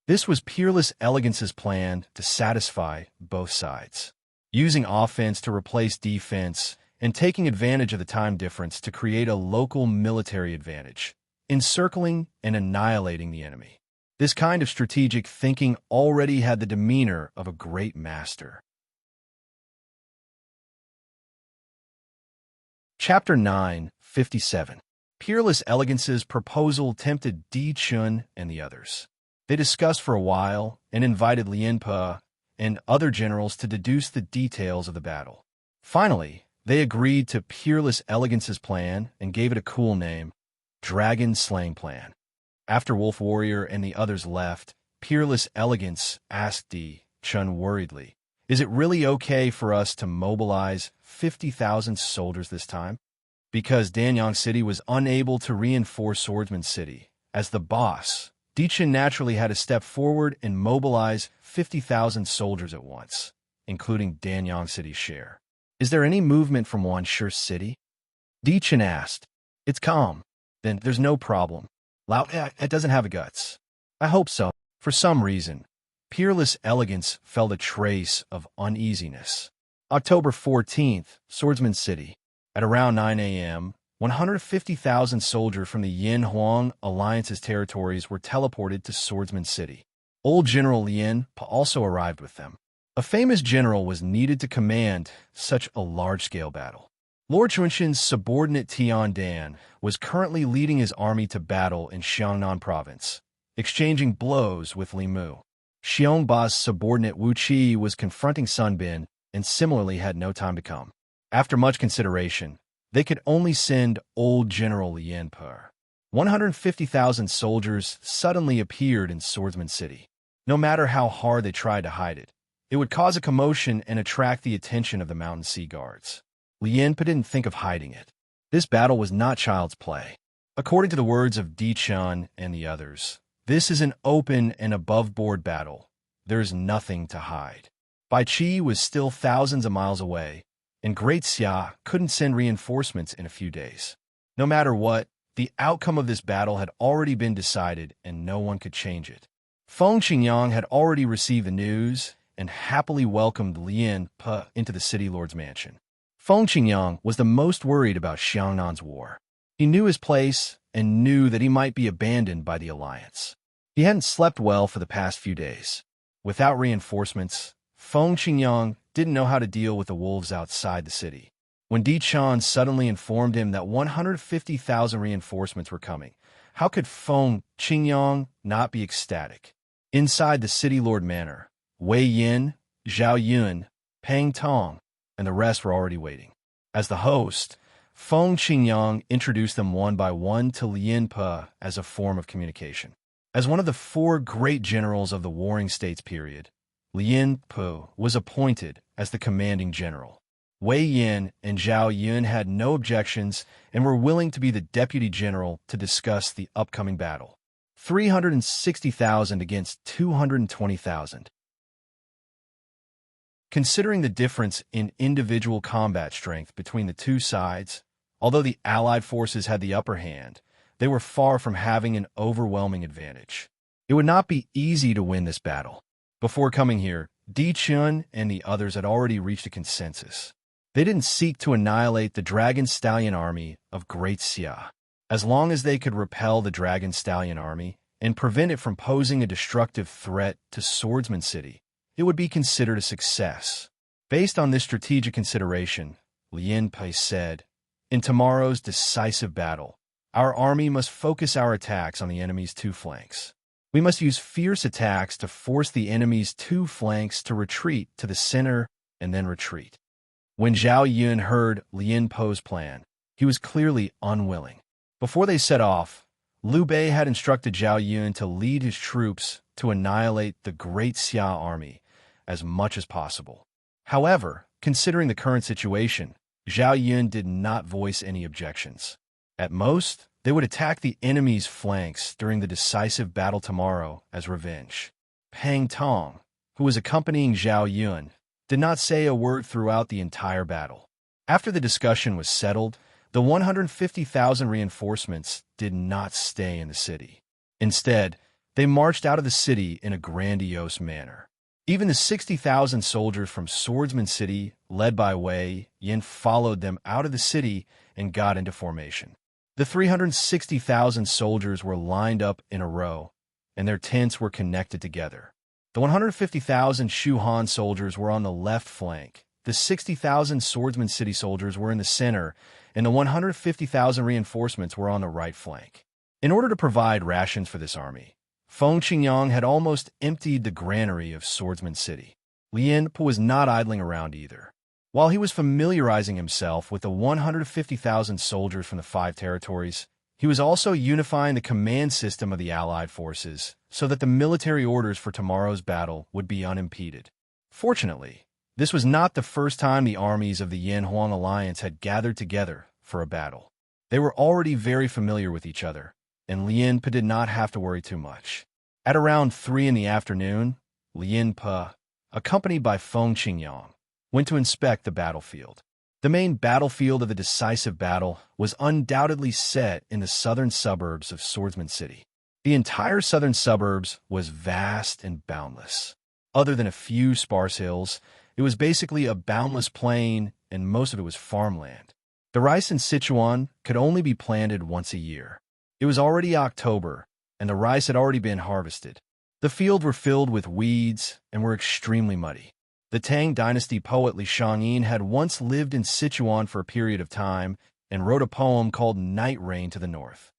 Speaker 1: This was Peerless Elegance's plan to satisfy both sides, using offense to replace defense and taking advantage of the time difference to create a local military advantage, encircling and annihilating the enemy. This kind of strategic thinking already had the demeanor of a great master. Chapter 9:57. Peerless Elegance's proposal tempted Di Chun and the others. They discussed for a while and invited Lien Pe and other generals to deduce the details of the battle. Finally, they agreed to Peerless Elegance's plan and gave it a cool name, Dragon Slaying Plan. After Wolf Warrior and the others left, Peerless Elegance asked Di Chun worriedly, "Is it really okay for us to mobilize 50,000 soldiers this time?" Because Danyang City was unable to reinforce Swordsman City, as the boss, Di Chun naturally had to step forward and mobilize 50,000 soldiers at once, including Danyang City's share. "Is there any movement from Wanshi City?" Di Chun asked. "It's calm. Then there's no problem. Lao, it doesn't have guts." "I hope so." For some reason, Peerless Elegance felt a trace of uneasiness. October 14th, Swordsman City. At around 9 a.m., 150,000 soldiers from the Yin Huang Alliance's territories were teleported to Swordsman City. Old General Lien Pe also arrived with them. A famous general was needed to command such a large-scale battle. Lord Chunshin's subordinate Tian Dan was currently leading his army to battle in Xiangnan province, exchanging blows with Li Mu. Xiongba's subordinate Wu Qi was confronting Sun Bin and similarly had no time to come. After much consideration, they could only send old General Lien Per. 150,000 soldiers suddenly appeared in Swordsman City. No matter how hard they tried to hide it, it would cause a commotion and attract the attention of the Mountain Sea Guards. Lien Per didn't think of hiding it. This battle was not child's play. According to the words of Di Chun and the others, this is an open and above-board battle. There is nothing to hide. Bai Qi was still thousands of miles away, and Great Xia couldn't send reinforcements in a few days. No matter what, the outcome of this battle had already been decided and no one could change it. Feng Qingyang had already received the news and happily welcomed Lien Per into the city lord's mansion. Feng Qingyang was the most worried about Xiangnan's war. He knew his place and knew that he might be abandoned by the alliance. He hadn't slept well for the past few days. Without reinforcements, Feng Qingyang didn't know how to deal with the wolves outside the city. When Di Chan suddenly informed him that 150,000 reinforcements were coming, how could Feng Qingyang not be ecstatic? Inside the city lord manor, Wei Yin, Zhao Yun, Pang Tong, and the rest were already waiting. As the host, Feng Qingyang introduced them one by one to Lien Per as a form of communication. As one of the four great generals of the Warring States period, Lien Per was appointed as the commanding general. Wei Yin and Zhao Yun had no objections and were willing to be the deputy general to discuss the upcoming battle. 360,000 against 220,000. Considering the difference in individual combat strength between the two sides, although the Allied forces had the upper hand, they were far from having an overwhelming advantage. It would not be easy to win this battle. Before coming here, Di Chun and the others had already reached a consensus. They didn't seek to annihilate the Dragon Stallion army of Great Xia. As long as they could repel the Dragon Stallion army and prevent it from posing a destructive threat to Swordsman City, it would be considered a success. Based on this strategic consideration, Lien Per said, "In tomorrow's decisive battle, our army must focus our attacks on the enemy's two flanks. We must use fierce attacks to force the enemy's two flanks to retreat to the center and then retreat." When Zhao Yun heard Lien Per's plan, he was clearly unwilling. Before they set off, Liu Bei had instructed Zhao Yun to lead his troops to annihilate the Great Xia army as much as possible. However, considering the current situation, Zhao Yun did not voice any objections. At most, they would attack the enemy's flanks during the decisive battle tomorrow as revenge. Pang Tong, who was accompanying Zhao Yun, did not say a word throughout the entire battle. After the discussion was settled, the 150,000 reinforcements did not stay in the city. Instead, they marched out of the city in a grandiose manner. Even the 60,000 soldiers from Swordsman City, led by Wei Yin, followed them out of the city and got into formation. The 360,000 soldiers were lined up in a row, and their tents were connected together. The 150,000 Shu Han soldiers were on the left flank, the 60,000 Swordsman City soldiers were in the center, and the 150,000 reinforcements were on the right flank. In order to provide rations for this army, Feng Qingyang had almost emptied the granary of Swordsman City. Lien Per was not idling around either. While he was familiarizing himself with the 150,000 soldiers from the 5 territories, he was also unifying the command system of the Allied forces so that the military orders for tomorrow's battle would be unimpeded. Fortunately, this was not the first time the armies of the Yan-Huang alliance had gathered together for a battle. They were already very familiar with each other, and Lien Per did not have to worry too much. At around 3 in the afternoon, Lien Per, accompanied by Feng Qingyang, went to inspect the battlefield. The main battlefield of the decisive battle was undoubtedly set in the southern suburbs of Swordsman City. The entire southern suburbs was vast and boundless. Other than a few sparse hills, it was basically a boundless plain, and most of it was farmland. The rice in Sichuan could only be planted once a year. It was already October, and the rice had already been harvested. The fields were filled with weeds and were extremely muddy. The Tang dynasty poet Li Shangyin had once lived in Sichuan for a period of time and wrote a poem called Night Rain to the North.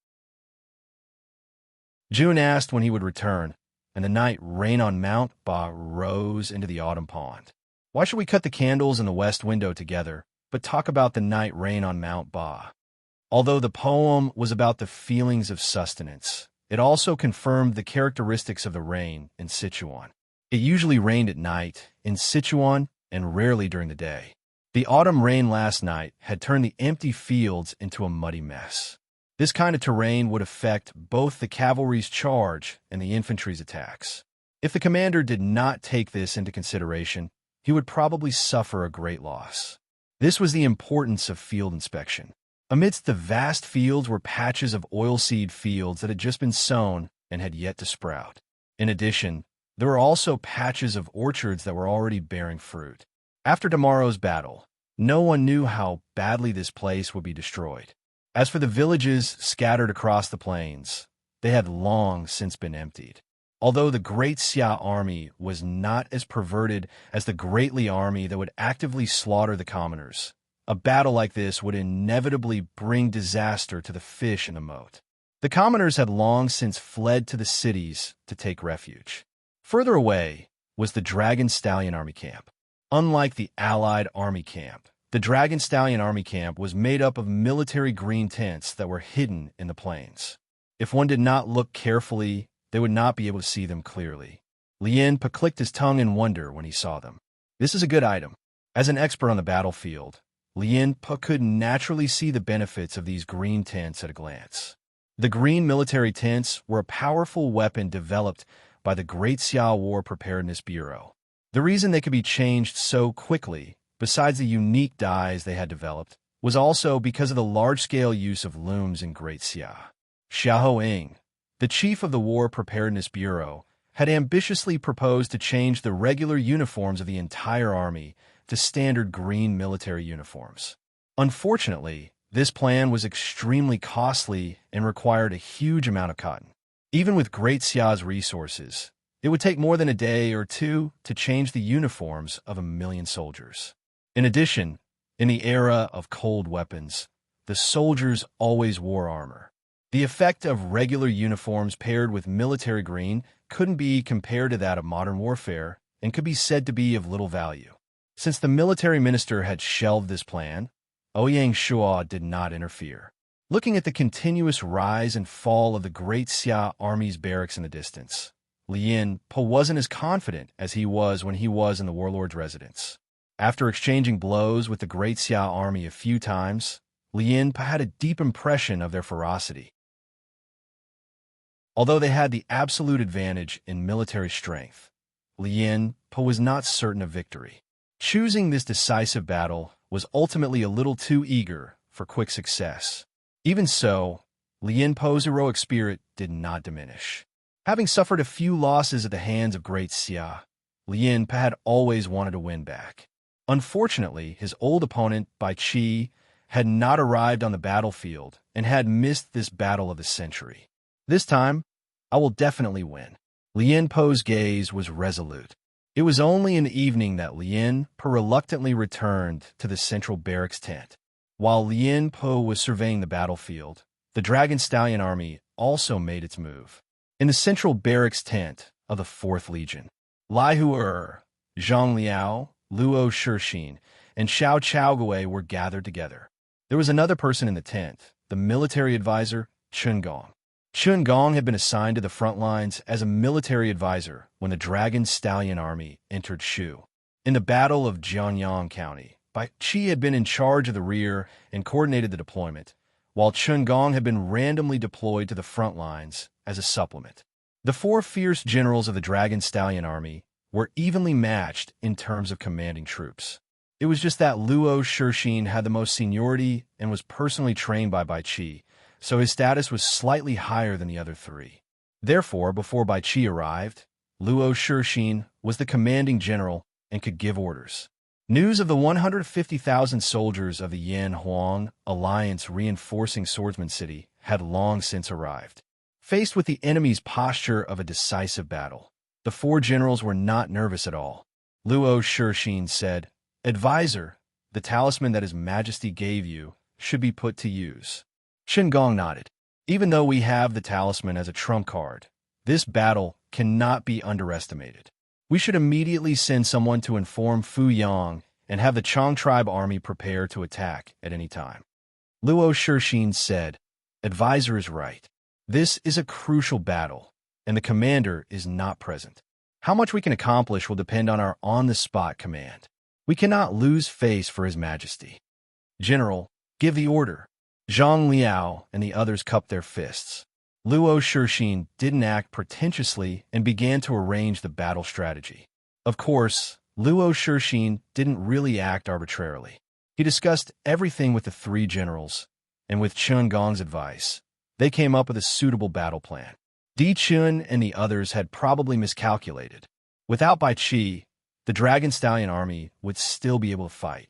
Speaker 1: June asked when he would return, and the night rain on Mount Ba rose into the autumn pond. Why should we cut the candles in the west window together, but talk about the night rain on Mount Ba? Although the poem was about the feelings of sustenance, it also confirmed the characteristics of the rain in Sichuan. It usually rained at night in Sichuan and rarely during the day. The autumn rain last night had turned the empty fields into a muddy mess. This kind of terrain would affect both the cavalry's charge and the infantry's attacks. If the commander did not take this into consideration, he would probably suffer a great loss. This was the importance of field inspection. Amidst the vast fields were patches of oilseed fields that had just been sown and had yet to sprout. In addition, there were also patches of orchards that were already bearing fruit. After tomorrow's battle, no one knew how badly this place would be destroyed. As for the villages scattered across the plains, they had long since been emptied. Although the Great Xia army was not as perverted as the Great Li army that would actively slaughter the commoners, a battle like this would inevitably bring disaster to the fish in the moat. The commoners had long since fled to the cities to take refuge. Further away was the Dragon Stallion army camp. Unlike the Allied army camp, the Dragon Stallion army camp was made up of military green tents that were hidden in the plains. If one did not look carefully, they would not be able to see them clearly. Lien clicked his tongue in wonder when he saw them. This is a good item. As an expert on the battlefield, Lien could naturally see the benefits of these green tents at a glance. The green military tents were a powerful weapon developed by the Great Xia War Preparedness Bureau. The reason they could be changed so quickly, besides the unique dyes they had developed, was also because of the large-scale use of looms in Great Xia. Xiahou Ying, the chief of the War Preparedness Bureau, had ambitiously proposed to change the regular uniforms of the entire army to standard green military uniforms. Unfortunately, this plan was extremely costly and required a huge amount of cotton. Even with Great Xia's resources, it would take more than a day or two to change the uniforms of 1 million soldiers. In addition, in the era of cold weapons, the soldiers always wore armor. The effect of regular uniforms paired with military green couldn't be compared to that of modern warfare and could be said to be of little value. Since the military minister had shelved this plan, Ouyang Shua did not interfere. Looking at the continuous rise and fall of the Great Xia army's barracks in the distance, Lien wasn't as confident as he was when he was in the warlord's residence. After exchanging blows with the Great Xia army a few times, Lien had a deep impression of their ferocity. Although they had the absolute advantage in military strength, Lien was not certain of victory. Choosing this decisive battle was ultimately a little too eager for quick success. Even so, Lien Po's heroic spirit did not diminish. Having suffered a few losses at the hands of Great Xia, Lien had always wanted to win back. Unfortunately, his old opponent, Bai Qi, had not arrived on the battlefield and had missed this battle of the century. This time, I will definitely win. Lien Po's gaze was resolute. It was only in the evening that Lien Po reluctantly returned to the central barracks tent. While Lien Po was surveying the battlefield, the Dragon Stallion army also made its move. In the central barracks tent of the 4th Legion, Lai Huer, Zhang Liao, Luo Shixin, and Xiao Chaogui were gathered together. There was another person in the tent, the military advisor, Chun Gong. Chun Gong had been assigned to the front lines as a military advisor when the Dragon Stallion army entered Shu. In the Battle of Jianyang County, Bai Qi had been in charge of the rear and coordinated the deployment, while Chun Gong had been randomly deployed to the front lines as a supplement. The 4 fierce generals of the Dragon Stallion army were evenly matched in terms of commanding troops. It was just that Luo Shixin had the most seniority and was personally trained by Bai Qi, so his status was slightly higher than the other 3. Therefore, before Bai Qi arrived, Luo Shixin was the commanding general and could give orders. News of the 150,000 soldiers of the Yan Huang Alliance reinforcing Swordsman City had long since arrived. Faced with the enemy's posture of a decisive battle, the 4 generals were not nervous at all. Luo Shixin said, "Advisor, the talisman that His Majesty gave you should be put to use." Qin Gong nodded. "Even though we have the talisman as a trump card, this battle cannot be underestimated. We should immediately send someone to inform Fu Yang and have the Chang tribe army prepare to attack at any time." Luo Shixin said, "Advisor is right. This is a crucial battle, and the commander is not present. How much we can accomplish will depend on our on-the-spot command. We cannot lose face for His Majesty. General, give the order." Zhang Liao and the others cupped their fists. Luo Shixin didn't act pretentiously and began to arrange the battle strategy. Of course, Luo Shixin didn't really act arbitrarily. He discussed everything with the three generals, and with Qin Gong's advice, they came up with a suitable battle plan. Di Chun and the others had probably miscalculated. Without Bai Qi, the Dragon Stallion army would still be able to fight.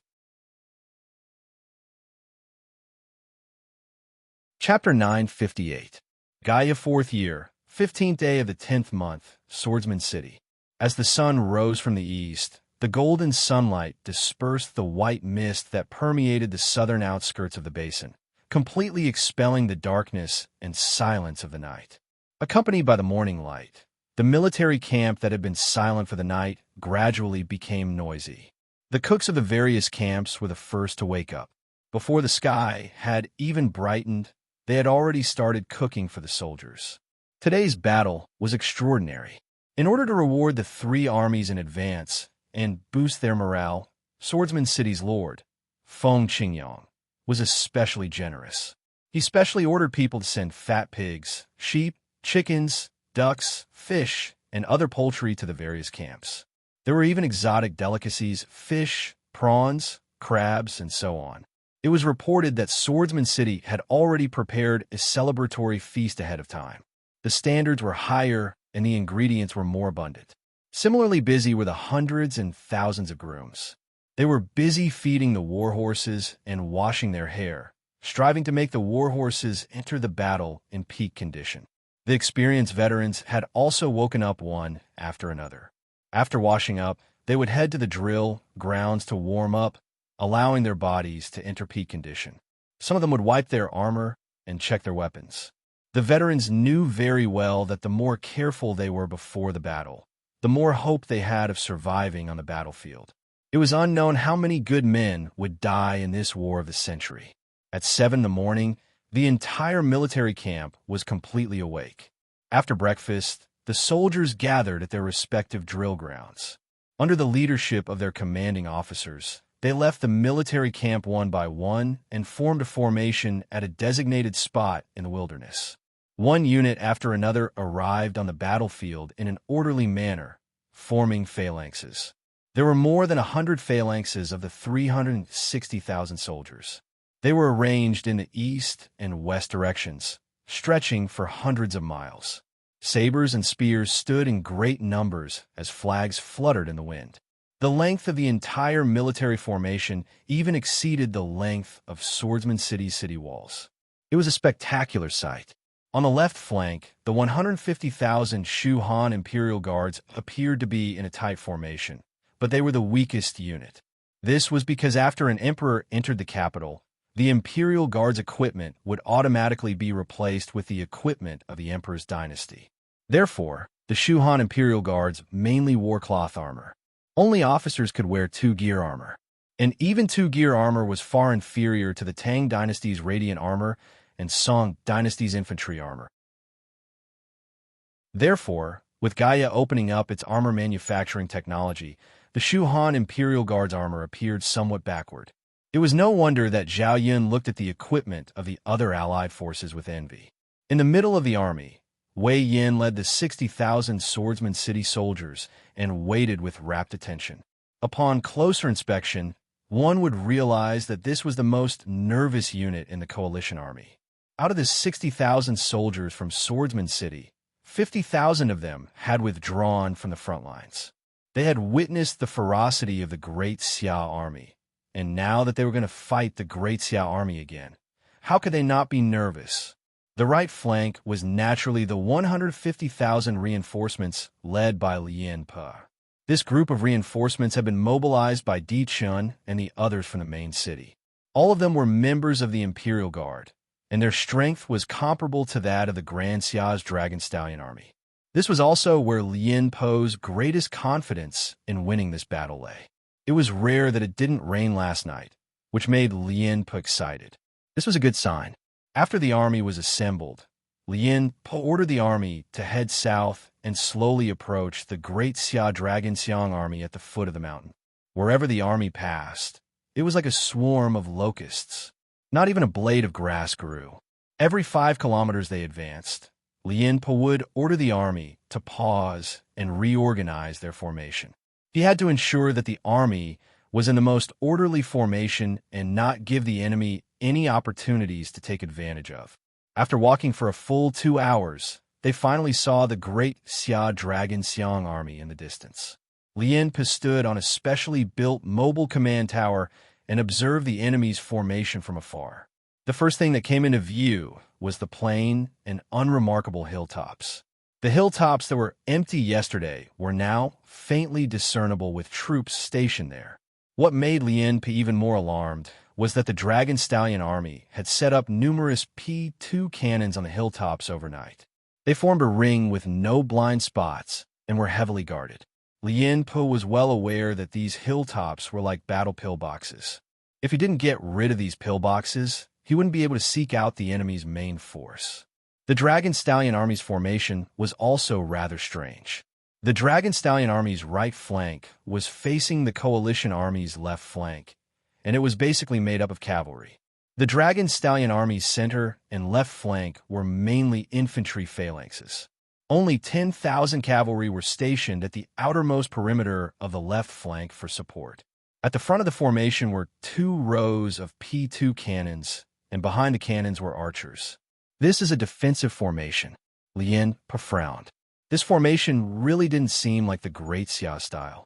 Speaker 1: Chapter 958. Gaia 4th year, 15th day of the 10th month, Swordsman City. As the sun rose from the east, the golden sunlight dispersed the white mist that permeated the southern outskirts of the basin, completely expelling the darkness and silence of the night. Accompanied by the morning light, the military camp that had been silent for the night gradually became noisy. The cooks of the various camps were the first to wake up. Before the sky had even brightened, they had already started cooking for the soldiers. Today's battle was extraordinary. In order to reward the three armies in advance and boost their morale, Swordsman City's lord, Feng Qingyang, was especially generous. He specially ordered people to send fat pigs, sheep, chickens, ducks, fish, and other poultry to the various camps. There were even exotic delicacies, fish, prawns, crabs, and so on. It was reported that Swordsman City had already prepared a celebratory feast ahead of time. The standards were higher and the ingredients were more abundant. Similarly busy were the hundreds and thousands of grooms. They were busy feeding the war horses and washing their hair, striving to make the war horses enter the battle in peak condition. The experienced veterans had also woken up one after another. After washing up, they would head to the drill grounds to warm up, allowing their bodies to enter peak condition. Some of them would wipe their armor and check their weapons. The veterans knew very well that the more careful they were before the battle, the more hope they had of surviving on the battlefield. It was unknown how many good men would die in this war of the century. At 7 in the morning, the entire military camp was completely awake. After breakfast, the soldiers gathered at their respective drill grounds. Under the leadership of their commanding officers, they left the military camp one by one and formed a formation at a designated spot in the wilderness. One unit after another arrived on the battlefield in an orderly manner, forming phalanxes. There were more than 100 phalanxes of the 360,000 soldiers. They were arranged in the east and west directions, stretching for hundreds of miles. Sabers and spears stood in great numbers as flags fluttered in the wind. The length of the entire military formation even exceeded the length of Swordsman City's city walls. It was a spectacular sight. On the left flank, the 150,000 Shu Han Imperial Guards appeared to be in a tight formation, but they were the weakest unit. This was because after an emperor entered the capital, the Imperial Guard's equipment would automatically be replaced with the equipment of the emperor's dynasty. Therefore, the Shu Han Imperial Guards mainly wore cloth armor. Only officers could wear two-gear armor. And even two-gear armor was far inferior to the Tang Dynasty's radiant armor and Song Dynasty's infantry armor. Therefore, with Gaia opening up its armor manufacturing technology, the Shu Han Imperial Guard's armor appeared somewhat backward. It was no wonder that Zhao Yun looked at the equipment of the other allied forces with envy. In the middle of the army, Wei Yin led the 60,000 Swordsman City soldiers and waited with rapt attention. Upon closer inspection, one would realize that this was the most nervous unit in the coalition army. Out of the 60,000 soldiers from Swordsman City, 50,000 of them had withdrawn from the front lines. They had witnessed the ferocity of the Great Xia army, and now that they were going to fight the Great Xia army again, how could they not be nervous? The right flank was naturally the 150,000 reinforcements led by Lien Pe. This group of reinforcements had been mobilized by Di Chun and the others from the main city. All of them were members of the Imperial Guard, and their strength was comparable to that of the Grand Xia's Dragon Stallion army. This was also where Lien Po's greatest confidence in winning this battle lay. It was rare that it didn't rain last night, which made Lien Po excited. This was a good sign. After the army was assembled, Lien Po ordered the army to head south and slowly approach the Great Xia Dragon Xiang army at the foot of the mountain. Wherever the army passed, it was like a swarm of locusts. Not even a blade of grass grew. Every 5 kilometers they advanced, Lien Po would order the army to pause and reorganize their formation. He had to ensure that the army was in the most orderly formation and not give the enemy any opportunities to take advantage of. After walking for a full 2 hours, they finally saw the Great Xia Dragon Xiang army in the distance. Lien Po stood on a specially built mobile command tower and observed the enemy's formation from afar. The first thing that came into view was the plain and unremarkable hilltops. The hilltops that were empty yesterday were now faintly discernible with troops stationed there. What made Lien Po even more alarmed was that the Dragon Stallion army had set up numerous P2 cannons on the hilltops overnight. They formed a ring with no blind spots and were heavily guarded. Lien Po was well aware that these hilltops were like battle pillboxes. If he didn't get rid of these pillboxes, he wouldn't be able to seek out the enemy's main force. The Dragon Stallion army's formation was also rather strange. The Dragon Stallion army's right flank was facing the coalition army's left flank, and it was basically made up of cavalry. The Dragon Stallion army's center and left flank were mainly infantry phalanxes. Only 10,000 cavalry were stationed at the outermost perimeter of the left flank for support. At the front of the formation were 2 rows of P2 cannons, and behind the cannons were archers. This is a defensive formation. Lien Po frowned. This formation really didn't seem like the Great Xia style.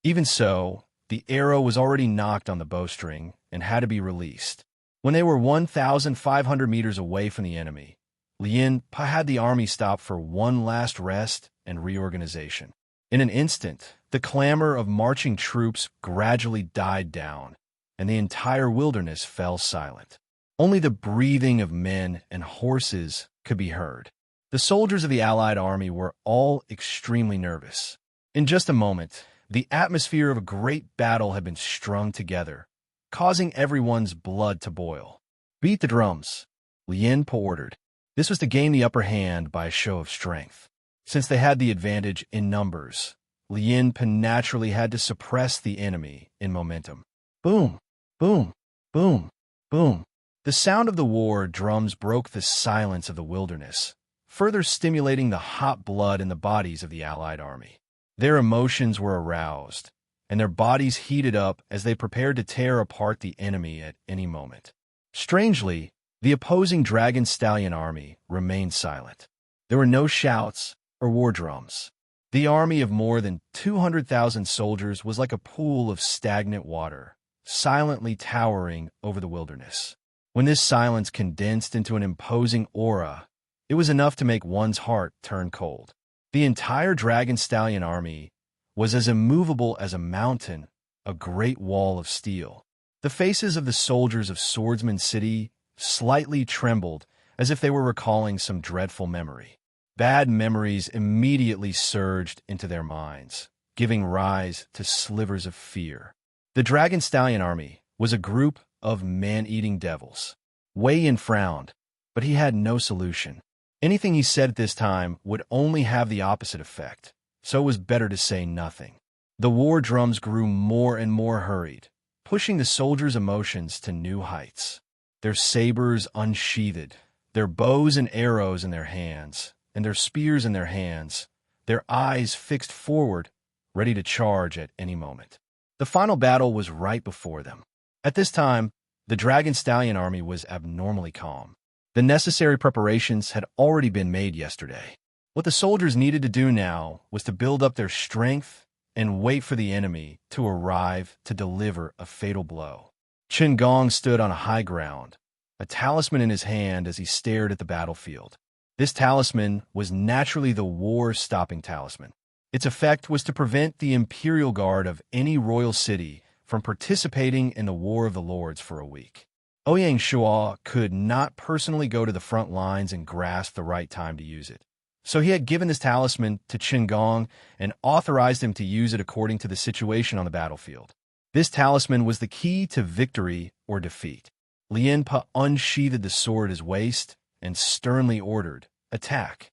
Speaker 1: Even so, the arrow was already knocked on the bowstring and had to be released. When they were 1,500 meters away from the enemy, Lien Po had the army stop for one last rest and reorganization. In an instant, the clamor of marching troops gradually died down, and the entire wilderness fell silent. Only the breathing of men and horses could be heard. The soldiers of the Allied army were all extremely nervous. In just a moment, the atmosphere of a great battle had been strung together, causing everyone's blood to boil. "Beat the drums," Lien Po ordered. This was to gain the upper hand by a show of strength. Since they had the advantage in numbers, Lien Po naturally had to suppress the enemy in momentum. Boom, boom, boom, boom. The sound of the war drums broke the silence of the wilderness, further stimulating the hot blood in the bodies of the Allied army. Their emotions were aroused, and their bodies heated up as they prepared to tear apart the enemy at any moment. Strangely, the opposing Dragon Stallion army remained silent. There were no shouts or war drums. The army of more than 200,000 soldiers was like a pool of stagnant water, silently towering over the wilderness. When this silence condensed into an imposing aura, it was enough to make one's heart turn cold. The entire Dragon Stallion army was as immovable as a mountain, a great wall of steel. The faces of the soldiers of Swordsman City slightly trembled as if they were recalling some dreadful memory. Bad memories immediately surged into their minds, giving rise to slivers of fear. The Dragon Stallion army was a group of man-eating devils. Wei Yin frowned, but he had no solution. Anything he said at this time would only have the opposite effect, so it was better to say nothing. The war drums grew more and more hurried, pushing the soldiers' emotions to new heights. Their sabers unsheathed, their bows and arrows in their hands, and their spears in their hands, their eyes fixed forward, ready to charge at any moment. The final battle was right before them. At this time, the Dragon Stallion army was abnormally calm. The necessary preparations had already been made yesterday. What the soldiers needed to do now was to build up their strength and wait for the enemy to arrive to deliver a fatal blow. Chen Gong stood on a high ground, a talisman in his hand as he stared at the battlefield. This talisman was naturally the war-stopping talisman. Its effect was to prevent the Imperial Guard of any royal city from participating in the War of the Lords for a week. Ouyang Shuo could not personally go to the front lines and grasp the right time to use it. So he had given this talisman to Qin Gong and authorized him to use it according to the situation on the battlefield. This talisman was the key to victory or defeat. Lien Pa unsheathed the sword at his waist and sternly ordered, "Attack."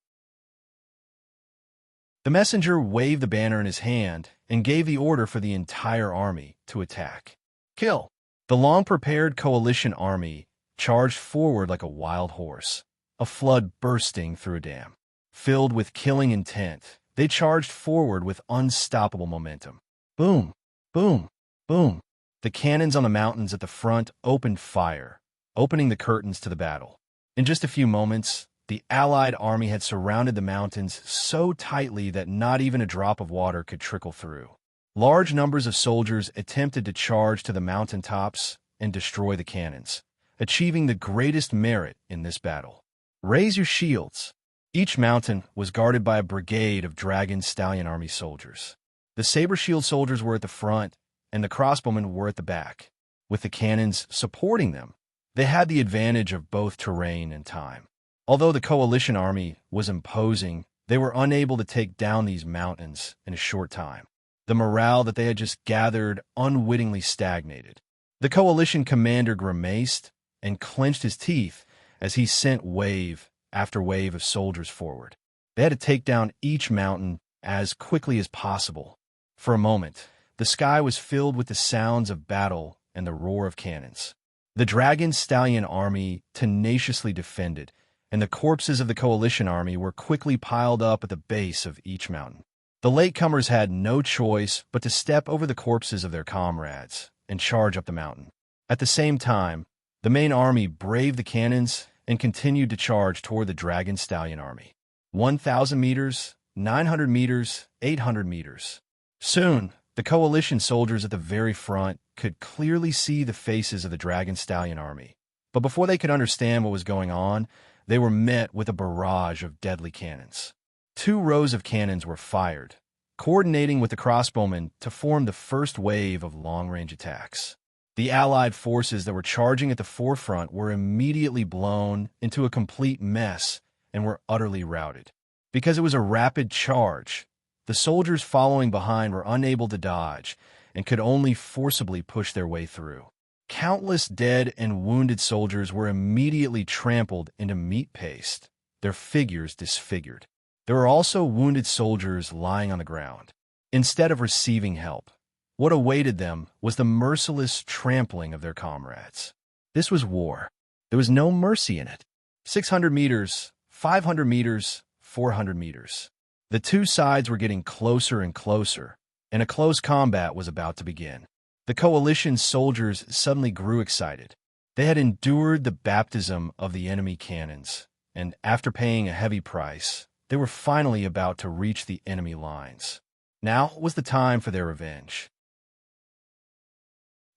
Speaker 1: The messenger waved the banner in his hand and gave the order for the entire army to attack. Kill! The long-prepared coalition army charged forward like a wild horse, a flood bursting through a dam. Filled with killing intent, they charged forward with unstoppable momentum. Boom! Boom! Boom! The cannons on the mountains at the front opened fire, opening the curtains to the battle. In just a few moments, the Allied army had surrounded the mountains so tightly that not even a drop of water could trickle through. Large numbers of soldiers attempted to charge to the mountaintops and destroy the cannons, achieving the greatest merit in this battle. Raise your shields! Each mountain was guarded by a brigade of Dragon Stallion Army soldiers. The Saber Shield soldiers were at the front, and the crossbowmen were at the back. With the cannons supporting them, they had the advantage of both terrain and time. Although the coalition army was imposing, they were unable to take down these mountains in a short time. The morale that they had just gathered unwittingly stagnated. The coalition commander grimaced and clenched his teeth as he sent wave after wave of soldiers forward. They had to take down each mountain as quickly as possible. For a moment, the sky was filled with the sounds of battle and the roar of cannons. The Dragon Stallion army tenaciously defended, and the corpses of the coalition army were quickly piled up at the base of each mountain. The latecomers had no choice but to step over the corpses of their comrades and charge up the mountain. At the same time, the main army braved the cannons and continued to charge toward the Dragon Stallion army. 1,000 meters, 900 meters, 800 meters. Soon, the coalition soldiers at the very front could clearly see the faces of the Dragon Stallion army. But before they could understand what was going on, they were met with a barrage of deadly cannons. 2 rows of cannons were fired, coordinating with the crossbowmen to form the first wave of long-range attacks. The Allied forces that were charging at the forefront were immediately blown into a complete mess and were utterly routed. Because it was a rapid charge, the soldiers following behind were unable to dodge and could only forcibly push their way through. Countless dead and wounded soldiers were immediately trampled into meat paste, their figures disfigured. There were also wounded soldiers lying on the ground. Instead of receiving help, what awaited them was the merciless trampling of their comrades. This was war. There was no mercy in it. 600 meters, 500 meters, 400 meters. The two sides were getting closer and closer, and a close combat was about to begin. The coalition soldiers suddenly grew excited. They had endured the baptism of the enemy cannons, and after paying a heavy price, they were finally about to reach the enemy lines. Now was the time for their revenge.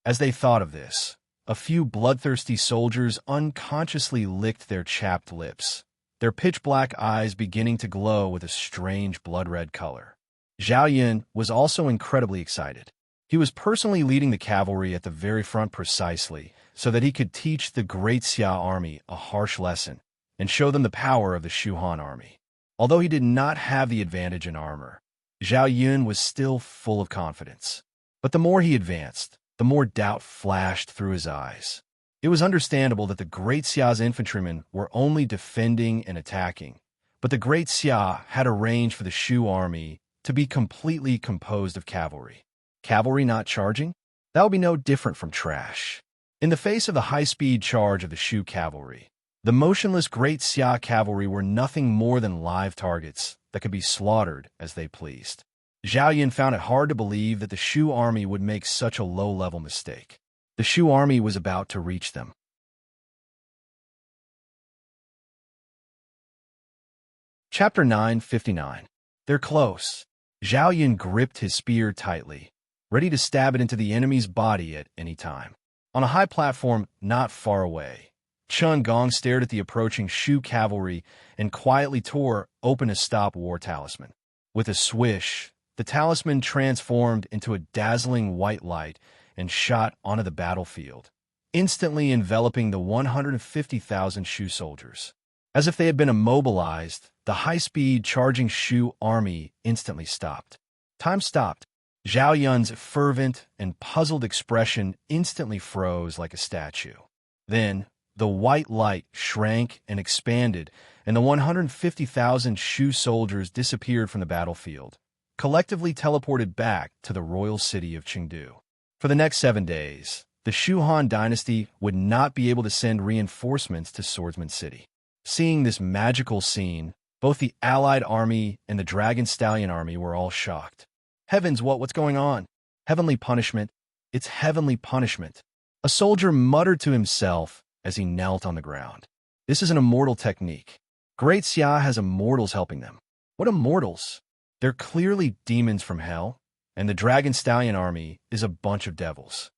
Speaker 1: As they thought of this, a few bloodthirsty soldiers unconsciously licked their chapped lips, their pitch-black eyes beginning to glow with a strange blood-red color. Zhao Yun was also incredibly excited. He was personally leading the cavalry at the very front precisely so that he could teach the Great Xia army a harsh lesson and show them the power of the Shu Han army. Although he did not have the advantage in armor, Zhao Yun was still full of confidence. But the more he advanced, the more doubt flashed through his eyes. It was understandable that the Great Xia's infantrymen were only defending and attacking, but the Great Xia had arranged for the Shu army to be completely composed of cavalry. Cavalry not charging? That would be no different from trash. In the face of the high-speed charge of the Shu cavalry, the motionless Great Xia cavalry were nothing more than live targets that could be slaughtered as they pleased. Zhao Yun found it hard to believe that the Shu army would make such a low-level mistake. The Shu army was about to reach them. Chapter 959. They're close. Zhao Yun gripped his spear tightly, ready to stab it into the enemy's body at any time. On a high platform not far away, Qin Gong stared at the approaching Shu cavalry and quietly tore open a stop war talisman. With a swish, the talisman transformed into a dazzling white light and shot onto the battlefield, instantly enveloping the 150,000 Shu soldiers. As if they had been immobilized, the high-speed charging Shu army instantly stopped. Time stopped. Zhao Yun's fervent and puzzled expression instantly froze like a statue. Then, the white light shrank and expanded, and the 150,000 Shu soldiers disappeared from the battlefield, collectively teleported back to the royal city of Chengdu. For the next 7 days, the Shu Han dynasty would not be able to send reinforcements to Swordsman City. Seeing this magical scene, both the Allied army and the Dragon Stallion army were all shocked. Heavens, what's going on? Heavenly punishment. It's heavenly punishment. A soldier muttered to himself as he knelt on the ground. This is an immortal technique. Great Xia has immortals helping them. What immortals? They're clearly demons from hell, and the Dragon Stallion army is a bunch of devils.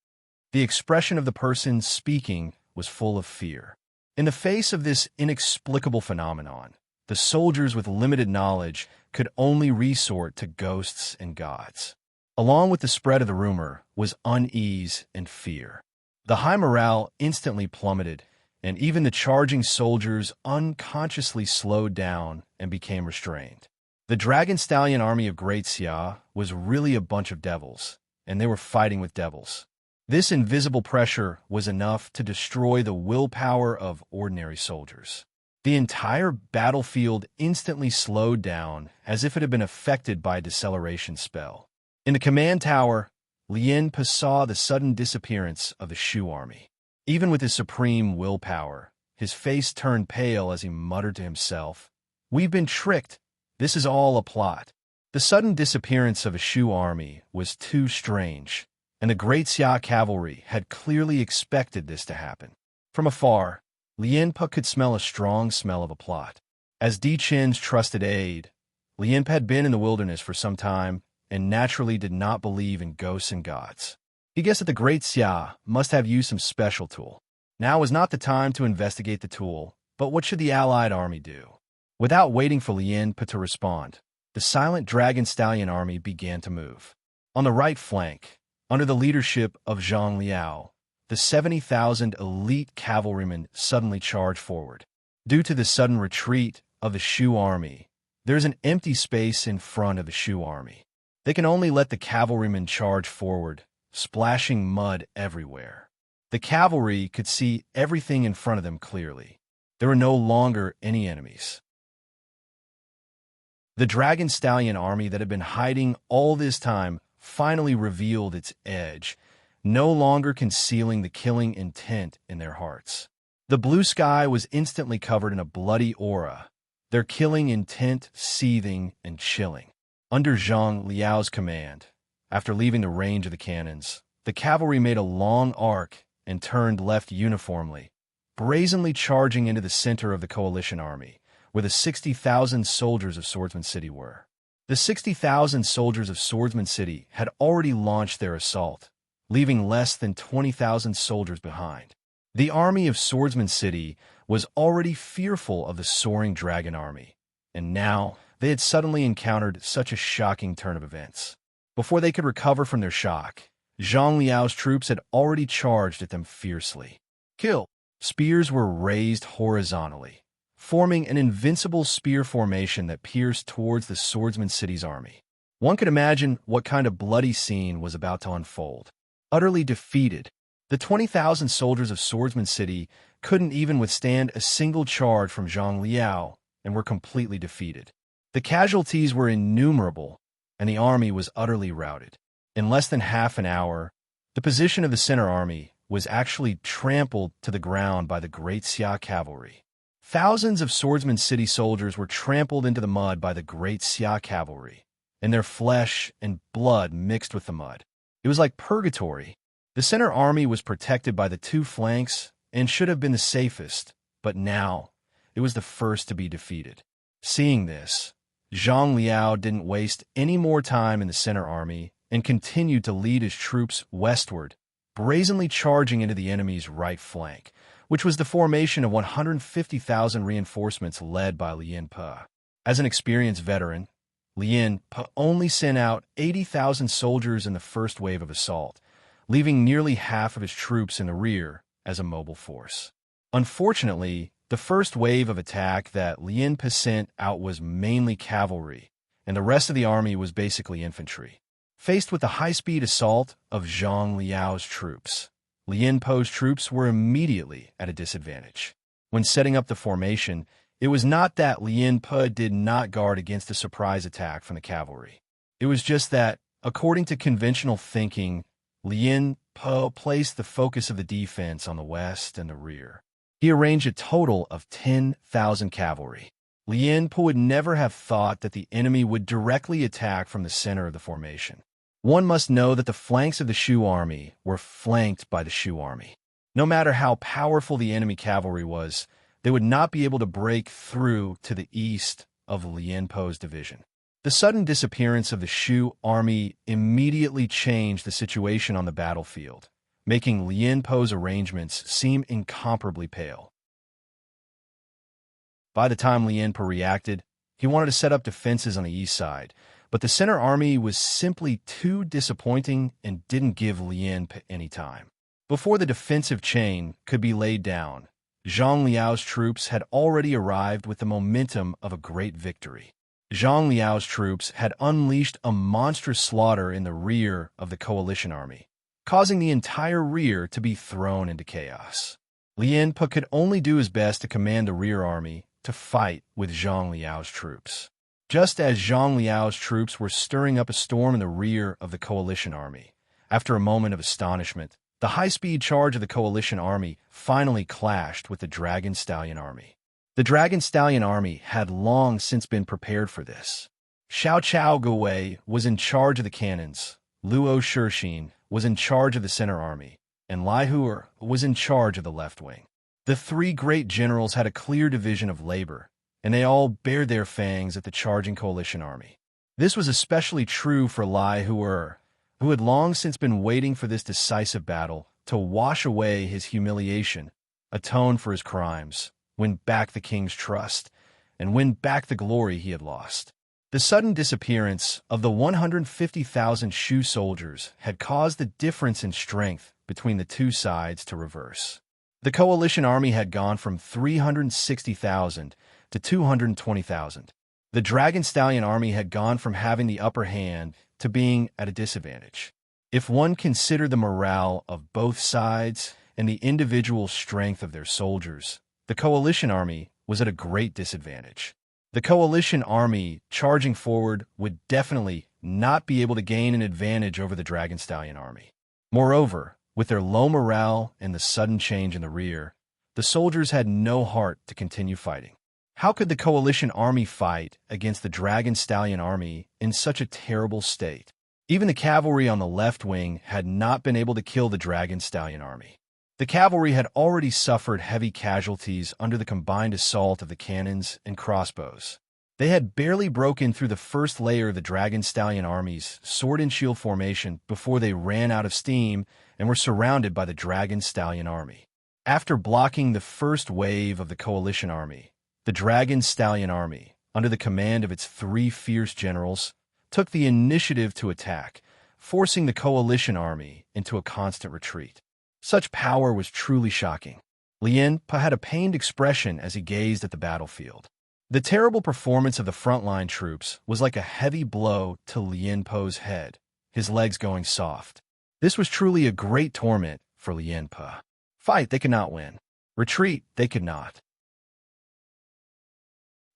Speaker 1: The expression of the person speaking was full of fear. In the face of this inexplicable phenomenon, the soldiers with limited knowledge could only resort to ghosts and gods. Along with the spread of the rumor was unease and fear. The high morale instantly plummeted, and even the charging soldiers unconsciously slowed down and became restrained. The Dragon Stallion army of Great Xia was really a bunch of devils, and they were fighting with devils. This invisible pressure was enough to destroy the willpower of ordinary soldiers. The entire battlefield instantly slowed down as if it had been affected by a deceleration spell. In the command tower, Lien Pa saw the sudden disappearance of the Shu army. Even with his supreme willpower, his face turned pale as he muttered to himself, "We've been tricked. This is all a plot." The sudden disappearance of a Shu army was too strange, and the Great Xia cavalry had clearly expected this to happen. From afar, Lien Pa could smell a strong smell of a plot. As Di Chen's trusted aide, Lien Pa had been in the wilderness for some time and naturally did not believe in ghosts and gods. He guessed that the Great Xia must have used some special tool. Now was not the time to investigate the tool, but what should the Allied army do? Without waiting for Lien Pa to respond, the silent Dragon Stallion army began to move. On the right flank, under the leadership of Zhang Liao, the 70,000 elite cavalrymen suddenly charged forward. Due to the sudden retreat of the Shu army, there is an empty space in front of the Shu army. They can only let the cavalrymen charge forward, splashing mud everywhere. The cavalry could see everything in front of them clearly. There were no longer any enemies. The Dragon Stallion army that had been hiding all this time finally revealed its edge, no longer concealing the killing intent in their hearts. The blue sky was instantly covered in a bloody aura, their killing intent seething and chilling. Under Zhang Liao's command, after leaving the range of the cannons, the cavalry made a long arc and turned left uniformly, brazenly charging into the center of the coalition army, where the 60,000 soldiers of Swordsman City were. The 60,000 soldiers of Swordsman City had already launched their assault, leaving less than 20,000 soldiers behind. The army of Swordsman City was already fearful of the soaring dragon army, and now they had suddenly encountered such a shocking turn of events. Before they could recover from their shock, Zhang Liao's troops had already charged at them fiercely. Kill! Spears were raised horizontally, forming an invincible spear formation that pierced towards the Swordsman City's army. One could imagine what kind of bloody scene was about to unfold. Utterly defeated, the 20,000 soldiers of Swordsman City couldn't even withstand a single charge from Zhang Liao and were completely defeated. The casualties were innumerable, and the army was utterly routed. In less than half an hour, the position of the center army was actually trampled to the ground by the Great Xia cavalry. Thousands of Swordsman City soldiers were trampled into the mud by the Great Xia cavalry, and their flesh and blood mixed with the mud. It was like purgatory. The center army was protected by the two flanks and should have been the safest, but now it was the first to be defeated. Seeing this, Zhang Liao didn't waste any more time in the center army and continued to lead his troops westward, brazenly charging into the enemy's right flank, which was the formation of 150,000 reinforcements led by Lien Pa. As an experienced veteran, Lien Pa only sent out 80,000 soldiers in the first wave of assault, leaving nearly half of his troops in the rear as a mobile force. Unfortunately, the first wave of attack that Lien Pa sent out was mainly cavalry, and the rest of the army was basically infantry. Faced with the high-speed assault of Zhang Liao's troops, Lien Pa's troops were immediately at a disadvantage. When setting up the formation, it was not that Lien Pa did not guard against a surprise attack from the cavalry. It was just that, according to conventional thinking, Lien Pa placed the focus of the defense on the west and the rear. He arranged a total of 10,000 cavalry. Lien Pa would never have thought that the enemy would directly attack from the center of the formation. One must know that the flanks of the Shu army were flanked by the Shu army. No matter how powerful the enemy cavalry was, they would not be able to break through to the east of Lien Pa's division. The sudden disappearance of the Shu army immediately changed the situation on the battlefield, making Lien Pa's arrangements seem incomparably pale. By the time Lien Pa reacted, he wanted to set up defenses on the east side, but the center army was simply too disappointing and didn't give Lien Pa any time. Before the defensive chain could be laid down, Zhang Liao's troops had already arrived with the momentum of a great victory. Zhang Liao's troops had unleashed a monstrous slaughter in the rear of the coalition army, causing the entire rear to be thrown into chaos. Lien Pa could only do his best to command the rear army to fight with Zhang Liao's troops. Just as Zhang Liao's troops were stirring up a storm in the rear of the coalition army, after a moment of astonishment, the high-speed charge of the coalition army finally clashed with the Dragon Stallion army. The Dragon Stallion army had long since been prepared for this. Xiao Chao Guwei was in charge of the cannons, Luo Shixin was in charge of the center army, and Lai Huer was in charge of the left wing. The three great generals had a clear division of labor, and they all bared their fangs at the charging coalition army. This was especially true for Lai Huer, who had long since been waiting for this decisive battle to wash away his humiliation, atone for his crimes, win back the king's trust, and win back the glory he had lost. The sudden disappearance of the 150,000 Shu soldiers had caused the difference in strength between the two sides to reverse. The coalition army had gone from 360,000 to 220,000. The Dragon Stallion army had gone from having the upper hand to being at a disadvantage. If one considered the morale of both sides and the individual strength of their soldiers, the coalition army was at a great disadvantage. The coalition army charging forward would definitely not be able to gain an advantage over the Dragon Stallion army. Moreover, with their low morale and the sudden change in the rear, the soldiers had no heart to continue fighting. How could the coalition army fight against the Dragon Stallion army in such a terrible state? Even the cavalry on the left wing had not been able to kill the Dragon Stallion army. The cavalry had already suffered heavy casualties under the combined assault of the cannons and crossbows. They had barely broken through the first layer of the Dragon Stallion army's sword and shield formation before they ran out of steam and were surrounded by the Dragon Stallion army. After blocking the first wave of the coalition army, the Dragon Stallion army, under the command of its three fierce generals, took the initiative to attack, forcing the coalition army into a constant retreat. Such power was truly shocking. Lien Pa had a pained expression as he gazed at the battlefield. The terrible performance of the frontline troops was like a heavy blow to Lien Pa's head, his legs going soft. This was truly a great torment for Lien Pa. Fight, they could not win. Retreat, they could not.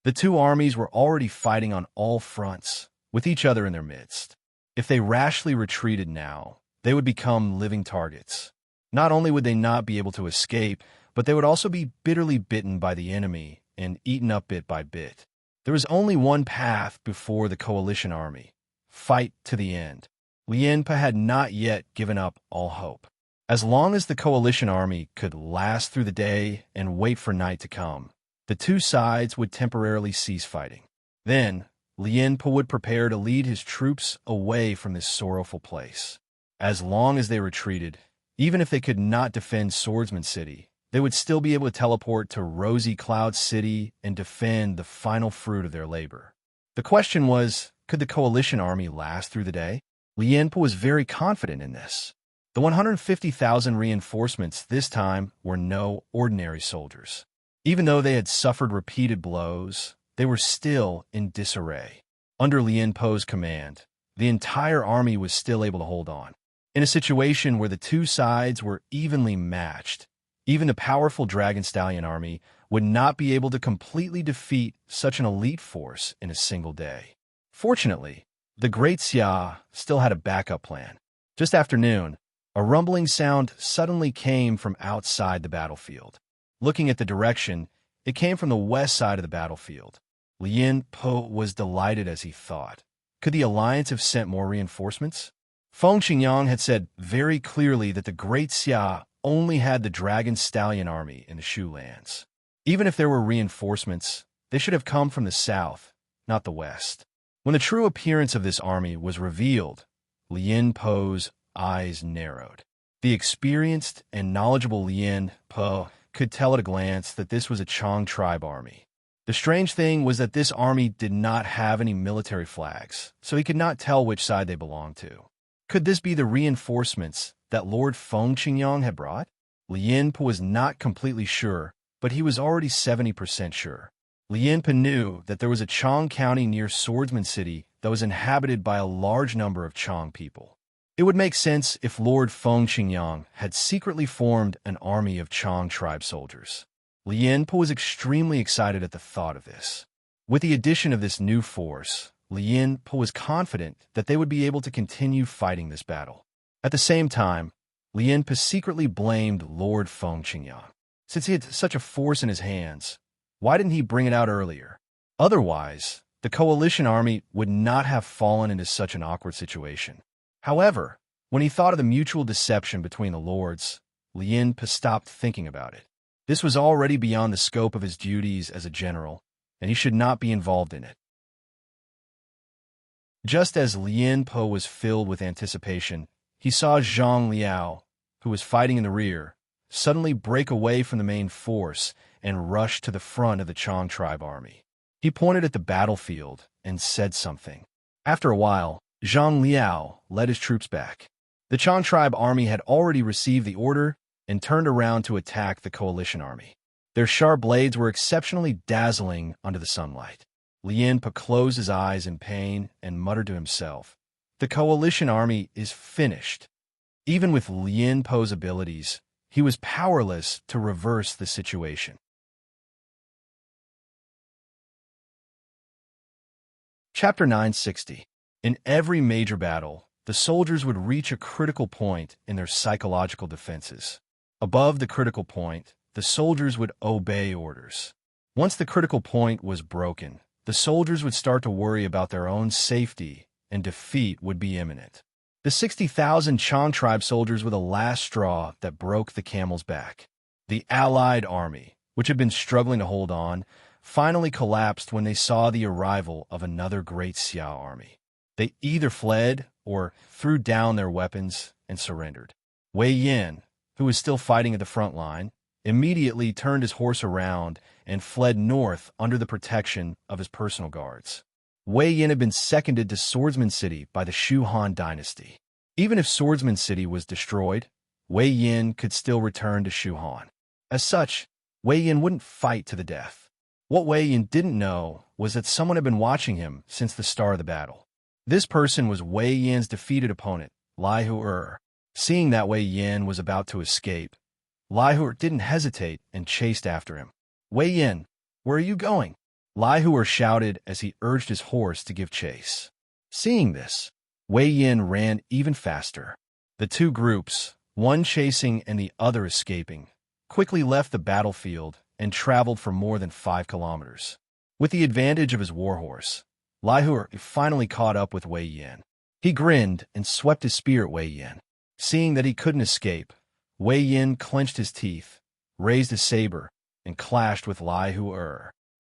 Speaker 1: The two armies were already fighting on all fronts, with each other in their midst. If they rashly retreated now, they would become living targets. Not only would they not be able to escape, but they would also be bitterly bitten by the enemy and eaten up bit by bit. There was only one path before the coalition army: fight to the end. Lien Pa had not yet given up all hope. As long as the coalition army could last through the day and wait for night to come, the two sides would temporarily cease fighting. Then, Lien Pa would prepare to lead his troops away from this sorrowful place. As long as they retreated, even if they could not defend Swordsman City, they would still be able to teleport to Rosy Cloud City and defend the final fruit of their labor. The question was, Could the coalition army last through the day? Lien Po was very confident in this. The 150,000 reinforcements this time were no ordinary soldiers. Even though they had suffered repeated blows, they were still in disarray. Under Lien Po's command, the entire army was still able to hold on. In a situation where the two sides were evenly matched, even the powerful Dragon Stallion army would not be able to completely defeat such an elite force in a single day. Fortunately, the Great Xia still had a backup plan. Just after noon, a rumbling sound suddenly came from outside the battlefield. Looking at the direction, it came from the west side of the battlefield. Lien Po was delighted as he thought. Could the alliance have sent more reinforcements? Feng Qingyang had said very clearly that the Great Xia only had the Dragon Stallion army in the Shu lands. Even if there were reinforcements, they should have come from the south, not the west. When the true appearance of this army was revealed, Lien Po's eyes narrowed. The experienced and knowledgeable Lien Po could tell at a glance that this was a Chong tribe army. The strange thing was that this army did not have any military flags, so he could not tell which side they belonged to. Could this be the reinforcements that Lord Feng Qingyang had brought? Lien Po was not completely sure, but he was already 70% sure. Lien Po knew that there was a Chong county near Swordsman City that was inhabited by a large number of Chong people. It would make sense if Lord Feng Qingyang had secretly formed an army of Chong tribe soldiers. Lien Po was extremely excited at the thought of this. With the addition of this new force, Lien Po was confident that they would be able to continue fighting this battle. At the same time, Lien Po secretly blamed Lord Feng Qingyang. Since he had such a force in his hands, why didn't he bring it out earlier? Otherwise, the coalition army would not have fallen into such an awkward situation. However, when he thought of the mutual deception between the lords, Lien Po stopped thinking about it. This was already beyond the scope of his duties as a general, and he should not be involved in it. Just as Lien Po was filled with anticipation, he saw Zhang Liao, who was fighting in the rear, suddenly break away from the main force and rush to the front of the Chong tribe army. He pointed at the battlefield and said something. After a while, Zhang Liao led his troops back. The Chong tribe army had already received the order and turned around to attack the coalition army. Their sharp blades were exceptionally dazzling under the sunlight. Lien Po closed his eyes in pain and muttered to himself, "The coalition army is finished." Even with Lien Po's abilities, he was powerless to reverse the situation. Chapter 960. In every major battle, the soldiers would reach a critical point in their psychological defenses. Above the critical point, the soldiers would obey orders. Once the critical point was broken, the soldiers would start to worry about their own safety, and defeat would be imminent. The 60,000 Chong tribe soldiers were the last straw that broke the camel's back. The Allied army, which had been struggling to hold on, finally collapsed when they saw the arrival of another Great Xia army. They either fled or threw down their weapons and surrendered. Wei Yin, who was still fighting at the front line, immediately turned his horse around and fled north under the protection of his personal guards. Wei Yin had been seconded to Swordsman City by the Shu Han dynasty. Even if Swordsman City was destroyed, Wei Yin could still return to Shu Han. As such, Wei Yin wouldn't fight to the death. What Wei Yin didn't know was that someone had been watching him since the start of the battle. This person was Wei Yin's defeated opponent, Lai Hu. Seeing that Wei Yin was about to escape, Lai Hu didn't hesitate and chased after him. "Wei Yin, where are you going?" Lai Hu shouted as he urged his horse to give chase. Seeing this, Wei Yin ran even faster. The two groups, one chasing and the other escaping, quickly left the battlefield and traveled for more than 5 kilometers. With the advantage of his warhorse, Lai Hu finally caught up with Wei Yin. He grinned and swept his spear at Wei Yin. Seeing that he couldn't escape, Wei Yin clenched his teeth, raised his saber, and clashed with Lai Hu.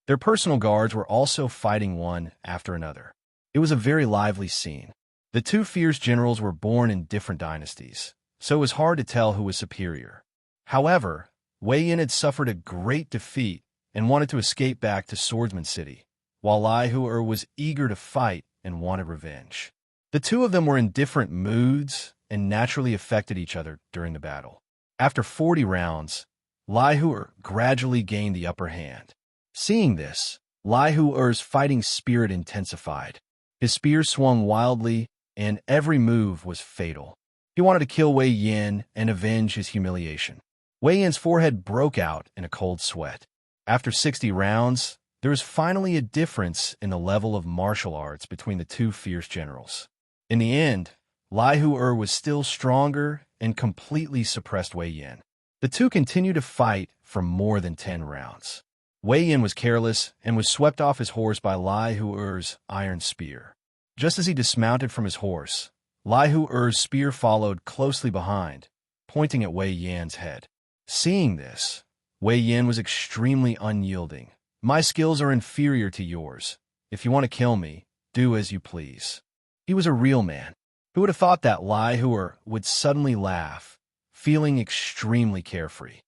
Speaker 1: Their personal guards were also fighting one after another. It was a very lively scene. The two fierce generals were born in different dynasties, so it was hard to tell who was superior. However, Wei Yin had suffered a great defeat and wanted to escape back to Swordsman City, while Lai Hu was eager to fight and wanted revenge. The two of them were in different moods and naturally affected each other during the battle. After 40 rounds, Lai Hu gradually gained the upper hand. Seeing this, Lai Hu's fighting spirit intensified. His spear swung wildly, and every move was fatal. He wanted to kill Wei Yan and avenge his humiliation. Wei Yan's forehead broke out in a cold sweat. After 60 rounds, there was finally a difference in the level of martial arts between the two fierce generals. In the end, Lai Hu was still stronger and completely suppressed Wei Yan. The two continued to fight for more than 10 rounds. Wei Yan was careless and was swept off his horse by Lai Hu's iron spear. Just as he dismounted from his horse, Lai Hu's spear followed closely behind, pointing at Wei Yan's head. Seeing this, Wei Yan was extremely unyielding. "My skills are inferior to yours. If you want to kill me, do as you please." He was a real man. Who would have thought that Lai Hu would suddenly laugh, feeling extremely carefree?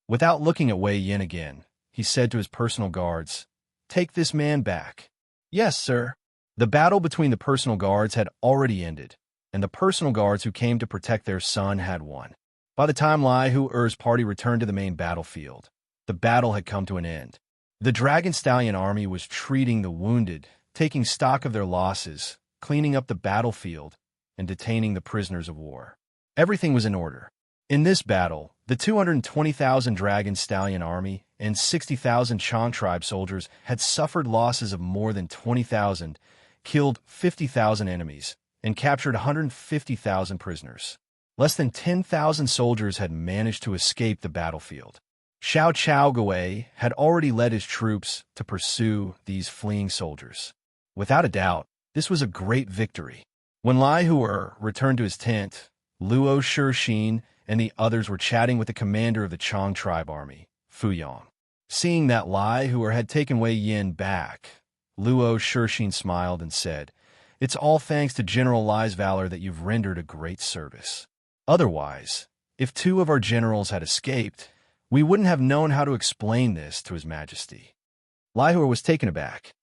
Speaker 1: Without looking at Wei Yan again, he said to his personal guards, "Take this man back." "Yes, sir." The battle between the personal guards had already ended, and the personal guards who came to protect their son had won. By the time Lai Hu's party returned to the main battlefield, the battle had come to an end. The Dragon Stallion army was treating the wounded, taking stock of their losses, cleaning up the battlefield, and detaining the prisoners of war. Everything was in order. In this battle, the 220,000 Dragon Stallion army and 60,000 Chang tribe soldiers had suffered losses of more than 20,000, killed 50,000 enemies, and captured 150,000 prisoners. Less than 10,000 soldiers had managed to escape the battlefield. Xiao Chaogui had already led his troops to pursue these fleeing soldiers. Without a doubt, this was a great victory. When Lai Hu returned to his tent, Luo Shixin and the others were chatting with the commander of the Chang tribe army, Fu Yong. Seeing that Lai Hu had taken Wei Yan back, Luo Shixin smiled and said, "It's all thanks to General Lai's valor that you've rendered a great service. Otherwise, if two of our generals had escaped, we wouldn't have known how to explain this to His Majesty." Lai Hu was taken aback.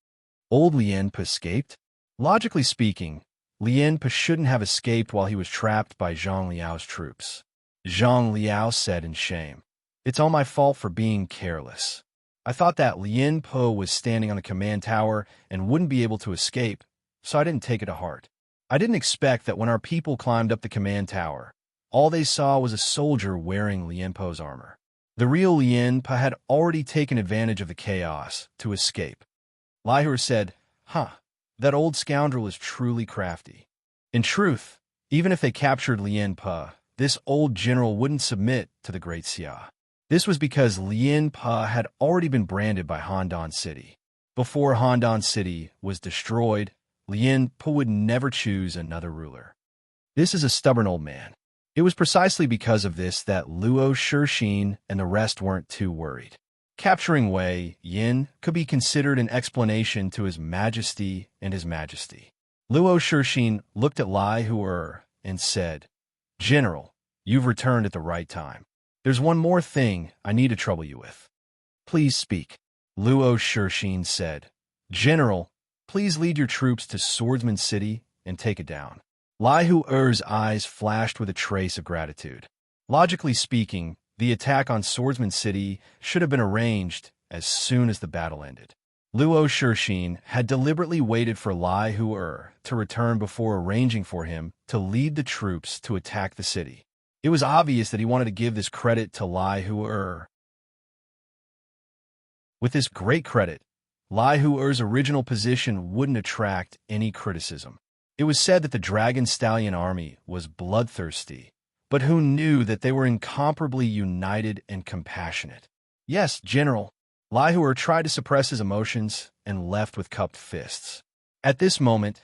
Speaker 1: Old Lien Pa escaped? Logically speaking, Lien Pa shouldn't have escaped while he was trapped by Zhang Liao's troops. Zhang Liao said in shame, "It's all my fault for being careless. I thought that Lien Pa was standing on the command tower and wouldn't be able to escape, so I didn't take it to heart. I didn't expect that when our people climbed up the command tower, all they saw was a soldier wearing Lien Pa's armor. The real Lien Pa had already taken advantage of the chaos to escape." Lai Hu said, "That old scoundrel is truly crafty." In truth, even if they captured Lien Pa, this old general wouldn't submit to the Great Xia. This was because Lien Pa had already been branded by Handan City. Before Handan City was destroyed, Lien Pa would never choose another ruler. This is a stubborn old man. It was precisely because of this that Luo Shixin and the rest weren't too worried. Capturing Wei Yan could be considered an explanation to His Majesty and His Majesty. Luo Shixin looked at Lai Hu and said, "General, you've returned at the right time. There's one more thing I need to trouble you with." "Please speak." Luo Shixin said, "General, please lead your troops to Swordsman City and take it down." Lai Hu's eyes flashed with a trace of gratitude. Logically speaking, the attack on Swordsman City should have been arranged as soon as the battle ended. Luo Shixin had deliberately waited for Lai Hu to return before arranging for him to lead the troops to attack the city. It was obvious that he wanted to give this credit to Lai Hu. With this great credit, Lai Hu's original position wouldn't attract any criticism. It was said that the Dragon Stallion army was bloodthirsty, but who knew that they were incomparably united and compassionate? "Yes, General." Lai Hu tried to suppress his emotions and left with cupped fists. At this moment,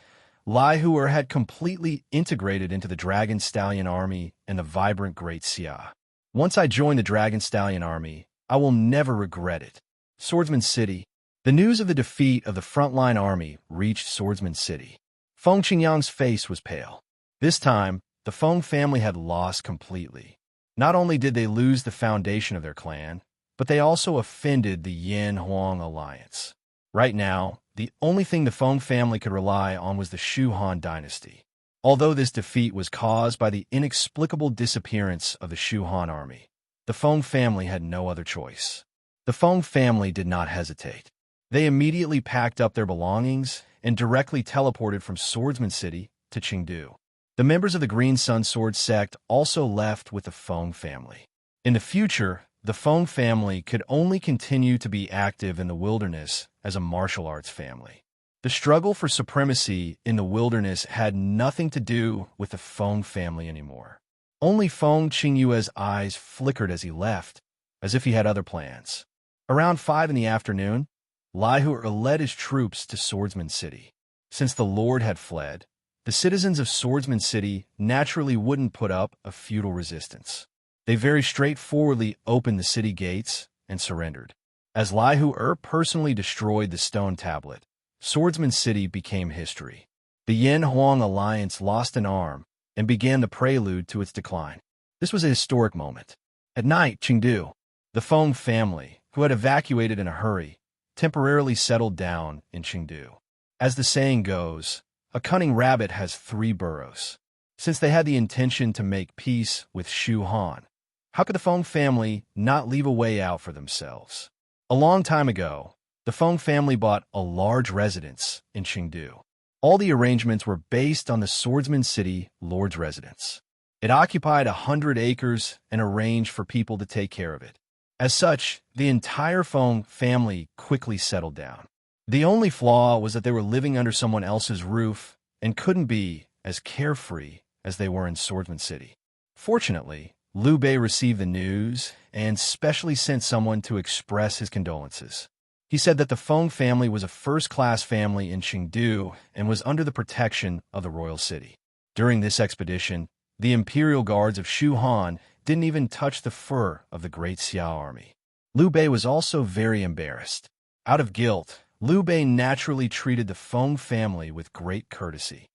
Speaker 1: Lai Hu had completely integrated into the Dragon Stallion army and the vibrant Great Xia. "Once I join the Dragon Stallion army, I will never regret it." Swordsman City. The news of the defeat of the frontline army reached Swordsman City. Feng Qingyang's face was pale. This time, the Feng family had lost completely. Not only did they lose the foundation of their clan, but they also offended the Yin-Huang alliance. Right now, the only thing the Feng family could rely on was the Shu Han dynasty. Although this defeat was caused by the inexplicable disappearance of the Shu Han army, the Feng family had no other choice. The Feng family did not hesitate. They immediately packed up their belongings and directly teleported from Swordsman City to Chengdu. The members of the Green Sun Sword sect also left with the Feng family. In the future, the Feng family could only continue to be active in the wilderness as a martial arts family. The struggle for supremacy in the wilderness had nothing to do with the Feng family anymore. Only Feng Qingyue's eyes flickered as he left, as if he had other plans. Around 5 in the afternoon, Lai Hu led his troops to Swordsman City. Since the Lord had fled, the citizens of Swordsman City naturally wouldn't put up a futile resistance. They very straightforwardly opened the city gates and surrendered. As Lai Hu personally destroyed the stone tablet, Swordsman City became history. The Yin-Huang alliance lost an arm and began the prelude to its decline. This was a historic moment. At night, Chengdu, the Feng family, who had evacuated in a hurry, temporarily settled down in Chengdu. As the saying goes, a cunning rabbit has 3 burrows. Since they had the intention to make peace with Shu Han, how could the Feng family not leave a way out for themselves? A long time ago, the Feng family bought a large residence in Chengdu. All the arrangements were based on the Swordsman City Lord's residence. It occupied 100 acres and arranged for people to take care of it. As such, the entire Feng family quickly settled down. The only flaw was that they were living under someone else's roof and couldn't be as carefree as they were in Swordsman City. Fortunately, Liu Bei received the news and specially sent someone to express his condolences. He said that the Feng family was a first-class family in Chengdu and was under the protection of the royal city. During this expedition, the imperial guards of Shu Han didn't even touch the fur of the great Xia army. Liu Bei was also very embarrassed. Out of guilt, Liu Bei naturally treated the Feng family with great courtesy.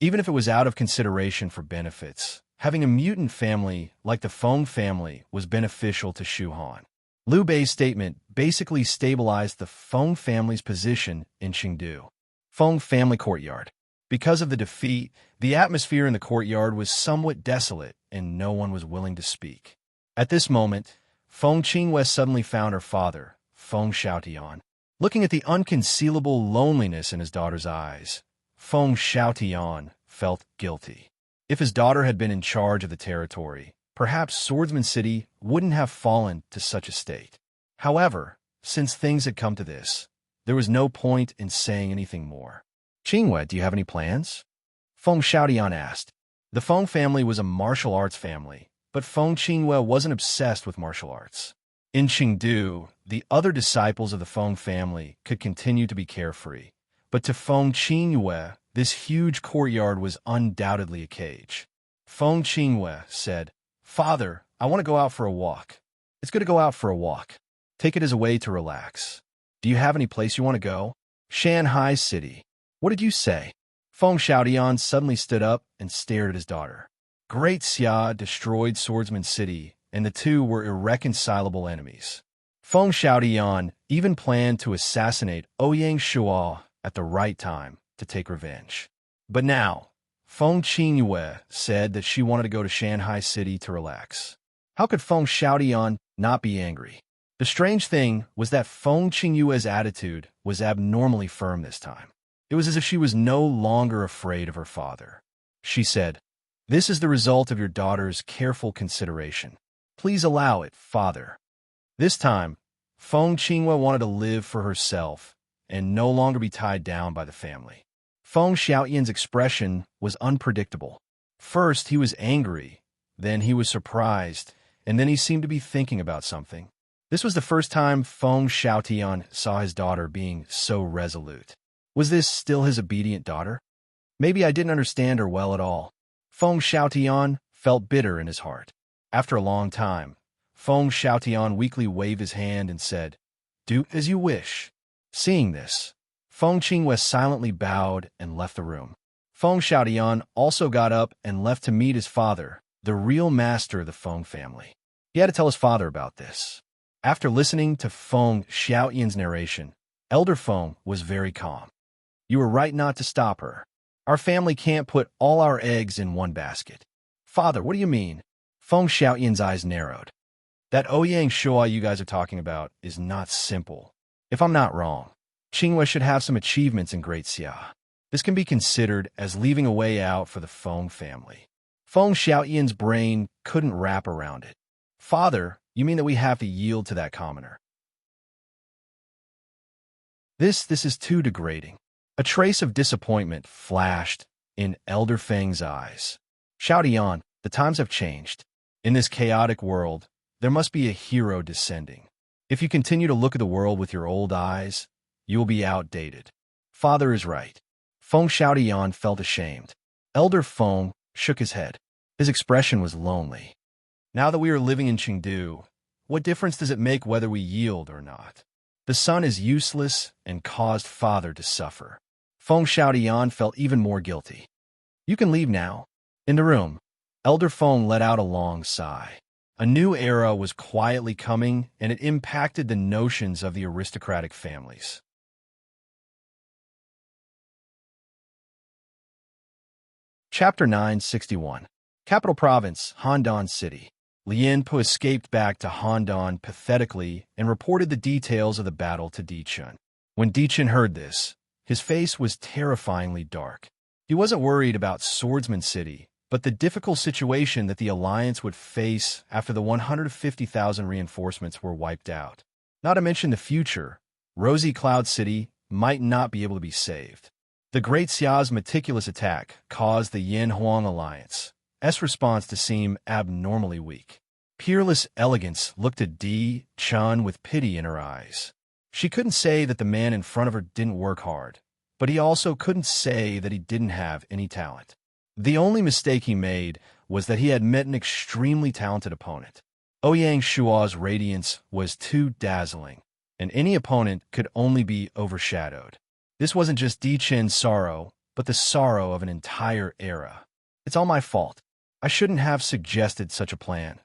Speaker 1: Even if it was out of consideration for benefits, having a mutant family like the Feng family was beneficial to Shu Han. Liu Bei's statement basically stabilized the Feng family's position in Chengdu. Feng family courtyard. Because of the defeat, the atmosphere in the courtyard was somewhat desolate and no one was willing to speak. At this moment, Feng Qingyue suddenly found her father, Feng Xiaotian. Looking at the unconcealable loneliness in his daughter's eyes, Feng Xiaotian felt guilty. If his daughter had been in charge of the territory, perhaps Swordsman City wouldn't have fallen to such a state. However, since things had come to this, there was no point in saying anything more. Qingyue, do you have any plans? Feng Xiaotian asked. The Feng family was a martial arts family, but Feng Qingyue wasn't obsessed with martial arts. In Chengdu, the other disciples of the Feng family could continue to be carefree, but to Feng Qingyue, this huge courtyard was undoubtedly a cage. Feng Qingyue said, "Father, I want to go out for a walk." "It's good to go out for a walk. Take it as a way to relax. Do you have any place you want to go?" "Shanghai City." "What did you say?" Feng Xiaotian suddenly stood up and stared at his daughter. Great Xia destroyed Swordsman City, and the two were irreconcilable enemies. Feng Xiaotian even planned to assassinate Ouyang Shuo at the right time to take revenge. But now, Feng Qingyue said that she wanted to go to Shanghai City to relax. How could Feng Xiaotian not be angry? The strange thing was that Feng Qingyue's attitude was abnormally firm this time. It was as if she was no longer afraid of her father. She said, "This is the result of your daughter's careful consideration. Please allow it, father." This time, Feng Qingyue wanted to live for herself and no longer be tied down by the family. Feng Xiaotian's expression was unpredictable. First, he was angry, then he was surprised, and then he seemed to be thinking about something. This was the first time Feng Xiaotian saw his daughter being so resolute. Was this still his obedient daughter? Maybe I didn't understand her well at all. Feng Xiaotian felt bitter in his heart. After a long time, Feng Xiaotian weakly waved his hand and said, "Do as you wish." Seeing this, Feng Qingyue silently bowed and left the room. Feng Xiaotian also got up and left to meet his father, the real master of the Feng family. He had to tell his father about this. After listening to Feng Xiaoyan's narration, Elder Feng was very calm. You were right not to stop her. Our family can't put all our eggs in one basket. Father, what do you mean? Feng Xiaoyan's eyes narrowed. That Ouyang Shuai you guys are talking about is not simple. If I'm not wrong, Qinghua should have some achievements in Great Xia. This can be considered as leaving a way out for the Feng family. Feng Xiaoyan's brain couldn't wrap around it. Father, you mean that we have to yield to that commoner? This is too degrading. A trace of disappointment flashed in Elder Feng's eyes. Xiaodian, the times have changed. In this chaotic world, there must be a hero descending. If you continue to look at the world with your old eyes, you will be outdated. Father is right. Feng Xiaodian felt ashamed. Elder Feng shook his head. His expression was lonely. Now that we are living in Chengdu, what difference does it make whether we yield or not? The son is useless and caused father to suffer. Feng Xiaodian felt even more guilty. You can leave now. In the room, Elder Feng let out a long sigh. A new era was quietly coming, and it impacted the notions of the aristocratic families. Chapter 961. Capital Province, Handan City. Lian Po escaped back to Handan pathetically and reported the details of the battle to Dichun. When Dichun heard this, his face was terrifyingly dark. He wasn't worried about Swordsman City, but the difficult situation that the Alliance would face after the 150,000 reinforcements were wiped out. Not to mention the future, Rosy Cloud City might not be able to be saved. The Great Xia's meticulous attack caused the Yin-Huang Alliance's response to seem abnormally weak. Peerless Elegance looked at Di Chun with pity in her eyes. She couldn't say that the man in front of her didn't work hard, but he also couldn't say that he didn't have any talent. The only mistake he made was that he had met an extremely talented opponent. Ouyang Shua's radiance was too dazzling, and any opponent could only be overshadowed. This wasn't just Di Chen's sorrow, but the sorrow of an entire era. It's all my fault. I shouldn't have suggested such a plan,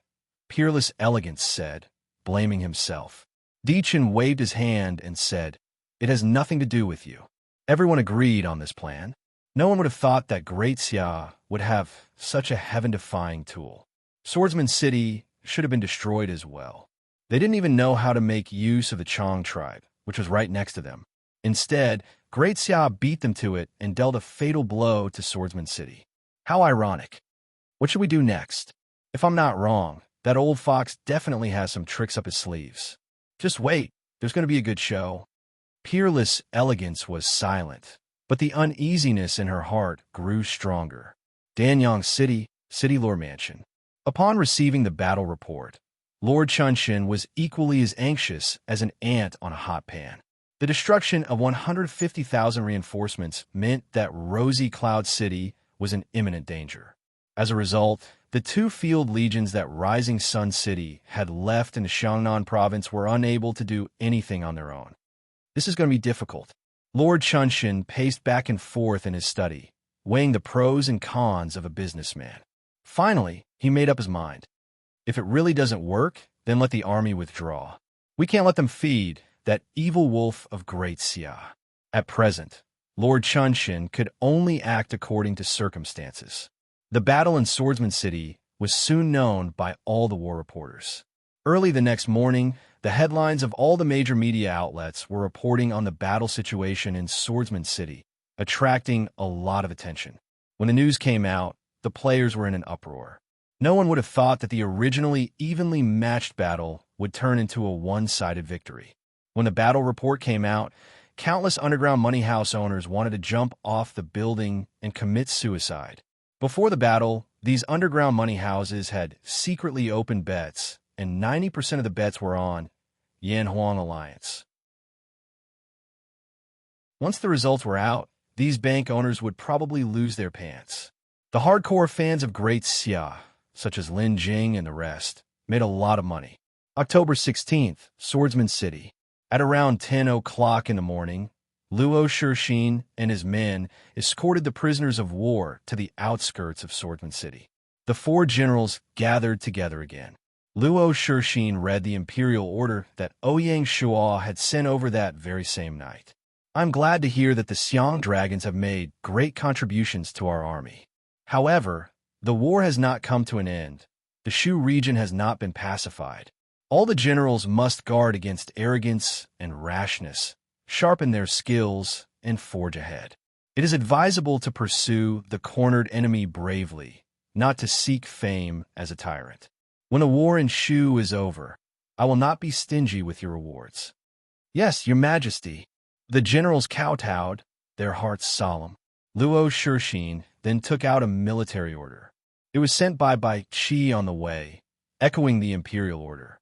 Speaker 1: Peerless Elegance said, blaming himself. Di Chen waved his hand and said, It has nothing to do with you. Everyone agreed on this plan. No one would have thought that Great Xia would have such a heaven-defying tool. Swordsman City should have been destroyed as well. They didn't even know how to make use of the Chong tribe, which was right next to them. Instead, Great Xia beat them to it and dealt a fatal blow to Swordsman City. How ironic. What should we do next? If I'm not wrong, that old fox definitely has some tricks up his sleeves. Just wait, there's going to be a good show. Peerless Elegance was silent, but the uneasiness in her heart grew stronger. Danyang City, City Lore Mansion. Upon receiving the battle report, Lord Chunshin was equally as anxious as an ant on a hot pan. The destruction of 150,000 reinforcements meant that Rosy Cloud City was in imminent danger. As a result, the two field legions that Rising Sun City had left in the Xiangnan province were unable to do anything on their own. This is going to be difficult. Lord Chunshin paced back and forth in his study, weighing the pros and cons of a businessman. Finally, he made up his mind. If it really doesn't work, then let the army withdraw. We can't let them feed that evil wolf of Great Xia. At present, Lord Chunshin could only act according to circumstances. The battle in Swordsman City was soon known by all the war reporters. Early the next morning, the headlines of all the major media outlets were reporting on the battle situation in Swordsman City, attracting a lot of attention. When the news came out, the players were in an uproar. No one would have thought that the originally evenly matched battle would turn into a one-sided victory. When the battle report came out, countless underground money house owners wanted to jump off the building and commit suicide. Before the battle, these underground money houses had secretly opened bets, and 90% of the bets were on Yan-Huang Alliance. Once the results were out, these bank owners would probably lose their pants. The hardcore fans of Great Xia, such as Lin Jing and the rest, made a lot of money. October 16th, Swordsman City. At around 10 o'clock in the morning, Luo Shixin and his men escorted the prisoners of war to the outskirts of Swordsman City. The four generals gathered together again. Luo Shixin read the imperial order that Ouyang Shuo had sent over that very same night. I'm glad to hear that the Xiang dragons have made great contributions to our army. However, the war has not come to an end. The Shu region has not been pacified. All the generals must guard against arrogance and rashness, sharpen their skills, and forge ahead. It is advisable to pursue the cornered enemy bravely, not to seek fame as a tyrant. When the war in Shu is over, I will not be stingy with your rewards. Yes, your majesty. The generals kowtowed, their hearts solemn. Luo Shixin then took out a military order. It was sent by Qi on the way, echoing the imperial order.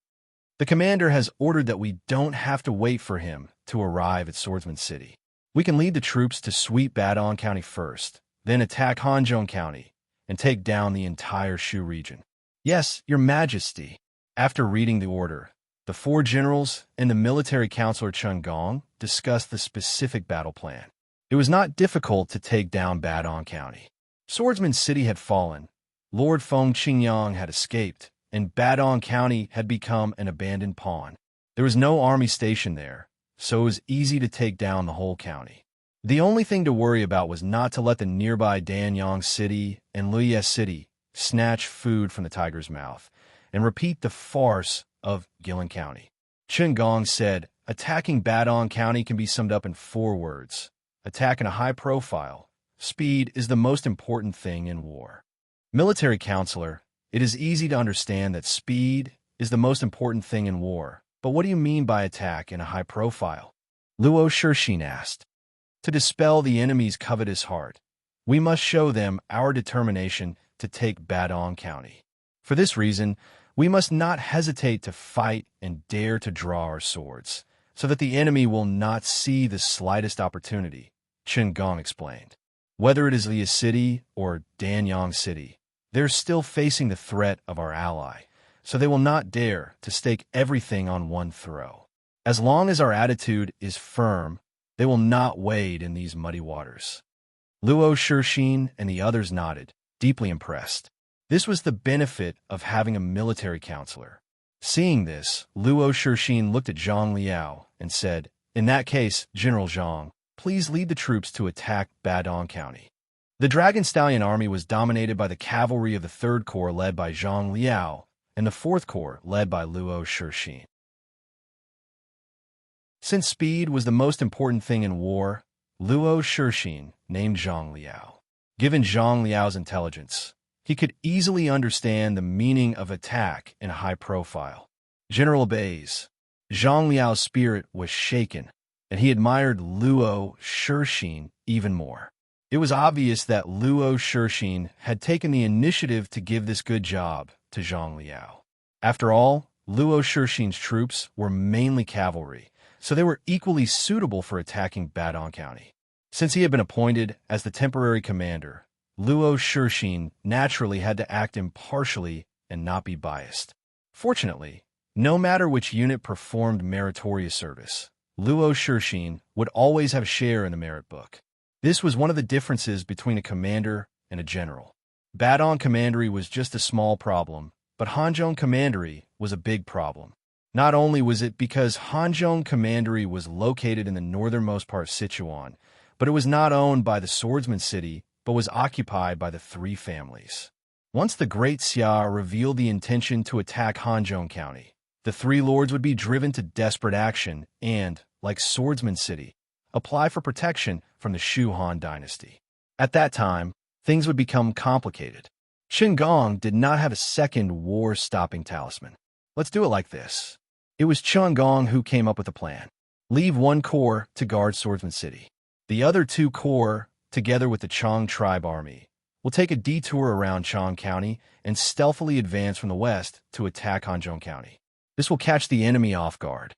Speaker 1: The commander has ordered that we don't have to wait for him to arrive at Swordsman City. We can lead the troops to sweep Badong County first, then attack Hanzhong County, and take down the entire Shu region. Yes, your majesty. After reading the order, the four generals and the military counselor Chen Gong discussed the specific battle plan. It was not difficult to take down Badong County. Swordsman City had fallen, Lord Feng Qingyang had escaped, and Badong County had become an abandoned pawn. There was no army station there, so it was easy to take down the whole county. The only thing to worry about was not to let the nearby Danyang City and Luye City snatch food from the tiger's mouth and repeat the farce of Guilin County. Chen Gong said, attacking Badong County can be summed up in 4 words. Attack in a high profile. Speed is the most important thing in war. Military counselor, it is easy to understand that speed is the most important thing in war, but what do you mean by attack in a high profile? Luo Shixin asked. To dispel the enemy's covetous heart, we must show them our determination to take Badong County. For this reason, we must not hesitate to fight and dare to draw our swords, so that the enemy will not see the slightest opportunity, Chen Gong explained. Whether it is Luye City or Danyang City, they're still facing the threat of our ally, so they will not dare to stake everything on one throw. As long as our attitude is firm, they will not wade in these muddy waters. Luo Shixin and the others nodded, deeply impressed. This was the benefit of having a military counselor. Seeing this, Luo Shixin looked at Zhang Liao and said, in that case, General Zhang, please lead the troops to attack Badong County. The Dragon Stallion army was dominated by the cavalry of the 3rd Corps led by Zhang Liao and the 4th Corps led by Luo Shixin. Since speed was the most important thing in war, Luo Shixin named Zhang Liao. Given Zhang Liao's intelligence, he could easily understand the meaning of attack in a high profile. General obeys. Zhang Liao's spirit was shaken, and he admired Luo Shixin even more. It was obvious that Luo Shixin had taken the initiative to give this good job to Zhang Liao. After all, Luo Shixin's troops were mainly cavalry, so they were equally suitable for attacking Badong County. Since he had been appointed as the temporary commander, Luo Shixin naturally had to act impartially and not be biased. Fortunately, no matter which unit performed meritorious service, Luo Shixin would always have a share in the merit book. This was one of the differences between a commander and a general. Badong Commandery was just a small problem, but Hanzhong Commandery was a big problem. Not only was it because Hanzhong Commandery was located in the northernmost part of Sichuan, but it was not owned by the Swordsman City, but was occupied by the 3 families. Once the Great Xia revealed the intention to attack Hanzhong County, the 3 lords would be driven to desperate action and, like Swordsman City, apply for protection from the Shu Han dynasty. At that time, things would become complicated. Chen Gong did not have a second war-stopping talisman. Let's do it like this. It was Chen Gong who came up with the plan. Leave 1 corps to guard Swordsman City. The other 2 corps, together with the Chong tribe army, will take a detour around Chong County and stealthily advance from the west to attack Hanzhong County. This will catch the enemy off guard.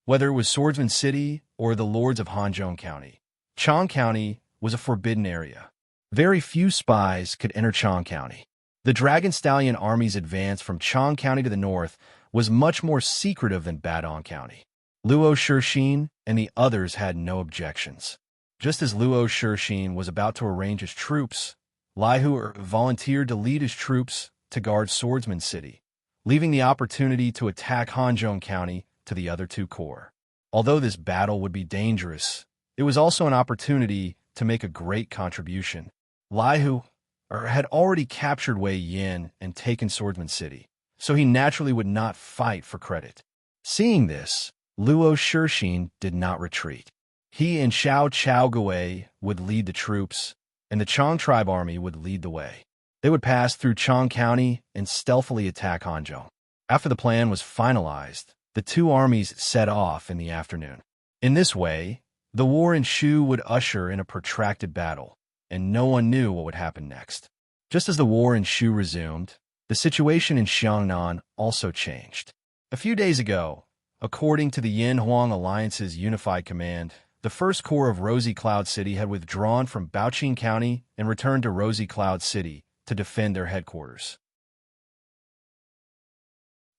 Speaker 1: Whether it was Swordsman City or the lords of Hanzhong County, Chong County was a forbidden area. Very few spies could enter Chong County. The Dragon Stallion army's advance from Chong County to the north was much more secretive than Badong County. Luo Shixin and the others had no objections. Just as Luo Shixin was about to arrange his troops, Lai Hu volunteered to lead his troops to guard Swordsman City. leaving the opportunity to attack Hanzhong County to the other two corps. Although this battle would be dangerous, it was also an opportunity to make a great contribution. Liu had already captured Wei Yin and taken Swordsman City, so he naturally would not fight for credit. Seeing this, Luo Shixin did not retreat. He and Xiao Chaogui would lead the troops, and the Chong tribe army would lead the way. They would pass through Chong County and stealthily attack Hanzhong. After the plan was finalized, the two armies set off in the afternoon. In this way, the war in Shu would usher in a protracted battle, and no one knew what would happen next. Just as the war in Shu resumed, the situation in Xiangnan also changed. A few days ago, according to the Yin-Huang Alliance's unified command, the First Corps of Rosy Cloud City had withdrawn from Baoqing County and returned to Rosy Cloud City to defend their headquarters.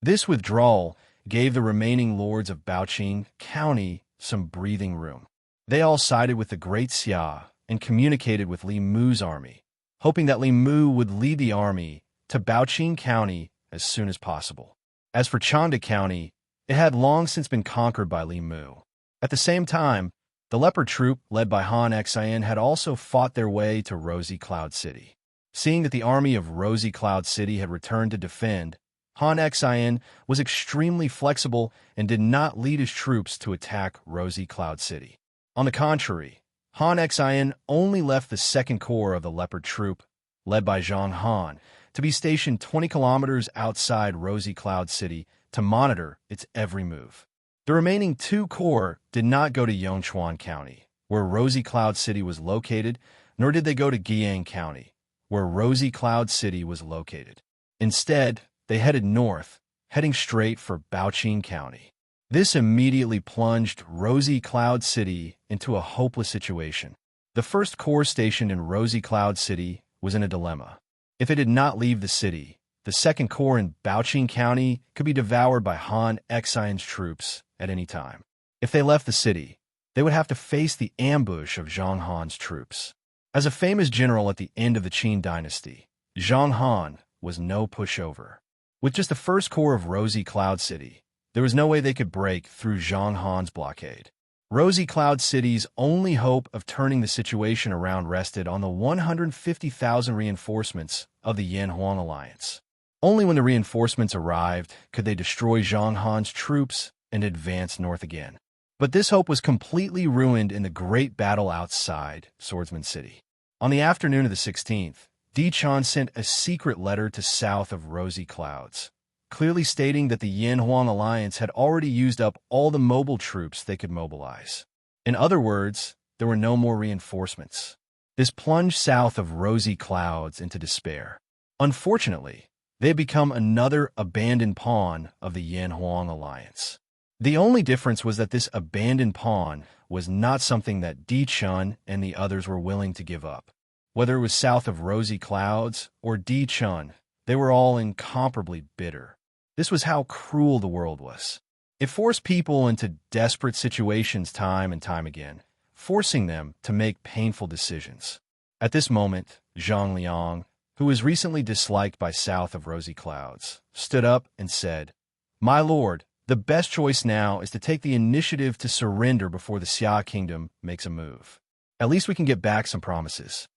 Speaker 1: This withdrawal gave the remaining lords of Baoqing County some breathing room. They all sided with the Great Xia and communicated with Li Mu's army, hoping that Li Mu would lead the army to Baoqing County as soon as possible. As for Changde County, it had long since been conquered by Li Mu. At the same time, the leopard troop led by Han Xian had also fought their way to Rosy Cloud City. Seeing that the army of Rosy Cloud City had returned to defend, Han Xian was extremely flexible and did not lead his troops to attack Rosy Cloud City. On the contrary, Han Xian only left the Second Corps of the Leopard Troop, led by Zhang Han, to be stationed 20 kilometers outside Rosy Cloud City to monitor its every move. The remaining two corps did not go to Yongchuan County, where Rosy Cloud City was located, nor did they go to Guiyang County, where Rosy Cloud City was located. Instead, they headed north, heading straight for Baoqing County. This immediately plunged Rosy Cloud City into a hopeless situation. The First Corps stationed in Rosy Cloud City was in a dilemma. If it did not leave the city, the Second Corps in Baoqing County could be devoured by Han Xian's troops at any time. If they left the city, they would have to face the ambush of Zhang Han's troops. As a famous general at the end of the Qin dynasty, Zhang Han was no pushover. With just the First Corps of Rosy Cloud City, there was no way they could break through Zhang Han's blockade. Rosy Cloud City's only hope of turning the situation around rested on the 150,000 reinforcements of the Yin-Huang Alliance. Only when the reinforcements arrived could they destroy Zhang Han's troops and advance north again. But this hope was completely ruined in the great battle outside Swordsman City. On the afternoon of the 16th, Di Chan sent a secret letter to south of Rosy Clouds, clearly stating that the Yin-Huang Alliance had already used up all the mobile troops they could mobilize. In other words, there were no more reinforcements. This plunged south of Rosy Clouds into despair. Unfortunately, they had become another abandoned pawn of the Yin-Huang Alliance. The only difference was that this abandoned pawn was not something that Di Chun and the others were willing to give up. Whether it was south of Rosy Clouds or Di Chun, they were all incomparably bitter. This was how cruel the world was. It forced people into desperate situations time and time again, forcing them to make painful decisions. At this moment, Zhang Liang, who was recently disliked by south of Rosy Clouds, stood up and said, "My lord, the best choice now is to take the initiative to surrender before the Xia Kingdom makes a move. At least we can get back some promises."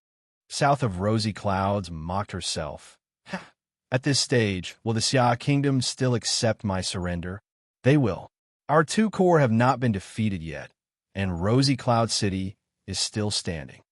Speaker 1: South of Rosy Clouds mocked herself. At this stage, will the Xia Kingdom still accept my surrender? They will. Our two corps have not been defeated yet, and Rosy Cloud City is still standing.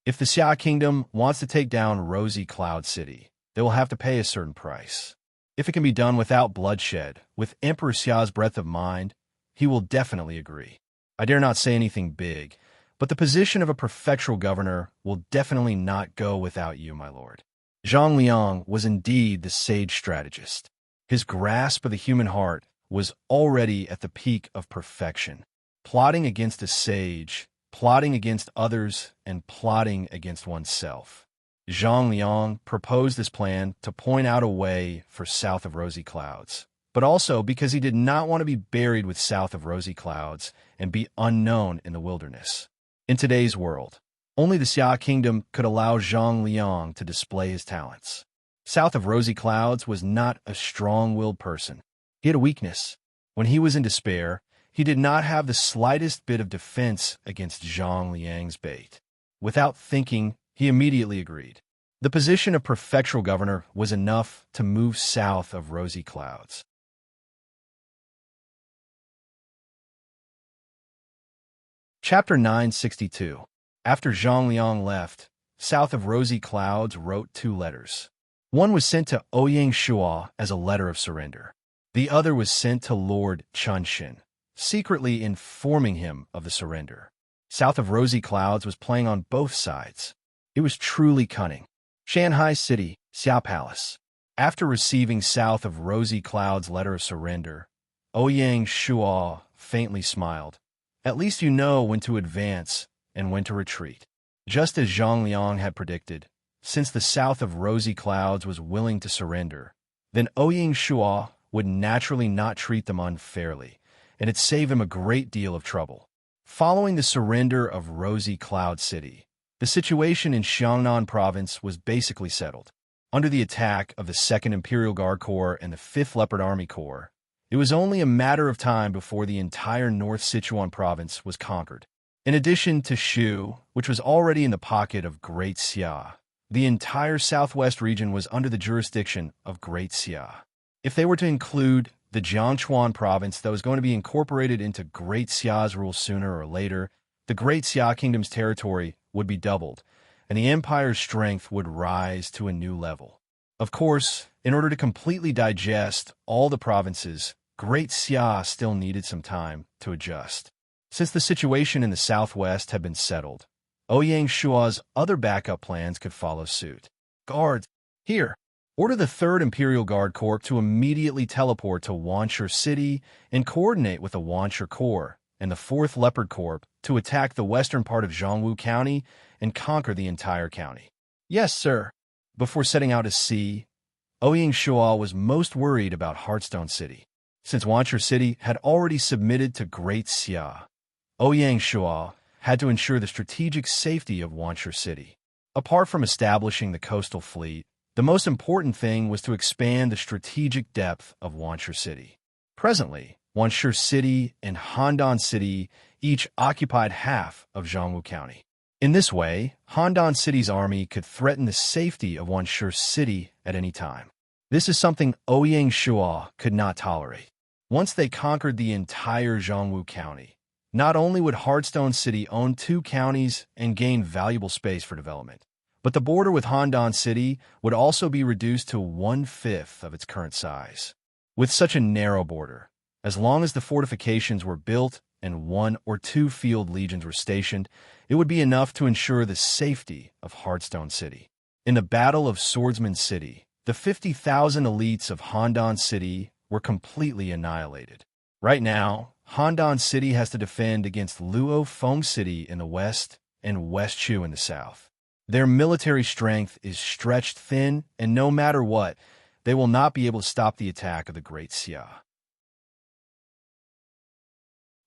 Speaker 1: If the Xia Kingdom wants to take down Rosy Cloud City, they will have to pay a certain price. If it can be done without bloodshed, with Emperor Xia's breadth of mind, he will definitely agree. I dare not say anything big, but the position of a prefectural governor will definitely not go without you, my lord. Zhang Liang was indeed the sage strategist. His grasp of the human heart was already at the peak of perfection. Plotting against a sage, plotting against others, and plotting against oneself. Zhang Liang proposed this plan to point out a way for south of Rosy Clouds, but also because he did not want to be buried with south of Rosy Clouds and be unknown in the wilderness. In today's world, only the Xia Kingdom could allow Zhang Liang to display his talents. South of Rosy Clouds was not a strong-willed person. He had a weakness. When he was in despair, he did not have the slightest bit of defense against Zhang Liang's bait. Without thinking, he immediately agreed. The position of prefectural governor was enough to move south of Rosy Clouds. Chapter 962. After Zhang Liang left, South of Rosy Clouds wrote 2 letters. One was sent to Ouyang Shua as a letter of surrender. The other was sent to Lord Chunshin, secretly informing him of the surrender. South of Rosy Clouds was playing on both sides. It was truly cunning. Shanghai City, Xia Palace. After receiving South of Rosy Clouds' letter of surrender, Ouyang Shua faintly smiled. At least you know when to advance and when to retreat. Just as Zhang Liang had predicted, since the South of Rosy Clouds was willing to surrender, then Ouyang Shua would naturally not treat them unfairly, and it'd save him a great deal of trouble. Following the surrender of Rosy Cloud City, the situation in Xiangnan Province was basically settled. Under the attack of the 2nd Imperial Guard Corps and the 5th Leopard Army Corps, it was only a matter of time before the entire North Sichuan Province was conquered. In addition to Shu, which was already in the pocket of Great Xia, the entire southwest region was under the jurisdiction of Great Xia. If they were to include the Jiangchuan province that was going to be incorporated into Great Xia's rule sooner or later, the Great Xia Kingdom's territory would be doubled, and the empire's strength would rise to a new level. Of course, in order to completely digest all the provinces, Great Xia still needed some time to adjust. Since the situation in the southwest had been settled, Ouyang Shua's other backup plans could follow suit. Guards, here! Order the 3rd Imperial Guard Corps to immediately teleport to Wanshur City and coordinate with the Wanshur Corps and the 4th Leopard Corps to attack the western part of Zhongwu County and conquer the entire county. Yes, sir. Before setting out to sea, Ouyang Shua was most worried about Heartstone City. Since Wanshur City had already submitted to Great Xia, Ouyang Shua had to ensure the strategic safety of Wanshur City. Apart from establishing the coastal fleet, the most important thing was to expand the strategic depth of Wanshur City. Presently, Wanshur City and Handan City each occupied half of Zhongwu County. In this way, Handan City's army could threaten the safety of Wanshur City at any time. This is something Ouyang Shua could not tolerate. Once they conquered the entire Zhongwu County, not only would Heartstone City own 2 counties and gain valuable space for development, but the border with Handan City would also be reduced to 1/5 of its current size. With such a narrow border, as long as the fortifications were built and 1 or 2 field legions were stationed, it would be enough to ensure the safety of Heartstone City. In the Battle of Swordsman City, the 50,000 elites of Handan City were completely annihilated. Right now, Handan City has to defend against Luo Feng City in the west and West Chu in the south. Their military strength is stretched thin, and no matter what, they will not be able to stop the attack of the Great Xia.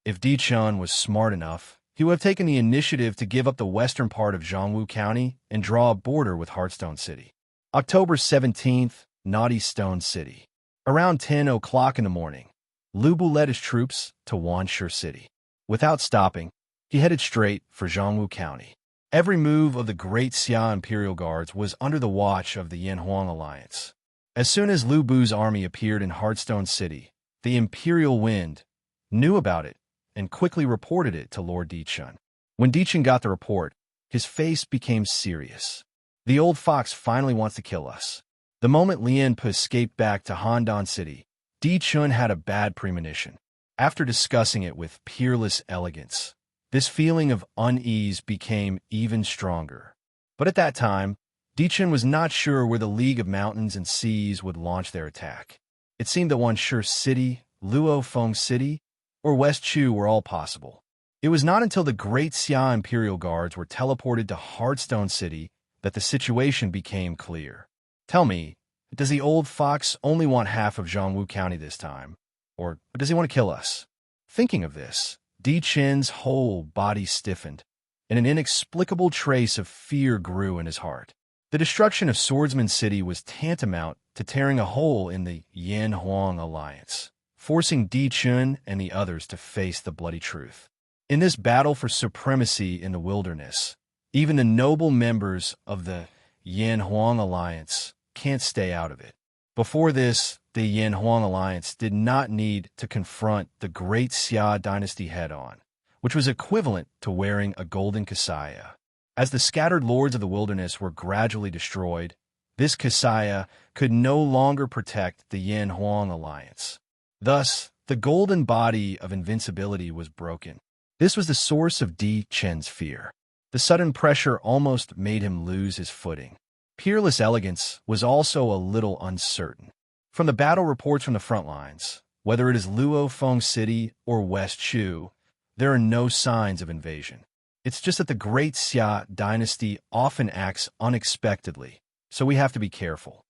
Speaker 1: If Di Chun was smart enough, he would have taken the initiative to give up the western part of Zhongwu County and draw a border with Heartstone City. October 17th, Naughty Stone City. Around 10 o'clock in the morning, Lu Bu led his troops to Wanshur City. Without stopping, he headed straight for Zhongwu County. Every move of the Great Xia Imperial Guards was under the watch of the Yanhuang Alliance. As soon as Lu Bu's army appeared in Heartstone City, the Imperial Wind knew about it and quickly reported it to Lord Di Chun. When Di Chun got the report, his face became serious. The old fox finally wants to kill us. The moment Lian Pu escaped back to Handan City, Di Chun had a bad premonition. After discussing it with peerless elegance, this feeling of unease became even stronger. But at that time, Di Chun was not sure where the League of Mountains and Seas would launch their attack. It seemed that Wanshur City, Luo Feng City, or West Chu were all possible. It was not until the Great Xia Imperial Guards were teleported to Heartstone City that the situation became clear. Tell me, does the old fox only want half of Zhongwu County this time? Or does he want to kill us? Thinking of this, Di Chun's whole body stiffened, and an inexplicable trace of fear grew in his heart. The destruction of Swordsman City was tantamount to tearing a hole in the Yan-Huang alliance, forcing Di Chun and the others to face the bloody truth. In this battle for supremacy in the wilderness, even the noble members of the Yan-Huang alliance can't stay out of it. Before this, the Yan-Huang alliance did not need to confront the great Xia dynasty head-on, which was equivalent to wearing a golden kasaya. As the scattered lords of the wilderness were gradually destroyed, this kasaya could no longer protect the Yan-Huang alliance. Thus, the golden body of invincibility was broken. This was the source of Di Chen's fear. The sudden pressure almost made him lose his footing. Peerless elegance was also a little uncertain. From the battle reports from the front lines, whether it is Luofeng City or West Chu, there are no signs of invasion. It's just that the great Xia dynasty often acts unexpectedly, so we have to be careful.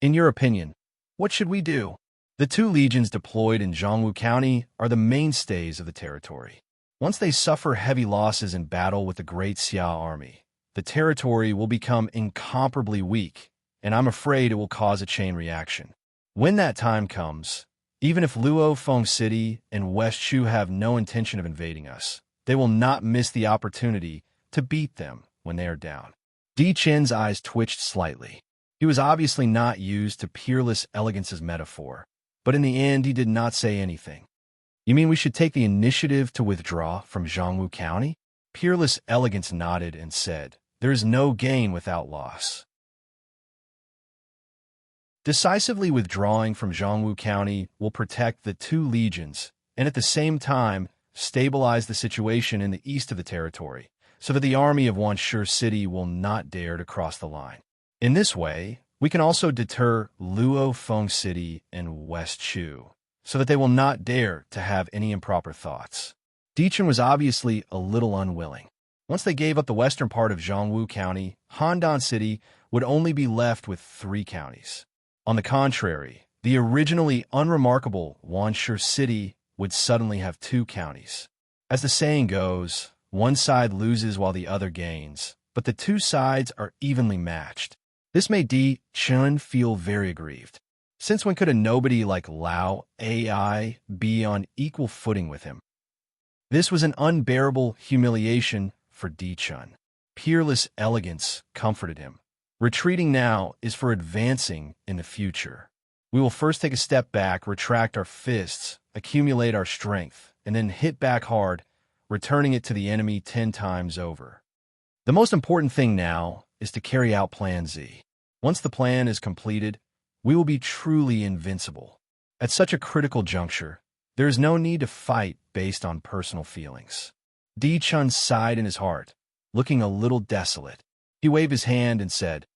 Speaker 1: In your opinion, what should we do? The 2 legions deployed in Zhongwu County are the mainstays of the territory. Once they suffer heavy losses in battle with the great Xia army, the territory will become incomparably weak, and I'm afraid it will cause a chain reaction. When that time comes, even if Luofeng City and West Chu have no intention of invading us, they will not miss the opportunity to beat them when they are down. Di Chen's eyes twitched slightly. He was obviously not used to peerless elegance's metaphor, but in the end he did not say anything. You mean we should take the initiative to withdraw from Zhongwu County? Peerless elegance nodded and said, there is no gain without loss. Decisively withdrawing from Zhongwu County will protect the 2 legions and at the same time stabilize the situation in the east of the territory so that the army of Wanshi City will not dare to cross the line. In this way, we can also deter Luofeng City and West Chu so that they will not dare to have any improper thoughts. Di Chun was obviously a little unwilling. Once they gave up the western part of Zhongwu County, Handan City would only be left with 3 counties. On the contrary, the originally unremarkable Wanshi City would suddenly have 2 counties. As the saying goes, one side loses while the other gains, but the 2 sides are evenly matched. This made Di Chun feel very aggrieved. Since when could a nobody like Lao Ai be on equal footing with him? This was an unbearable humiliation for Di Chun. Peerless elegance comforted him. Retreating now is for advancing in the future. We will first take a step back, retract our fists, accumulate our strength, and then hit back hard, returning it to the enemy 10 times over. The most important thing now is to carry out Plan Z. Once the plan is completed, we will be truly invincible. At such a critical juncture, there is no need to fight based on personal feelings. Di Chun sighed in his heart, looking a little desolate. He waved his hand and said,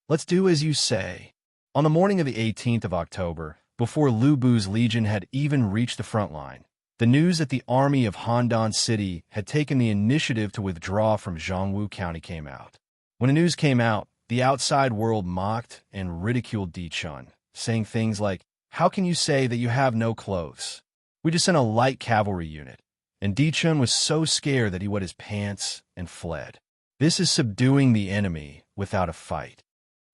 Speaker 1: let's do as you say. On the morning of the 18th of October, before Lu Bu's legion had even reached the front line, the news that the army of Handan City had taken the initiative to withdraw from Zhongwu County came out. When the news came out, the outside world mocked and ridiculed Di Chun, saying things like, how can you say that you have no clothes? We just sent a light cavalry unit. And Di Chun was so scared that he wet his pants and fled. This is subduing the enemy without a fight.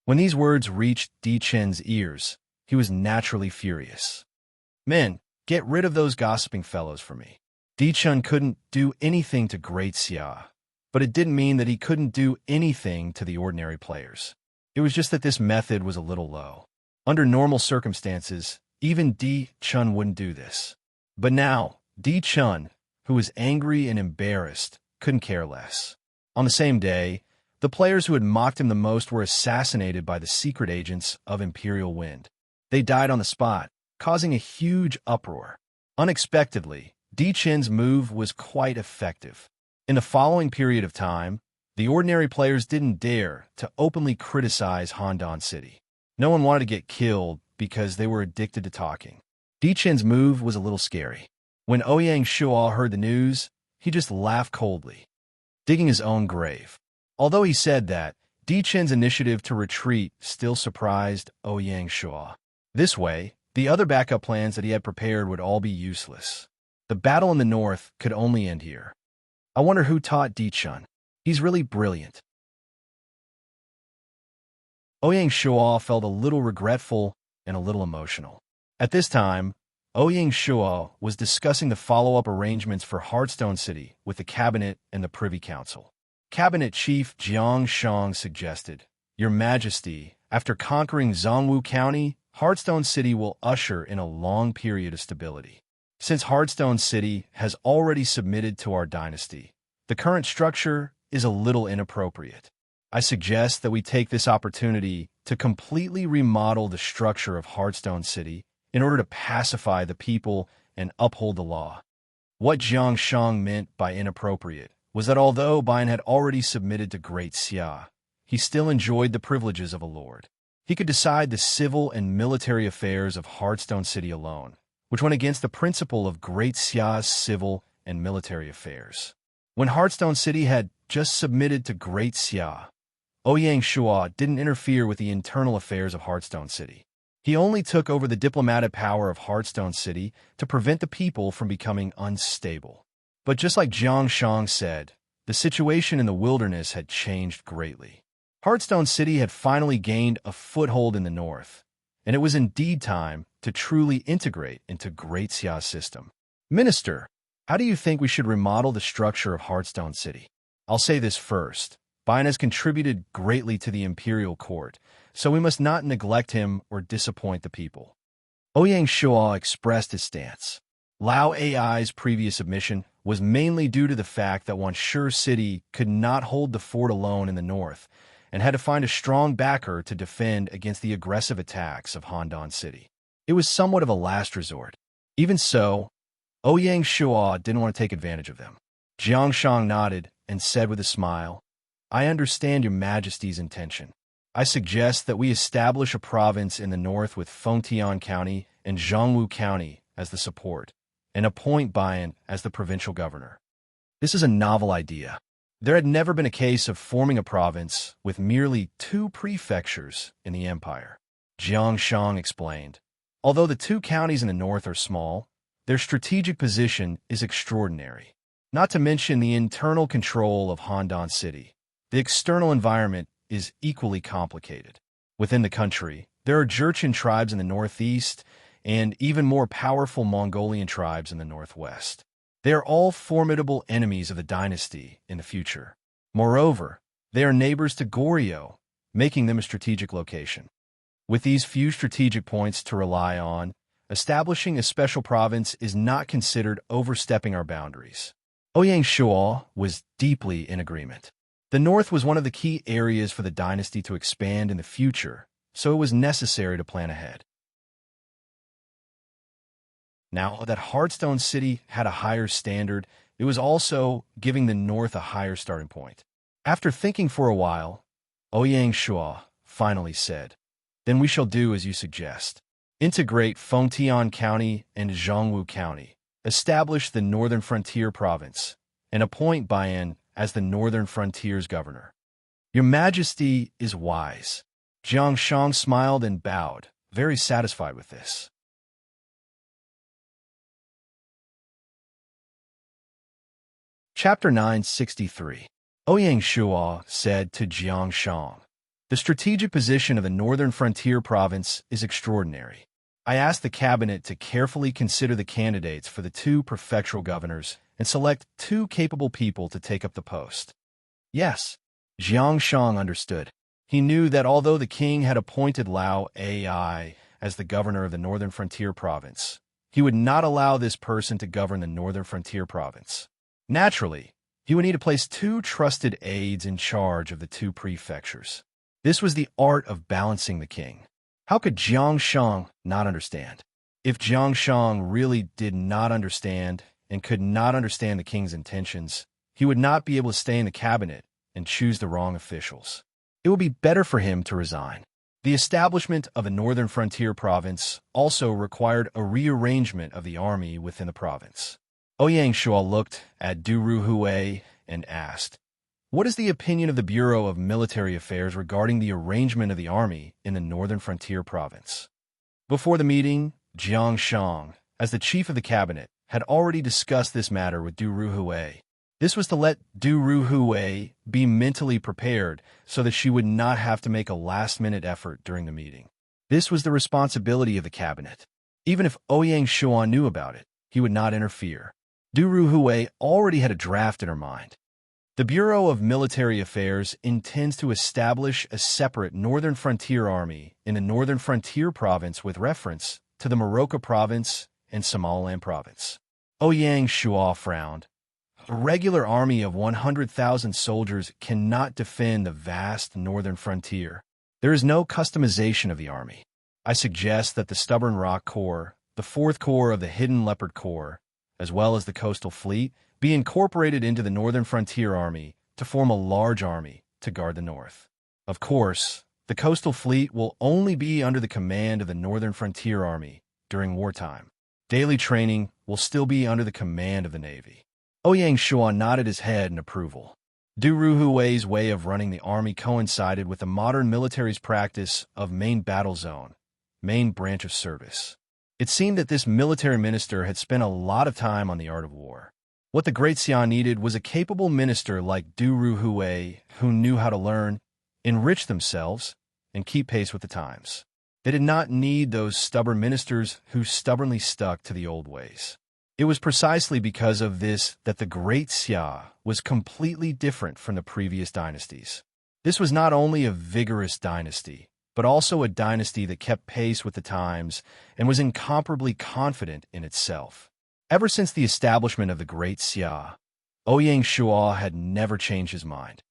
Speaker 1: When these words reached Di Chen's ears, he was naturally furious. Men, get rid of those gossiping fellows for me. Di Chun couldn't do anything to Great Xia, but it didn't mean that he couldn't do anything to the ordinary players. It was just that this method was a little low. Under normal circumstances, even Di Chun wouldn't do this. But now, Di Chun, who was angry and embarrassed, couldn't care less. On the same day, the players who had mocked him the most were assassinated by the secret agents of Imperial Wind. They died on the spot, causing a huge uproar. Unexpectedly, Di Chen's move was quite effective. In the following period of time, the ordinary players didn't dare to openly criticize Handan City. No one wanted to get killed because they were addicted to talking. Di Chen's move was a little scary. When Ouyang Shuo heard the news, he just laughed coldly, digging his own grave. Although he said that, Di Chen's initiative to retreat still surprised Ouyang Shuo. This way, the other backup plans that he had prepared would all be useless. The battle in the north could only end here. I wonder who taught Di Chun. He's really brilliant. Ouyang Shuo felt a little regretful and a little emotional. At this time, Ouyang Shuo was discussing the follow-up arrangements for Heartstone City with the cabinet and the Privy Council. Cabinet Chief Jiang Shang suggested, "Your Majesty, after conquering Zhongwu County, Heartstone City will usher in a long period of stability. Since Heartstone City has already submitted to our dynasty, the current structure is a little inappropriate. I suggest that we take this opportunity to completely remodel the structure of Heartstone City in order to pacify the people and uphold the law." What Jiang Shang meant by inappropriate was that although Bian had already submitted to Great Xia, he still enjoyed the privileges of a lord. He could decide the civil and military affairs of Heartstone City alone, which went against the principle of Great Xia's civil and military affairs. When Heartstone City had just submitted to Great Xia, Ouyang Shuo didn't interfere with the internal affairs of Heartstone City. He only took over the diplomatic power of Heartstone City to prevent the people from becoming unstable. But just like Jiang Shang said, the situation in the wilderness had changed greatly. Heartstone City had finally gained a foothold in the north, and it was indeed time to truly integrate into Great Xia's system. "Minister, how do you think we should remodel the structure of Heartstone City?" "I'll say this first. Bian has contributed greatly to the imperial court, so we must not neglect him or disappoint the people." Ouyang Shuo expressed his stance. Lao Ai's previous submission was mainly due to the fact that Wanshu City could not hold the fort alone in the north, and had to find a strong backer to defend against the aggressive attacks of Handan City. It was somewhat of a last resort. Even so, Ouyang Shuo didn't want to take advantage of them. Jiang Shang nodded and said with a smile, "I understand your Majesty's intention. I suggest that we establish a province in the north with Fengtian County and Zhongwu County as the support, and appoint Bian as the provincial governor." This is a novel idea. There had never been a case of forming a province with merely 2 prefectures in the empire. Jiang Shang explained, "Although the 2 counties in the north are small, their strategic position is extraordinary. Not to mention the internal control of Handan City. The external environment is equally complicated. Within the country, there are Jurchen tribes in the northeast and even more powerful Mongolian tribes in the northwest. They are all formidable enemies of the dynasty in the future. Moreover, they are neighbors to Goryeo, making them a strategic location. With these few strategic points to rely on, establishing a special province is not considered overstepping our boundaries." Ouyang Shuo was deeply in agreement. The north was one of the key areas for the dynasty to expand in the future, so it was necessary to plan ahead. Now that Heartstone City had a higher standard, it was also giving the north a higher starting point. After thinking for a while, Ouyang Shuo finally said, "Then we shall do as you suggest. Integrate Fengtian County and Zhongwu County, establish the Northern Frontier Province, and appoint Bian as the Northern Frontier's governor." "Your Majesty is wise." Jiang Shang smiled and bowed, very satisfied with this. Chapter 963. Ouyang Shuo said to Jiang Shang, "The strategic position of the Northern Frontier Province is extraordinary. I asked the cabinet to carefully consider the candidates for the 2 prefectural governors and select 2 capable people to take up the post." Yes, Jiang Shang understood. He knew that although the king had appointed Lao Ai as the governor of the Northern Frontier Province, he would not allow this person to govern the Northern Frontier Province. Naturally, he would need to place 2 trusted aides in charge of the 2 prefectures. This was the art of balancing the king. How could Jiang Shang not understand? If Jiang Shang really did not understand and could not understand the king's intentions, he would not be able to stay in the cabinet and choose the wrong officials. It would be better for him to resign. The establishment of a Northern Frontier Province also required a rearrangement of the army within the province. Ouyang Shuo looked at Du Ruhui and asked, "What is the opinion of the Bureau of Military Affairs regarding the arrangement of the army in the Northern Frontier Province?" Before the meeting, Jiang Shang, as the chief of the cabinet, had already discussed this matter with Du Ruhui. This was to let Du Ruhui be mentally prepared so that she would not have to make a last-minute effort during the meeting. This was the responsibility of the cabinet. Even if Ouyang Shuan knew about it, he would not interfere. Du Ruhui already had a draft in her mind. The Bureau of Military Affairs intends to establish a separate Northern Frontier Army in the Northern Frontier Province with reference to the Morocco Province and Somaliland Province. Ouyang Shua frowned. A regular army of 100,000 soldiers cannot defend the vast northern frontier. There is no customization of the army. I suggest that the Stubborn Rock Corps, the 4th Corps of the Hidden Leopard Corps, as well as the Coastal Fleet, be incorporated into the Northern Frontier Army to form a large army to guard the north. Of course, the Coastal Fleet will only be under the command of the Northern Frontier Army during wartime. Daily training will still be under the command of the Navy. Ouyang Shua nodded his head in approval. Du Ruhui's way of running the army coincided with the modern military's practice of main battle zone, main branch of service. It seemed that this military minister had spent a lot of time on the art of war. What the Great Xia needed was a capable minister like Du Ruhui who knew how to learn, enrich themselves, and keep pace with the times. They did not need those stubborn ministers who stubbornly stuck to the old ways. It was precisely because of this that the Great Xia was completely different from the previous dynasties. This was not only a vigorous dynasty, but also a dynasty that kept pace with the times and was incomparably confident in itself. Ever since the establishment of the Great Xia, Ouyang Shua had never changed his mind.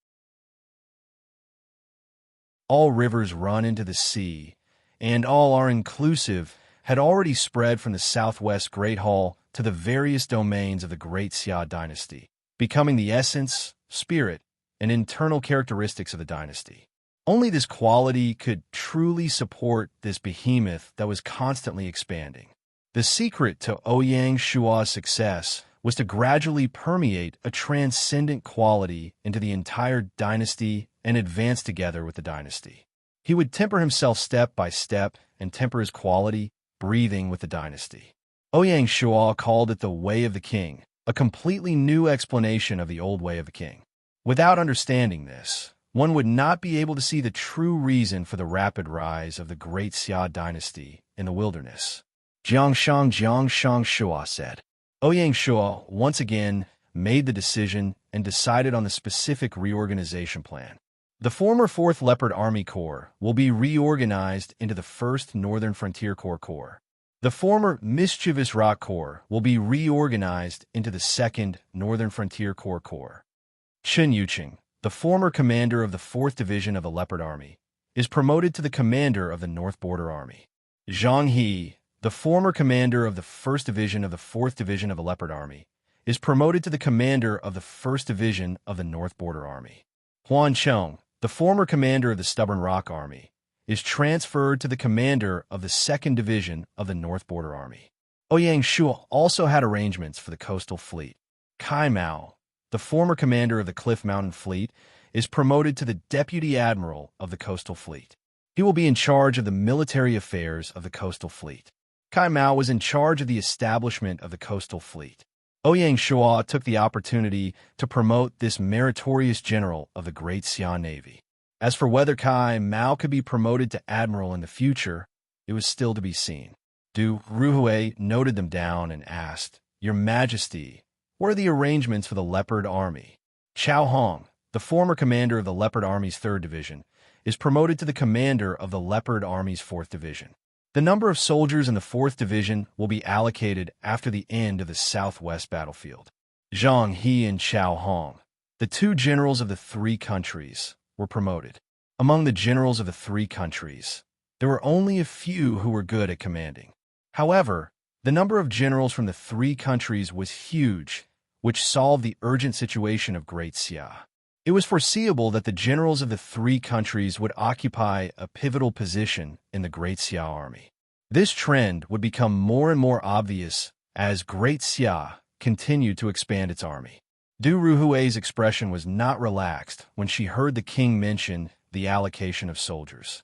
Speaker 1: All rivers run into the sea, and all are inclusive had already spread from the southwest Great Hall to the various domains of the Great Xia dynasty, becoming the essence, spirit, and internal characteristics of the dynasty. Only this quality could truly support this behemoth that was constantly expanding. The secret to Ouyang Shua's success was to gradually permeate a transcendent quality into the entire dynasty and advance together with the dynasty. He would temper himself step by step and temper his quality, breathing with the dynasty. Ouyang Shua called it the Way of the King, a completely new explanation of the old Way of the King. Without understanding this, one would not be able to see the true reason for the rapid rise of the Great Xia dynasty in the wilderness. Jiangshang Shua said. Ouyang Shua once again made the decision and decided on the specific reorganization plan. The former 4th Leopard Army Corps will be reorganized into the 1st Northern Frontier Corps. The former Mischievous Rock Corps will be reorganized into the 2nd Northern Frontier Corps. Chen Yuqing, the former commander of the 4th Division of the Leopard Army, is promoted to the commander of the North Border Army. Zhang He, the former commander of the 1st Division of the 4th Division of the Leopard Army, is promoted to the commander of the 1st Division of the North Border Army. Huan Cheng, the former commander of the Stubborn Rock Army, is transferred to the commander of the 2nd Division of the North Border Army. Ouyang Shua also had arrangements for the Coastal Fleet. Kai Mao, the former commander of the Cliff Mountain Fleet, is promoted to the Deputy Admiral of the Coastal Fleet. He will be in charge of the military affairs of the Coastal Fleet. Kai Mao was in charge of the establishment of the Coastal Fleet. Ouyang Shua took the opportunity to promote this meritorious general of the Great Xia Navy. As for whether Kai Mao could be promoted to admiral in the future, it was still to be seen. Du Ruhui noted them down and asked, "Your Majesty, what are the arrangements for the Leopard Army?" Chao Hong, the former commander of the Leopard Army's 3rd Division, is promoted to the commander of the Leopard Army's 4th Division. The number of soldiers in the 4th Division will be allocated after the end of the Southwest battlefield. Zhang He and Chao Hong, the 2 generals of the 3 countries, were promoted. Among the generals of the 3 countries, there were only a few who were good at commanding. However, the number of generals from the 3 countries was huge, which solved the urgent situation of Great Xia. It was foreseeable that the generals of the 3 countries would occupy a pivotal position in the Great Xia army. This trend would become more and more obvious as Great Xia continued to expand its army. Du Ruhui's expression was not relaxed when she heard the king mention the allocation of soldiers.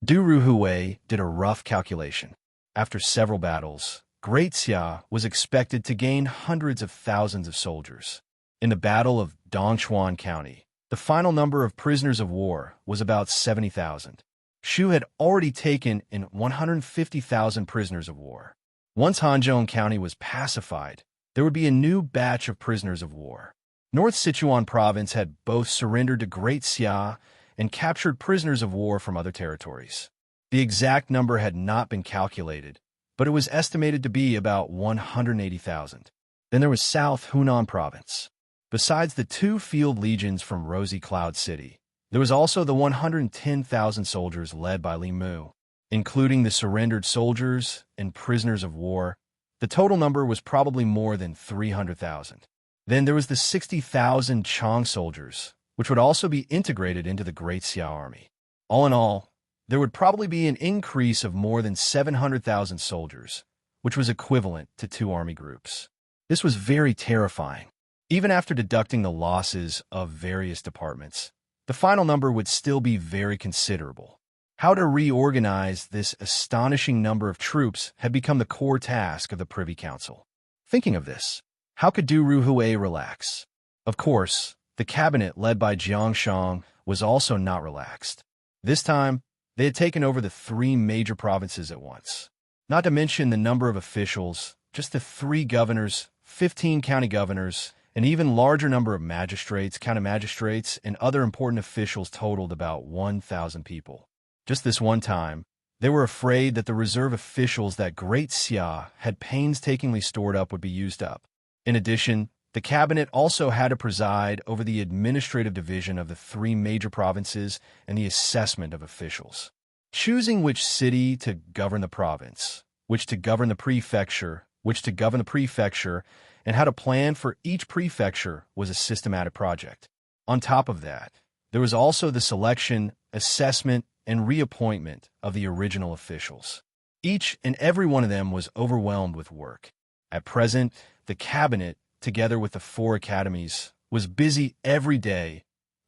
Speaker 1: Du Ruhui did a rough calculation. After several battles, Great Xia was expected to gain hundreds of thousands of soldiers. In the Battle of Dongchuan County, the final number of prisoners of war was about 70,000. Shu had already taken in 150,000 prisoners of war. Once Hanzhong County was pacified, there would be a new batch of prisoners of war. North Sichuan province had both surrendered to Great Xia and captured prisoners of war from other territories. The exact number had not been calculated, but it was estimated to be about 180,000. Then there was South Hunan province. Besides the 2 field legions from Rosy Cloud City, there was also the 110,000 soldiers led by Li Mu. Including the surrendered soldiers and prisoners of war, the total number was probably more than 300,000. Then there was the 60,000 Chang soldiers, which would also be integrated into the Great Xia army. All in all, there would probably be an increase of more than 700,000 soldiers, which was equivalent to 2 army groups. This was very terrifying. Even after deducting the losses of various departments, the final number would still be very considerable. How to reorganize this astonishing number of troops had become the core task of the Privy Council. Thinking of this, how could Du Ruhui relax? Of course, the cabinet led by Jiang Shang was also not relaxed. This time, they had taken over the 3 major provinces at once. Not to mention the number of officials, just the 3 governors, 15 county governors, an even larger number of magistrates, county magistrates, and other important officials totaled about 1,000 people. Just this one time, they were afraid that the reserve officials that Great Xia had painstakingly stored up would be used up. In addition, the cabinet also had to preside over the administrative division of the 3 major provinces and the assessment of officials. Choosing which city to govern the province, which to govern the prefecture, and how to plan for each prefecture was a systematic project. On top of that, there was also the selection, assessment, and reappointment of the original officials. Each and every one of them was overwhelmed with work. At present, the cabinet, together with the 4 academies, was busy every day,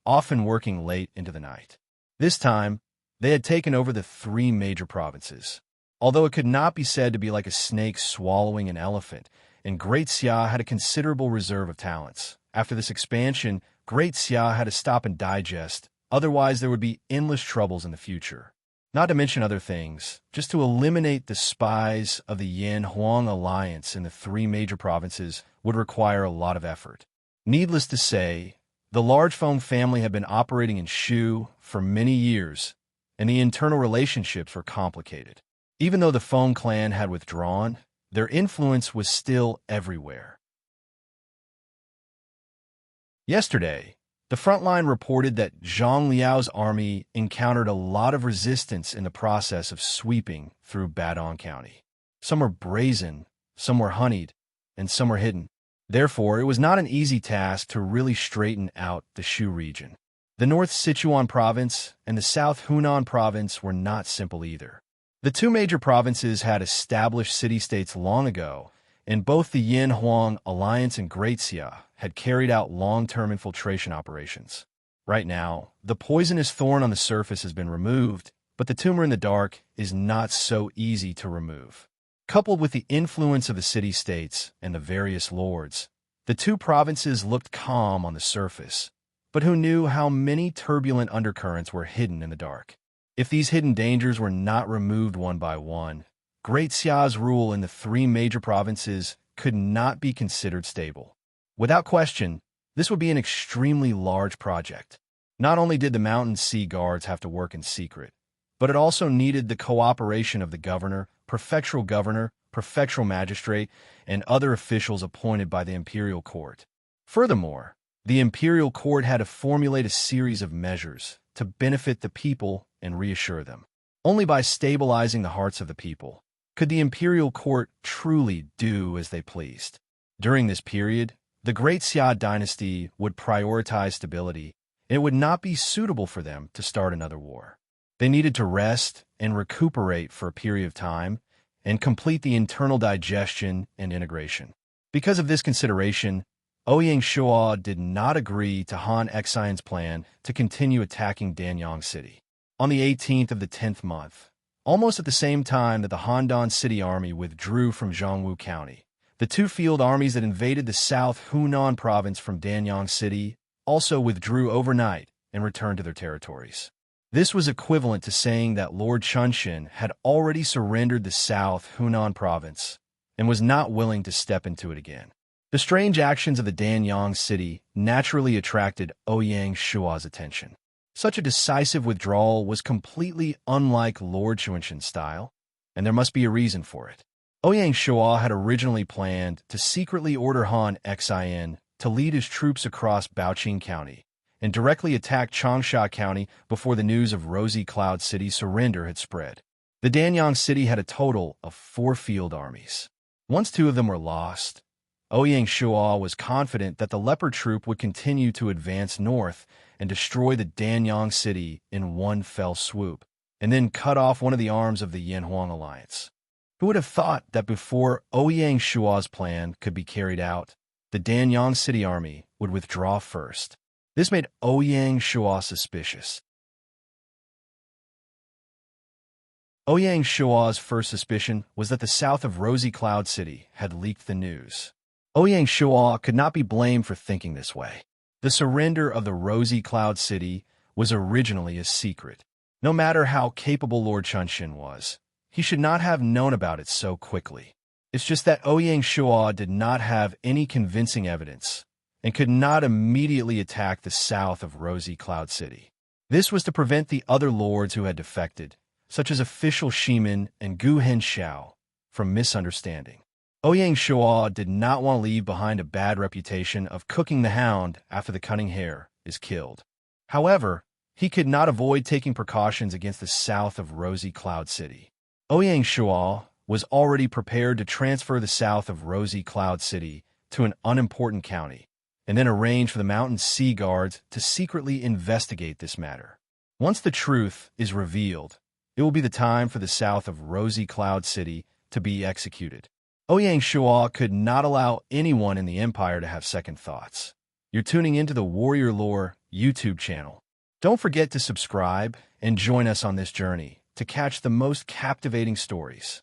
Speaker 1: often working late into the night. This time, they had taken over the 3 major provinces. Although it could not be said to be like a snake swallowing an elephant, and Great Xia had a considerable reserve of talents. After this expansion, Great Xia had to stop and digest, otherwise there would be endless troubles in the future. Not to mention other things, just to eliminate the spies of the Yan-Huang alliance in the 3 major provinces would require a lot of effort. Needless to say, the large Feng family had been operating in Shu for many years, and the internal relationships were complicated. Even though the Feng clan had withdrawn, their influence was still everywhere. Yesterday, the front line reported that Zhang Liao's army encountered a lot of resistance in the process of sweeping through Badong County. Some were brazen, some were honeyed, and some were hidden. Therefore, it was not an easy task to really straighten out the Shu region. The North Sichuan province and the South Hunan province were not simple either. The 2 major provinces had established city-states long ago, and both the Yan-Huang alliance and Great Xia had carried out long-term infiltration operations. Right now, the poisonous thorn on the surface has been removed, but the tumor in the dark is not so easy to remove. Coupled with the influence of the city-states and the various lords, the 2 provinces looked calm on the surface, but who knew how many turbulent undercurrents were hidden in the dark? If these hidden dangers were not removed one by one, Great Xia's rule in the 3 major provinces could not be considered stable. Without question, this would be an extremely large project. Not only did the Mountain Sea Guards have to work in secret, but it also needed the cooperation of the governor, prefectural magistrate, and other officials appointed by the imperial court. Furthermore, the imperial court had to formulate a series of measures to benefit the people and reassure them. Only by stabilizing the hearts of the people could the imperial court truly do as they pleased. During this period, the Great Xia dynasty would prioritize stability, and it would not be suitable for them to start another war. They needed to rest and recuperate for a period of time and complete the internal digestion and integration. Because of this consideration, Ouyang Shua did not agree to Han Xian's plan to continue attacking Danyang City. On the 18th of the 10th month, Almost at the same time that the Handan City Army withdrew from Zhongwu County, the two field armies that invaded the South Hunan province from Danyang City also withdrew overnight and returned to their territories. This was equivalent to saying that Lord Chunxin had already surrendered the South Hunan province and was not willing to step into it again. The strange actions of the Danyang City naturally attracted Ouyang Shua's attention. Such a decisive withdrawal was completely unlike Lord Chunxin's style, and there must be a reason for it. Ouyang Shua had originally planned to secretly order Han Xin to lead his troops across Baoqing County and directly attack Changsha County before the news of Rosy Cloud City's surrender had spread. The Danyang City had a total of 4 field armies. Once 2 of them were lost, Ouyang Shua was confident that the Leopard Troop would continue to advance north and destroy the Danyang City in one fell swoop, and then cut off one of the arms of the Yanhuang alliance. Who would have thought that before Ouyang Shua's plan could be carried out, the Danyang City army would withdraw first? This made Ouyang Shua suspicious. Ouyang Shua's first suspicion was that the south of Rosy Cloud City had leaked the news. Ouyang Shua could not be blamed for thinking this way. The surrender of the Rosy Cloud City was originally a secret. No matter how capable Lord Chunxin was, he should not have known about it so quickly. It's just that Ouyang Shua did not have any convincing evidence and could not immediately attack the south of Rosy Cloud City. This was to prevent the other lords who had defected, such as official Shimin and Gu Henxiao, from misunderstanding. Ouyang Shua did not want to leave behind a bad reputation of cooking the hound after the cunning hare is killed. However, he could not avoid taking precautions against the south of Rosy Cloud City. Ouyang Shua was already prepared to transfer the south of Rosy Cloud City to an unimportant county, and then arrange for the mountain sea guards to secretly investigate this matter. Once the truth is revealed, it will be the time for the south of Rosy Cloud City to be executed. Ouyang Shua could not allow anyone in the empire to have second thoughts. You're tuning into the Warrior Lore YouTube channel. Don't forget to subscribe and join us on this journey to catch the most captivating stories.